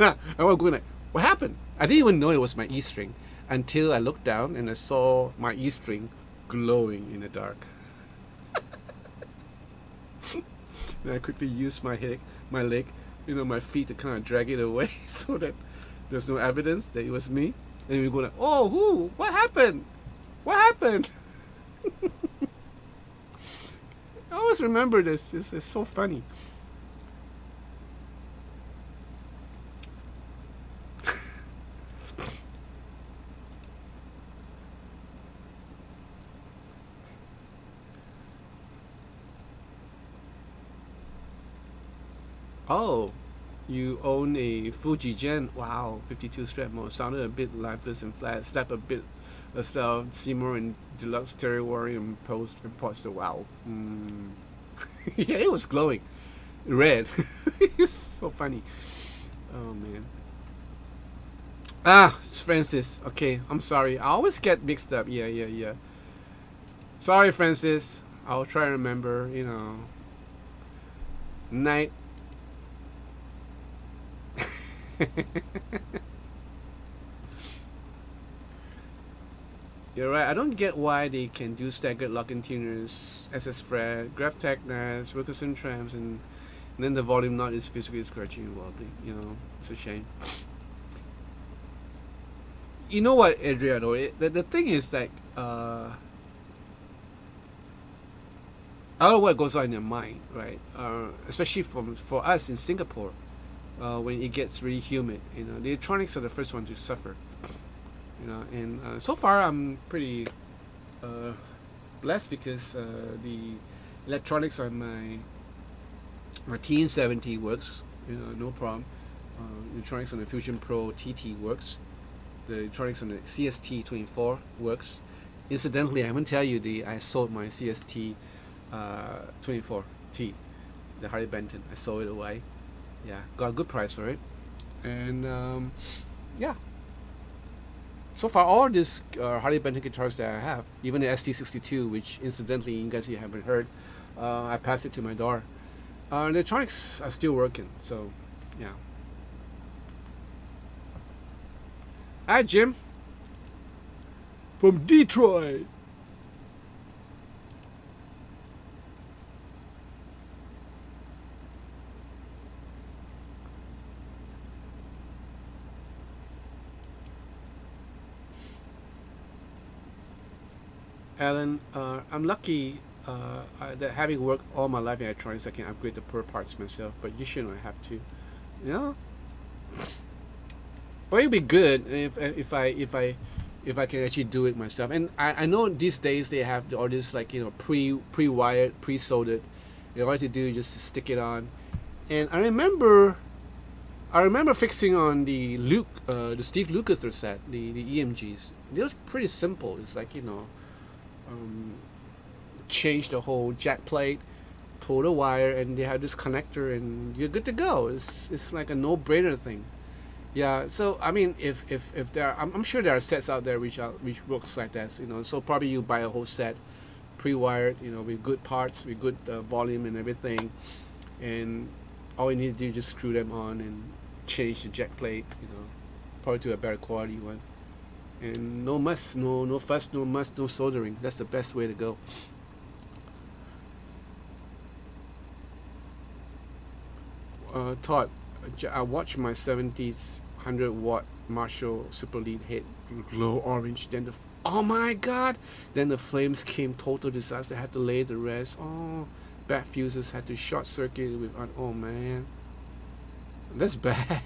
I was going like, what happened? I didn't even know it was my E string until I looked down and I saw my E string glowing in the dark. And I quickly used my leg, my feet to kind of drag it away so that there's no evidence that it was me. And we go like, oh, what happened? What happened? I always remember this. It's so funny. Oh, you own a Fuji Gen. Wow, 52 strap mode. Sounded a bit lifeless and flat. Slap a bit of style. Seymour and Deluxe Stereo Warrior and poster. Wow. Yeah, it was glowing. Red. It's so funny. Oh, man. It's Francis. Okay, I'm sorry. I always get mixed up. Yeah. Sorry, Francis. I'll try to remember, Night. You're right. I don't get why they can do staggered lock-in tuners, SS Fret, GraphTech NAS, Wilkinson trams, and then the volume knot is physically scratching and wobbly. You know, it's a shame. You know what, Adriano? The thing is like, I don't know what goes on in your mind, right? Especially for us in Singapore, when it gets really humid. You know, the electronics are the first one to suffer. You know, and so far I'm pretty blessed because the electronics on my TN70 works. You know, no problem. Electronics on the Fusion Pro TT works. The electronics on the CST24 works. Incidentally, I haven't tell you I sold my CST 24T, the Harley Benton. I sold it away. Yeah, got a good price for it. And yeah. So far, all these Harley Benton guitars that I have, even the ST62, which incidentally you guys haven't heard, I passed it to my daughter. The electronics are still working, so yeah. Hi, Jim. From Detroit. Alan, I'm lucky that having worked all my life in electronics, I can upgrade the per parts myself, but you shouldn't have to. You know? Well, it'd be good if I can actually do it myself. And I know these days they have all this, like, you know, pre-wired, pre-soldered. All you have to do is just stick it on. And I remember fixing on the Steve Lukather set, the EMGs. It was pretty simple. It's like, you know, change the whole jack plate, pull the wire, and they have this connector, and you're good to go. It's like a no-brainer thing. Yeah. So I mean, if there are, I'm sure there are sets out there which works like that. You know, so probably you buy a whole set, pre-wired, you know, with good parts, with good volume and everything, and all you need to do is just screw them on and change the jack plate. You know, probably to a better quality one. And no muss, no fuss, no muss, no soldering. That's the best way to go. Todd, I watched my 70s 100-watt Marshall Super Lead hit glow orange. Then oh my God! Then the flames came. Total disaster. Had to lay the rest. Oh, bad fuses. Had to short circuit with. Oh man, that's bad.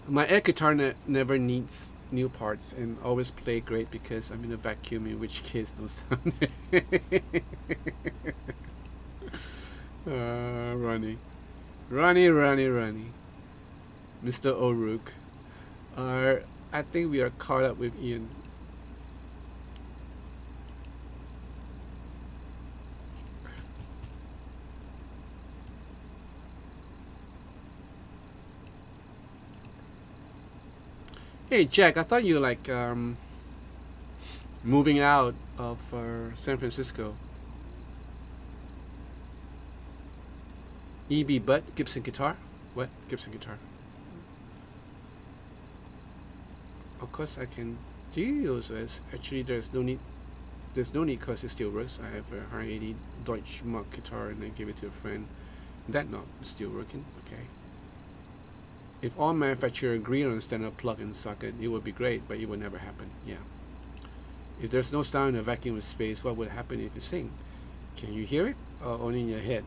My air guitar never needs new parts and always play great because I'm in a vacuum, in which case no sound. Ronnie. Mr. O'Rourke. I think we are caught up with Ian. Hey Jack, I thought you were like moving out of San Francisco. EB Butt Gibson guitar? What Gibson guitar? Of course I can do those. Actually, there's no need. There's no need because it still works. I have a 180 Deutsche Mark guitar and I gave it to a friend. That knob is still working. Okay. If all manufacturers agree on a standard plug-in socket, it would be great, but it would never happen. Yeah. If there's no sound in a vacuum of space, what would happen if you sing? Can you hear it? Or only in your head?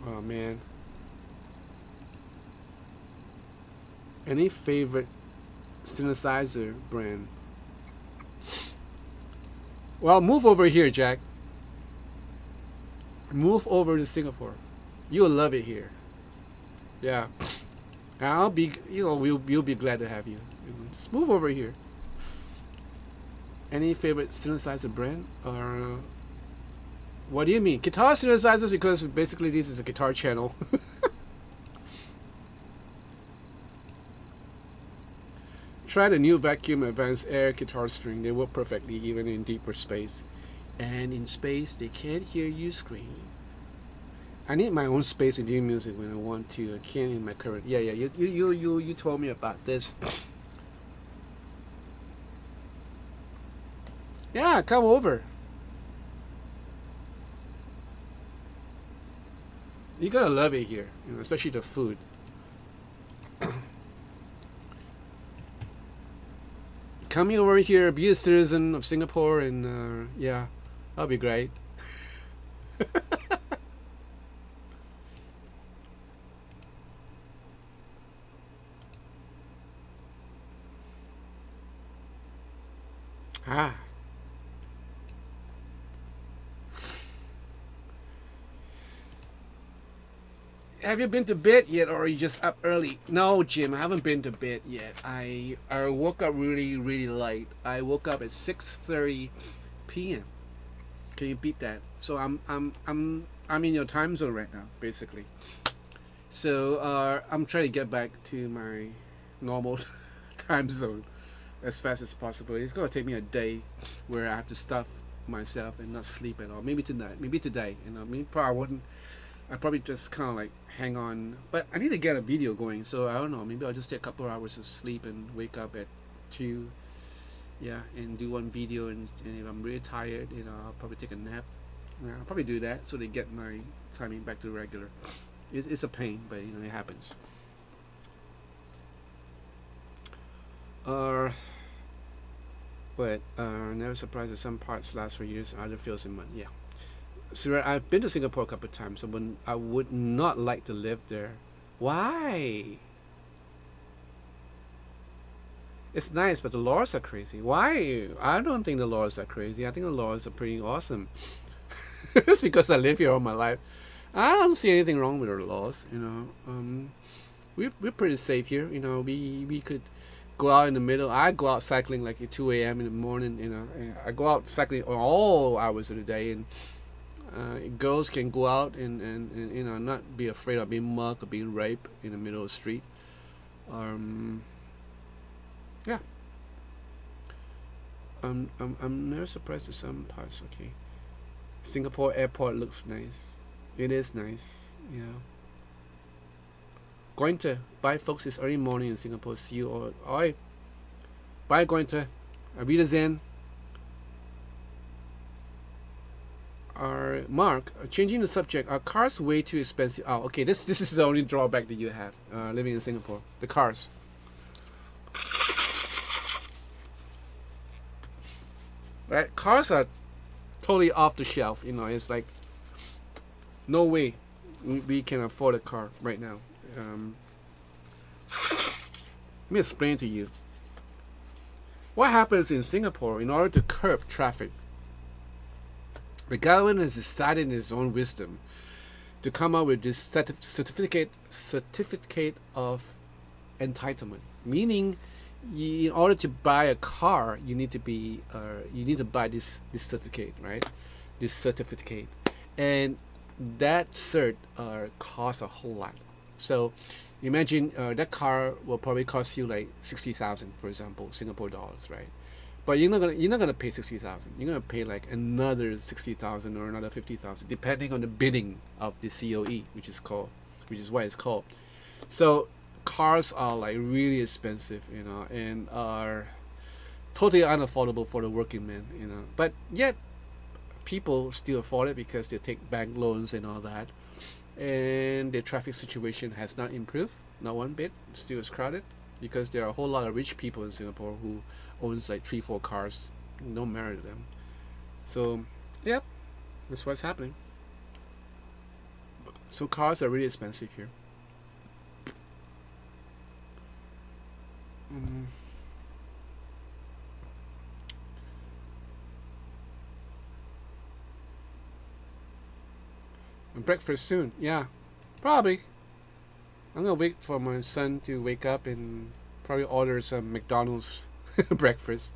Oh man. Any favorite synthesizer brand? Well, move over here, Jack. Move over to Singapore. You'll love it here. Yeah. I'll be, you know, we'll be glad to have you. Just move over here. Any favorite synthesizer brand? Or what do you mean? Guitar synthesizers? Because basically this is a guitar channel. Try the new Vacuum Advanced Air guitar string. They work perfectly even in deeper space. And in space, they can't hear you scream. I need my own space to do music when I want to. I can't in my current. Yeah, yeah. You told me about this. Yeah, come over. You gotta love it here, you know, especially the food. Coming over here, be a citizen of Singapore, and yeah, that'll be great. Ah. Have you been to bed yet, or are you just up early? No, Jim, I haven't been to bed yet. I woke up really late. I woke up at 6:30 p.m. Can you beat that? So I'm in your time zone right now, basically. So I'm trying to get back to my normal time zone as fast as possible. It's gonna take me a day where I have to stuff myself and not sleep at all. Maybe tonight, maybe today. You know, maybe probably I wouldn't. I probably just kind of like hang on, but I need to get a video going. So I don't know. Maybe I'll just take a couple of hours of sleep and wake up at 2. Yeah, and do one video. And if I'm really tired, you know, I'll probably take a nap. Yeah, I'll probably do that so they get my timing back to regular. It's a pain, but you know it happens. But never surprised that some parts last for years, other feels in months. Yeah. So I've been to Singapore a couple of times. I would not like to live there. Why? It's nice, but the laws are crazy. Why? I don't think the laws are crazy. I think the laws are pretty awesome. It's because I live here all my life. I don't see anything wrong with our laws. You know, we're pretty safe here. You know, we could go out in the middle. I go out cycling like at 2 a.m. in the morning. You know, I go out cycling all hours of the day, and girls can go out and you know not be afraid of being mugged or being raped in the middle of the street. Yeah. I'm never surprised at some parts. Okay. Singapore airport looks nice. It is nice. Yeah. Going to bye, folks. It's early morning in Singapore. See you all. Oi. Bye, going to. Auf Wiedersehen. Mark, changing the subject. Are cars way too expensive? Oh, okay. This is the only drawback that you have living in Singapore. The cars. Right, cars are totally off the shelf. You know, it's like no way we can afford a car right now. Let me explain to you what happens in Singapore. In order to curb traffic, the government has decided in its own wisdom to come up with this certificate of entitlement, meaning in order to buy a car, you need to buy this certificate, right? This certificate, and that cert costs a whole lot. So imagine that car will probably cost you like 60,000, for example, Singapore dollars, right? But you're not gonna pay 60,000. You're gonna pay like another 60,000 or another 50,000, depending on the bidding of the COE, which is what it's called. So cars are like really expensive, you know, and are totally unaffordable for the working man, you know. But yet people still afford it because they take bank loans and all that. And the traffic situation has not improved, not one bit. Still is crowded because there are a whole lot of rich people in Singapore who owns like 3-4 cars. Don't marry them. So, yep, that's what's happening. So cars are really expensive here. Breakfast soon. Yeah, probably. I'm gonna wait for my son to wake up and probably order some McDonald's breakfast.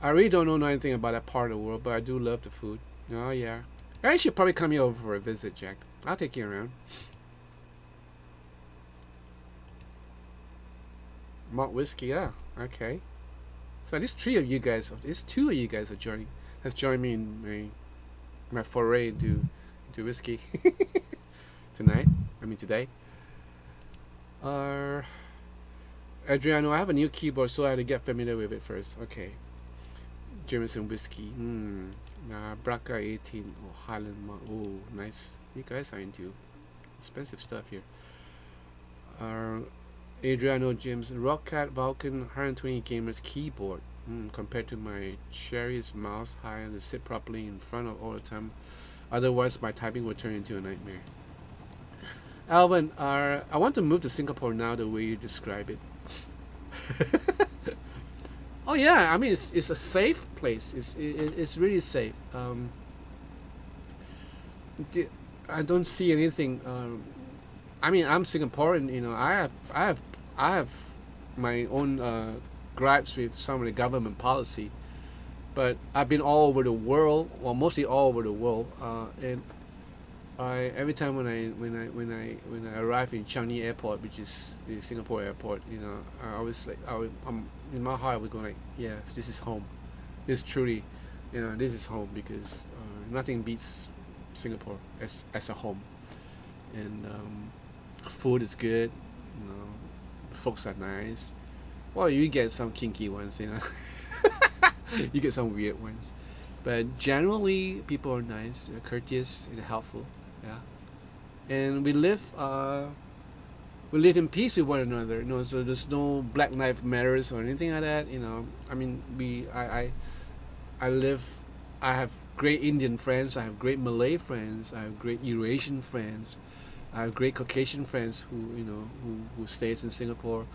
I really don't know anything about that part of the world, but I do love the food. Oh yeah. I should probably come here over for a visit, Jack. I'll take you around. Malt whiskey, yeah. Okay. So at least 3 of you guys, at least 2 of you guys are joining. has joined me in my foray into whiskey tonight. I mean today. Uh, Adriano, I have a new keyboard, so I had to get familiar with it first. Okay. Jameson whiskey. Braca 18. Oh, Highland Monk. Oh, nice. You guys are into expensive stuff here. Adriano James. Rockcat Vulcan 120 Gamers keyboard. Compared to my Cherry's mouse high to sit properly in front of all the time. Otherwise, my typing would turn into a nightmare. Alvin, I want to move to Singapore now the way you describe it. Oh yeah, I mean it's a safe place. It's really safe. I don't see anything. I mean I'm Singaporean. You know I have my own gripes with some of the government policy, but I've been all over the world, well mostly all over the world, and every time when I arrive in Changi Airport, which is the Singapore airport, you know, I always like I'm in my heart we're going like, yes, this is home. This truly, you know, this is home because nothing beats Singapore as a home, and food is good, you know, folks are nice. Well, you get some kinky ones, you know, you get some weird ones, but generally people are nice, courteous, and helpful. Yeah, and we live in peace with one another. You know, so there's no Black Lives Matters or anything like that. You know, I mean, I have great Indian friends. I have great Malay friends. I have great Eurasian friends. I have great Caucasian friends who stays in Singapore.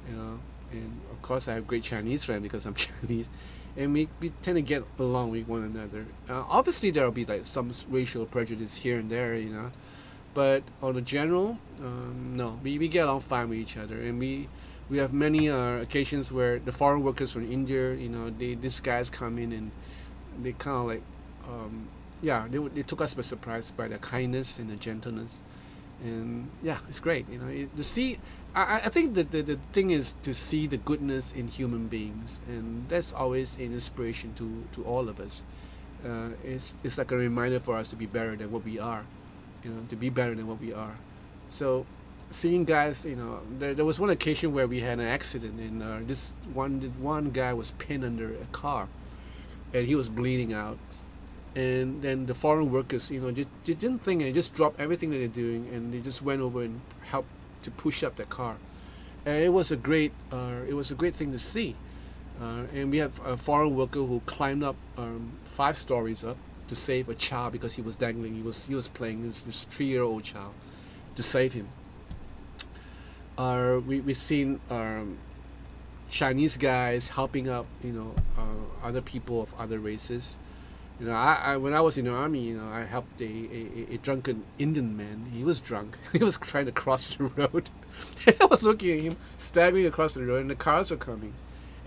You know, and of course I have great Chinese friends because I'm Chinese. And we tend to get along with one another. Obviously, there will be like some racial prejudice here and there, you know, but on the general, no, we get along fine with each other, and we have many occasions where the foreign workers from India, you know, these guys come in and they kind of like, they took us by surprise by their kindness and their gentleness, and yeah, it's great, you know, to see. I think that the thing is to see the goodness in human beings, and that's always an inspiration to all of us. It's like a reminder for us to be better than what we are, you know, to be better than what we are. So seeing guys, you know, there was one occasion where we had an accident, and this one guy was pinned under a car, and he was bleeding out. And then the foreign workers, you know, just didn't think, and just dropped everything that they're doing, and they just went over and helped to push up the car, and it was a great thing to see. And we have a foreign worker who climbed up 5 stories up to save a child because he was dangling. He was playing this 3-year-old child to save him. We've seen Chinese guys helping up, you know, other people of other races. You know, I when I was in the army, you know, I helped a drunken Indian man. He was drunk. He was trying to cross the road. I was looking at him staggering across the road, and the cars were coming,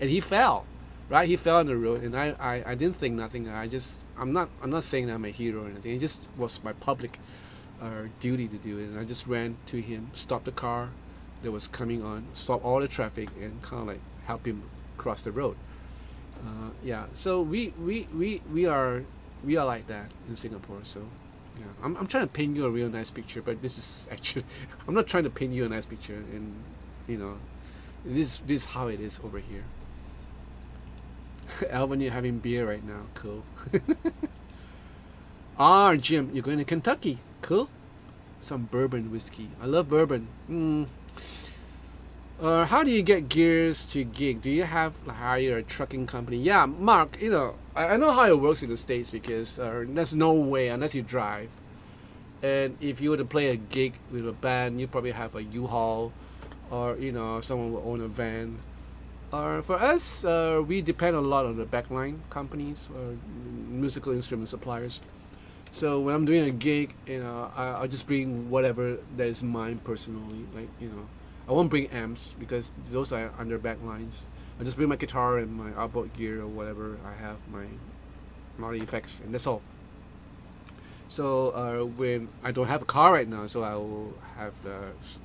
and he fell. Right, he fell on the road, and I didn't think nothing. I'm not saying that I'm a hero or anything. It just was my public duty to do it, and I just ran to him, stopped the car that was coming on, stopped all the traffic, and kind of like help him cross the road. Yeah, so we are like that in Singapore. So yeah, I'm trying to paint you a real nice picture, but this is actually I'm not trying to paint you a nice picture, and you know, this is how it is over here. Alvin, you're having beer right now. Cool. Jim, you're going to Kentucky. Cool. Some bourbon whiskey. I love bourbon. How do you get gears to gig? Do you have hire a trucking company? Yeah, Mark, you know, I know how it works in the States because there's no way unless you drive. And if you were to play a gig with a band, you probably have a U-Haul, or you know, someone will own a van. For us, we depend a lot on the backline companies or musical instrument suppliers. So when I'm doing a gig, you know, I'll just bring whatever that is mine personally. Like, you know, I won't bring amps because those are under backlines. I just bring my guitar and my outboard gear or whatever I have, my Marley effects, and that's all. So when I don't have a car right now, so I will have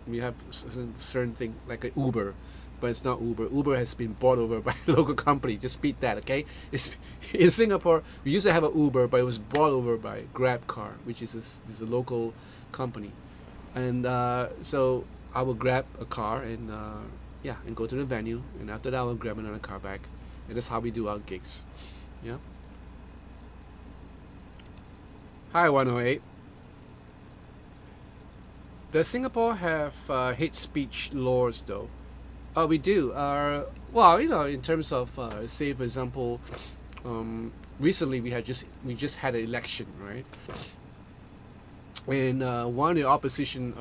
we have certain thing like an Uber but it's not Uber. Uber has been bought over by a local company. Just beat that, okay? It's in Singapore. We used to have an Uber, but it was bought over by GrabCar, which is a local company. And so I will grab a car and and go to the venue, and after that I will grab another car back, and that's how we do our gigs. Yeah. Hi, 108. Does Singapore have hate speech laws though? We do. Well, in terms of say for example, recently we just had an election, right? And one of the opposition,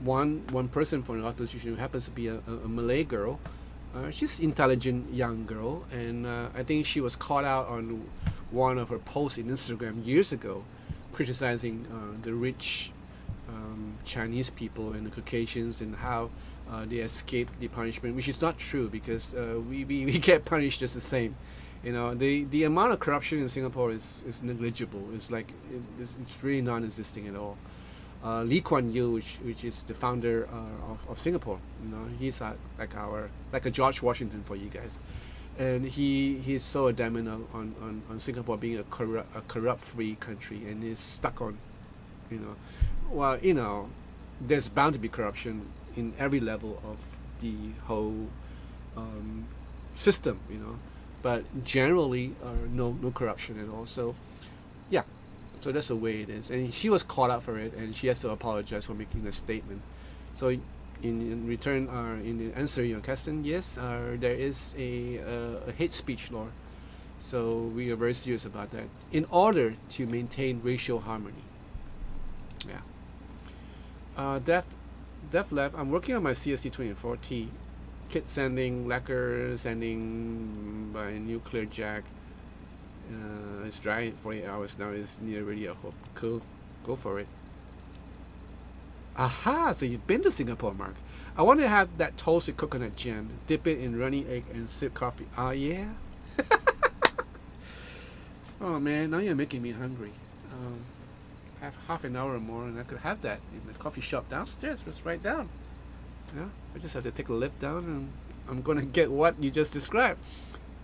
one person from the opposition who happens to be a Malay girl. She's intelligent young girl, and I think she was caught out on one of her posts in Instagram years ago, criticizing the rich Chinese people and the Caucasians and how they escape the punishment, which is not true because we get punished just the same. The amount of corruption in Singapore is negligible. It's like it's really non-existing at all. Lee Kuan Yew, which is the founder of Singapore, he's like a George Washington for you guys, and he's so adamant on Singapore being a corrupt free country, and he's stuck on, there's bound to be corruption in every level of the whole system, but generally no corruption at all. So yeah, so that's the way it is, and she was caught out for it, and she has to apologize for making a statement. So in return, in the answer to your question, yes, there is a hate speech law. So we are very serious about that in order to maintain racial harmony. Yeah. Def left. I'm working on my CSC 24T. Kit sending, lacquer sending by nuclear jack. It's dry 48 hours now. It's near ready. I hope. Cool. Go for it. Aha! So you've been to Singapore, Mark. I want to have that toast with coconut jam. Dip it in runny egg and sip coffee. Ah, yeah. Oh man, now you're making me hungry. Have half an hour or more, and I could have that in the coffee shop downstairs. Just right down. Yeah. I just have to take a lift down, and I'm gonna get what you just described.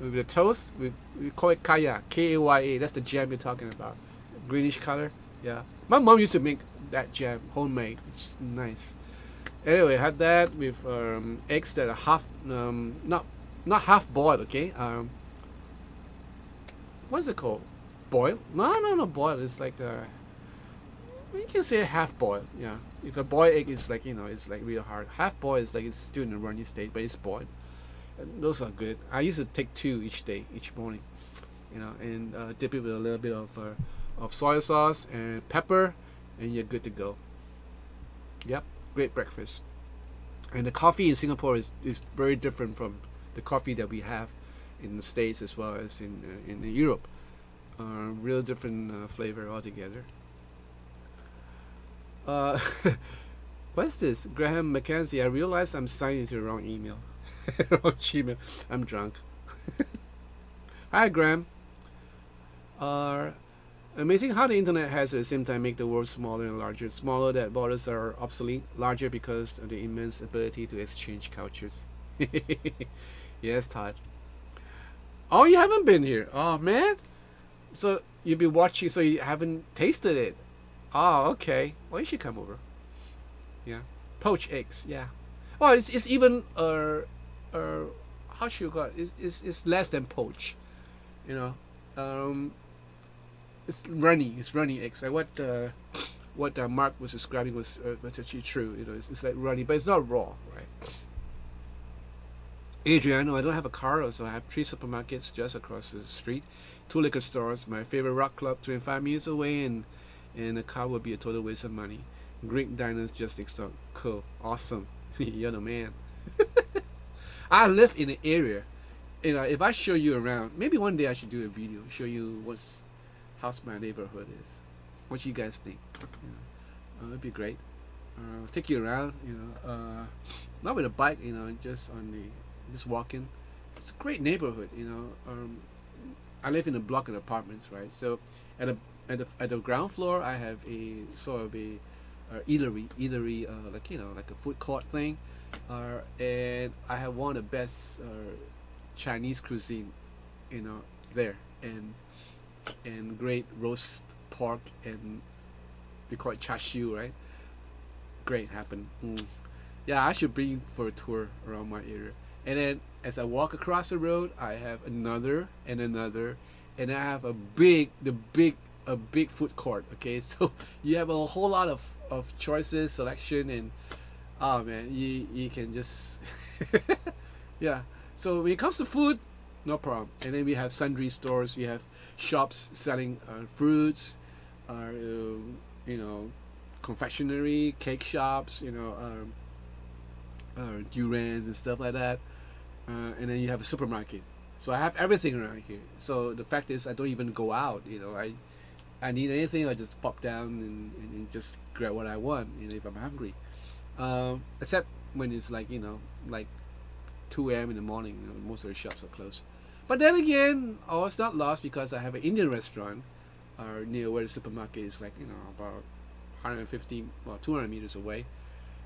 With the toast, we call it kaya, Kaya. That's the jam you're talking about. Greenish color. Yeah. My mom used to make that jam, homemade. It's nice. Anyway, I had that with eggs that are half, not half boiled. Okay. What is it called? Boiled? No, boiled. It's like you can say half boiled. Yeah. If a boiled egg is like it's like real hard. Half boiled is like it's still in a runny state, but it's boiled. And those are good. I used to take 2 each morning, and dip it with a little bit of soy sauce and pepper, and you're good to go. Yep, great breakfast. And the coffee in Singapore is very different from the coffee that we have in the States as well as in Europe. Real different flavor altogether. What's this? Graham Mackenzie. I realized I'm signing into the wrong email. Wrong Gmail. I'm drunk. Hi, Graham. Amazing how the internet has at the same time make the world smaller and larger. Smaller that borders are obsolete. Larger because of the immense ability to exchange cultures. Yes, Todd. Oh, you haven't been here. Oh, man. So you've been watching, so you haven't tasted it. Oh, okay. Well, you should come over. Yeah. Poached eggs. Yeah. Well, it's even how should you call it? It's less than poached. It's runny. It's runny eggs. Like what Mark was describing was actually true. It's like runny, but it's not raw, right? Adriano, I don't have a car, so I have 3 supermarkets just across the street, 2 liquor stores, my favorite rock club 25 minutes away, and a car would be a total waste of money. Greek diners just next door. Cool. Awesome. You're the man. I live in an area. If I show you around, maybe one day I should do a video, show you how's my neighborhood is. What you guys think? It'd be great. Take you around, not with a bike, just walking. It's a great neighborhood, I live in a block of apartments, right? So at the ground floor, I have a sort of a eatery, like a food court thing, And I have one of the best Chinese cuisine, you know, there, and great roast pork, and we call it char siu, right? Great happen. Yeah, I should bring you for a tour around my area. And then as I walk across the road, I have another and another, and I have a big food court. Okay, so you have a whole lot of choices, selection, and oh man, you can just yeah. So when it comes to food, no problem. And then we have sundry stores. We have shops selling fruits, you know, confectionery, cake shops, you know, durians and stuff like that. And then you have a supermarket. So I have everything around here. So the fact is, I don't even go out. You know, I need anything, I just pop down and just grab what I want. You know, if I'm hungry. Except when it's like, you know, like 2 a.m. in the morning. You know, most of the shops are closed. But then again, all is not lost because I have an Indian restaurant near where the supermarket is, like, you know, about 150 or 200 meters away,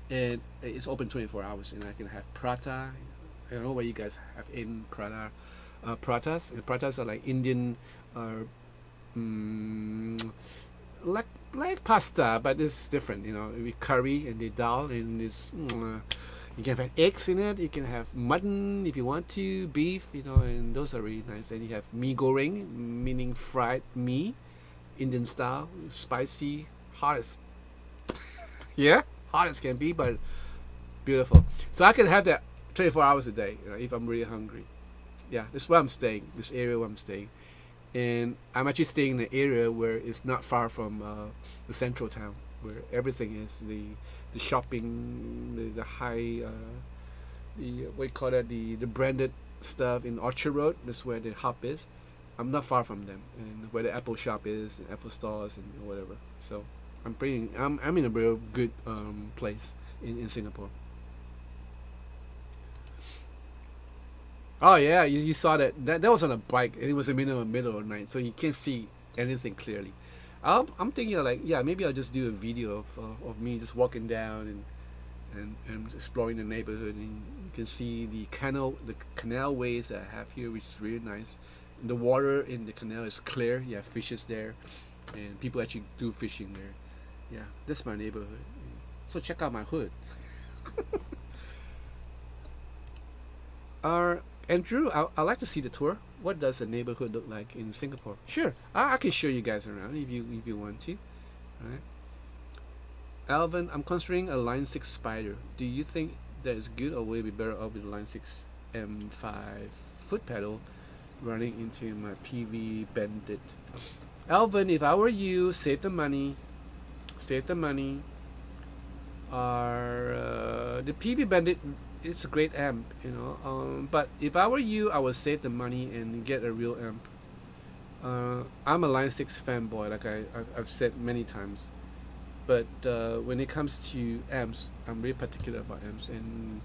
and it's open 24 hours, and I can have prata. I don't know what you guys have in prata. Pratas. Pratas are like Indian, like pasta, but it's different. You know, with curry and the dal, and this. You can have eggs in it. You can have mutton if you want to, beef. You know, and those are really nice. And you have mee goreng, meaning fried mee, Indian style, spicy, hot as yeah, hot as can be, but beautiful. So I can have that 24 hours a day, you know, if I'm really hungry. Yeah, this is where I'm staying. This area where I'm staying, and I'm actually staying in an area where it's not far from the central town, where everything is the shopping, the high, the what you call that, the branded stuff in Orchard Road. That's where the hub is. I'm not far from them, and where the Apple shop is, and Apple stores, and whatever. So I'm in a real good place in Singapore. Oh yeah, you saw that was on a bike, and it was in the middle of the night, so you can't see anything clearly. I'm thinking of, like, yeah, maybe I'll just do a video of me just walking down and exploring the neighborhood, and you can see the canal ways that I have here, which is really nice. And the water in the canal is clear. You have fishes there, and people actually do fishing there. Yeah, that's my neighborhood. So check out my hood. Andrew, I'd like to see the tour. What does the neighborhood look like in Singapore? Sure, I can show you guys around if you want to. All right. Alvin, I'm considering a Line 6 Spider. Do you think that is good, or will it be better off with the Line 6 M5 foot pedal running into my PV Bandit? Alvin, if I were you, save the money. Save the money. The PV Bandit, it's a great amp, you know. But if I were you, I would save the money and get a real amp. I'm a Line 6 fanboy, like I've said many times. But when it comes to amps, I'm really particular about amps, and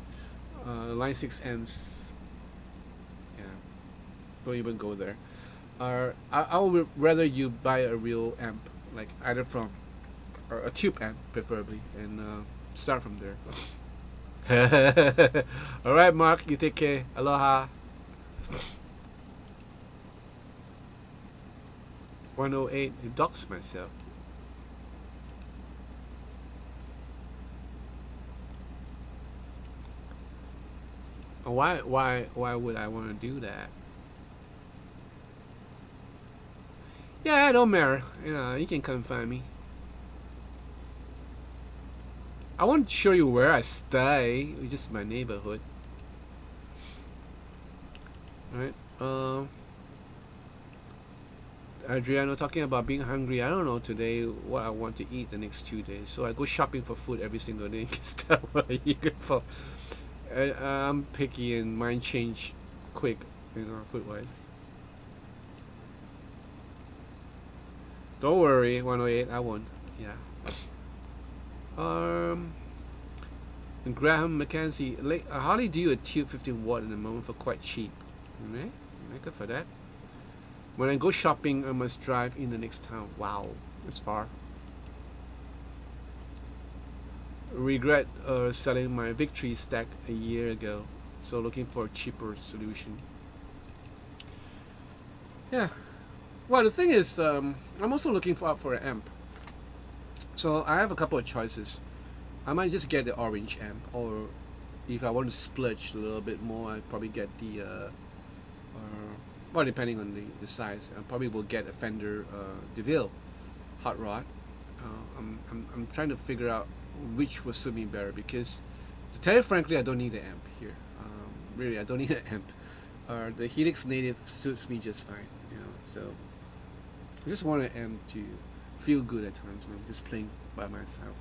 Line 6 amps, yeah, don't even go there. I would rather you buy a real amp, like either from or a tube amp, preferably, and start from there. All right, Mark, you take care. Aloha. 108. You dox myself. Why would I want to do that? Yeah, it don't matter. You know, you can come find me. I want to show you where I stay. It's just my neighborhood. Alright. Adriano talking about being hungry. I don't know today what I want to eat the next 2 days. So I go shopping for food every single day. You can tell what I eat for. I'm picky and mine change quick, you know, food wise. Don't worry, 108, I won't. Yeah. And Graham McKenzie, Harley do a Tube 15 watt in the moment for quite cheap. Okay, good for that. When I go shopping, I must drive in the next town. Wow, that's far. regret selling my Victory stack a year ago. So looking for a cheaper solution. Yeah. Well, the thing is, I'm also looking for an amp. So I have a couple of choices. I might just get the orange amp, or if I want to splurge a little bit more, I probably get the well, depending on the size, I probably will get a Fender DeVille hot rod. I'm trying to figure out which will suit me better, because to tell you frankly, I don't need an amp here. Really, I don't need an amp. The Helix Native suits me just fine, so I just want an amp to feel good at times when I'm just playing by myself.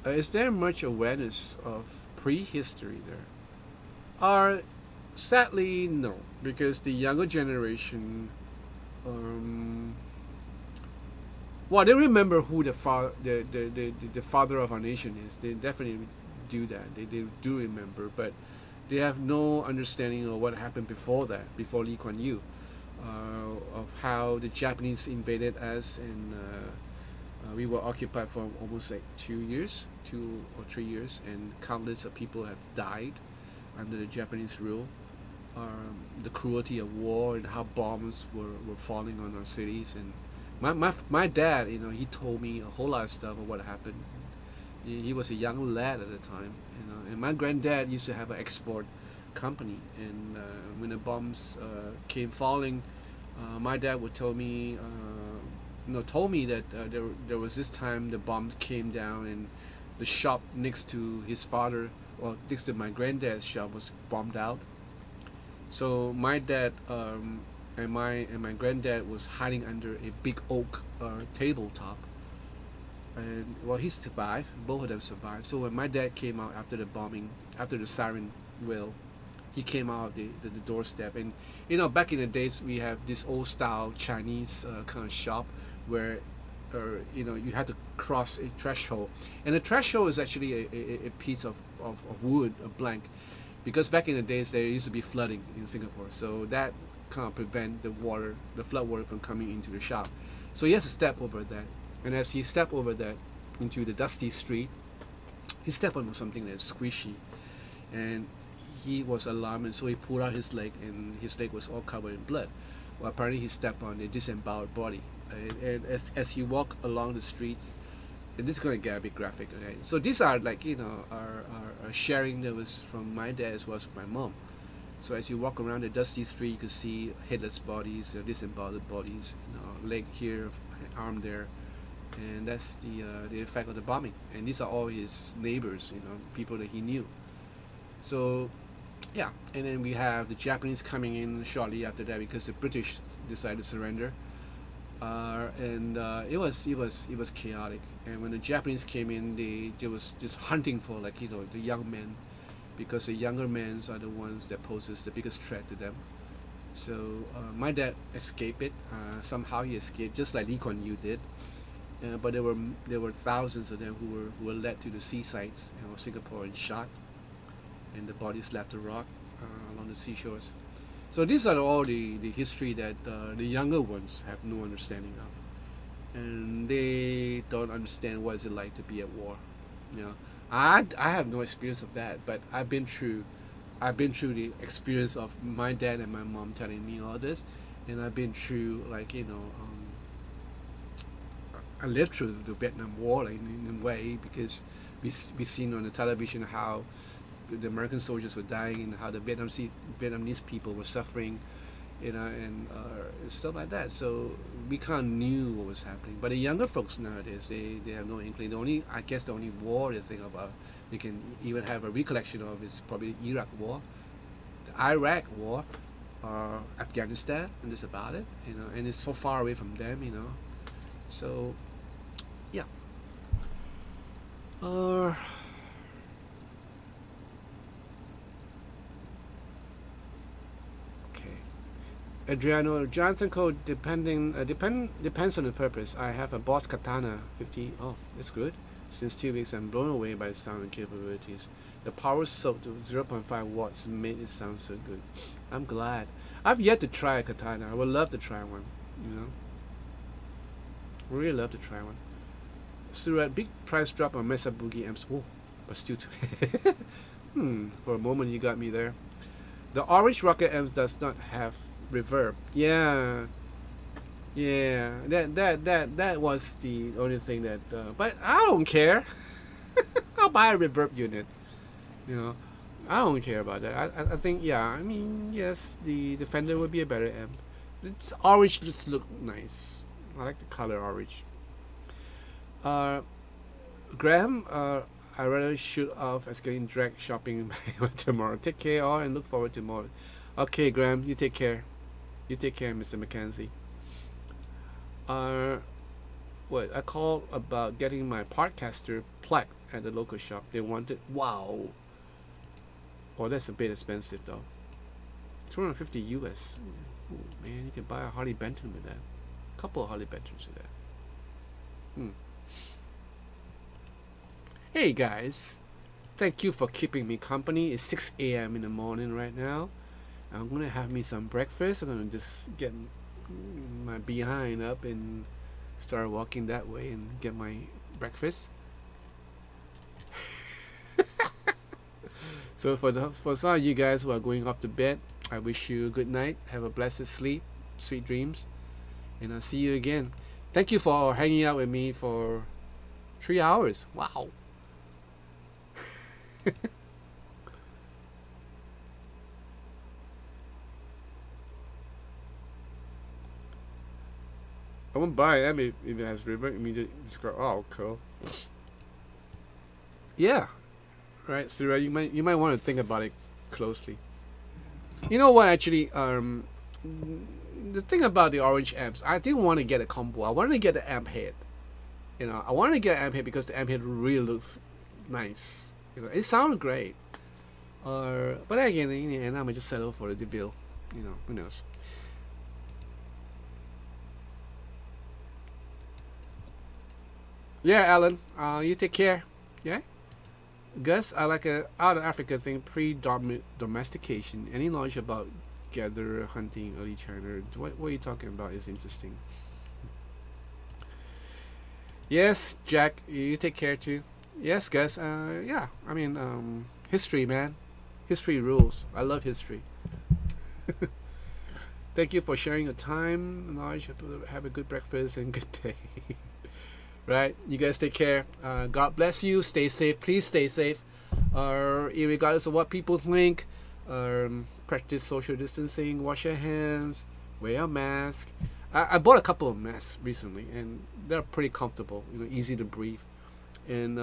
Is there much awareness of prehistory there? Sadly, no, because the younger generation, um, well, they remember who the father of our nation is. They definitely do that. They do remember, but they have no understanding of what happened before that, before Lee Kuan Yew, of how the Japanese invaded us, and we were occupied for almost like 2 or 3 years, and countless of people have died under the Japanese rule. The cruelty of war and how bombs were falling on our cities. And my dad, he told me a whole lot of stuff of what happened. He was a young lad at the time, and my granddad used to have an export company, and when the bombs came falling, my dad would tell me, told me that there was this time the bombs came down, and the shop next to his father, or next to my granddad's shop, was bombed out. So my dad and my granddad was hiding under a big oak tabletop, and well, he survived. Both of them survived. So when my dad came out after the bombing, after the siren wail, he came out of the doorstep. And back in the days, we have this old style Chinese kind of shop where you had to cross a threshold, and the threshold is actually a piece of wood, a blank, because back in the days there used to be flooding in Singapore, so that kind of prevent the flood water from coming into the shop. So he has to step over that, and as he stepped over that into the dusty street, he stepped on something that's squishy, and he was alarmed, and so he pulled out his leg, and his leg was all covered in blood. Well, apparently he stepped on a disemboweled body, and as he walked along the streets, and this is going to get a bit graphic, okay? So these are like our sharing that was from my dad as well as my mom. So as you walk around the dusty street, you could see headless bodies, disemboweled bodies, leg here, arm there, and that's the effect of the bombing. And these are all his neighbors, people that he knew. So yeah, and then we have the Japanese coming in shortly after that because the British decided to surrender. And it was chaotic. And when the Japanese came in, they was just hunting for the young men, because the younger men are the ones that poses the biggest threat to them. So my dad escaped it. Somehow he escaped, just like Lee Kuan Yew did. But there were thousands of them who were led to the seasides, Singapore, and shot, and the bodies left to rot along the seashores. So these are all the history that the younger ones have no understanding of, and they don't understand what it's like to be at war. I have no experience of that, but I've been through the experience of my dad and my mom telling me all this, and I've been through I lived through the Vietnam War in a way, because we seen on the television how the American soldiers were dying and how the Vietnamese people were suffering, and stuff like that. So we kind of knew what was happening. But the younger folks nowadays, they have no inkling. I guess the only war they think about, they can even have a recollection of, is probably the Iraq War, the Iraq War, or Afghanistan, and that's about it. And it's so far away from them. So yeah. Adriano, Jonathan Cole, depends on the purpose. I have a Boss Katana 50. Oh, that's good. Since 2 weeks, I'm blown away by the sound and capabilities. The power soaked to 0.5 watts made it sound so good. I'm glad. I've yet to try a katana. I would love to try one. Really love to try one. Surat, big price drop on Mesa Boogie amps. Oh, but still too. For a moment you got me there. The orange rocket amp does not have reverb. Yeah, yeah. That was the only thing that. But I don't care. I'll buy a reverb unit. You know, I don't care about that. I think yeah. I mean yes, the Fender would be a better amp. It's orange. Just look nice. I like the color orange. Graham, I rather shoot off as getting dragged shopping tomorrow. Take care all and look forward to more. Okay, Graham, you take care. You take care, Mr. McKenzie. What? I called about getting my Partcaster plaque at the local shop. They wanted, wow. Oh, that's a bit expensive though. 250 US. Ooh, man, you can buy a Harley Benton with that. A couple of Harley Bentons with that. Hey guys, thank you for keeping me company. It's 6 a.m. in the morning right now. I'm gonna have me some breakfast. I'm gonna just get my behind up and start walking that way and get my breakfast. So for some of you guys who are going off to bed, I wish you a good night. Have a blessed sleep, sweet dreams, and I'll see you again. Thank you for hanging out with me for 3 hours. Wow. I won't buy it if it has river immediate describe. Oh, cool. Yeah, right, Sarah. You might want to think about it closely. You know what? Actually, the thing about the orange amps, I didn't want to get a combo. I wanted to get the amp head. You know, I wanted to get an amp head because the amp head really looks nice. You know, it sounded great. But again, in the end, I'm just settle for the DeVille. You know, who knows? Yeah, Alan. You take care. Yeah. Gus, I like a out of Africa thing, pre-domestication. Any knowledge about gatherer hunting, early China? What are you talking about? Is interesting. Yes, Jack. You take care too. Yes, Gus. Yeah. I mean, history, man. History rules. I love history. Thank you for sharing your time, knowledge. Have a good breakfast and good day. Right? You guys take care. God bless you. Stay safe. Please stay safe. Regardless of what people think, practice social distancing. Wash your hands. Wear a mask. I bought a couple of masks recently, and they're pretty comfortable. You know, easy to breathe. And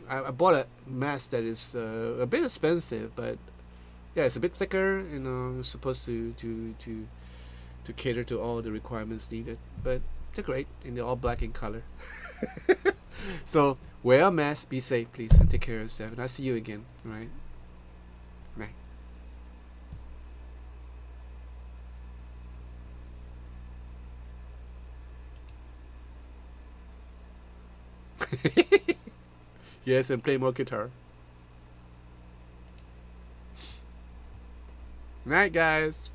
I bought a mask that is a bit expensive, but yeah, it's a bit thicker. You know, it's supposed to cater to all the requirements needed. But they're great, and they're all black in color. So wear a mask, be safe, please, and take care of yourself. And I'll see you again. All right. Right. Yes, and play more guitar. Night, guys.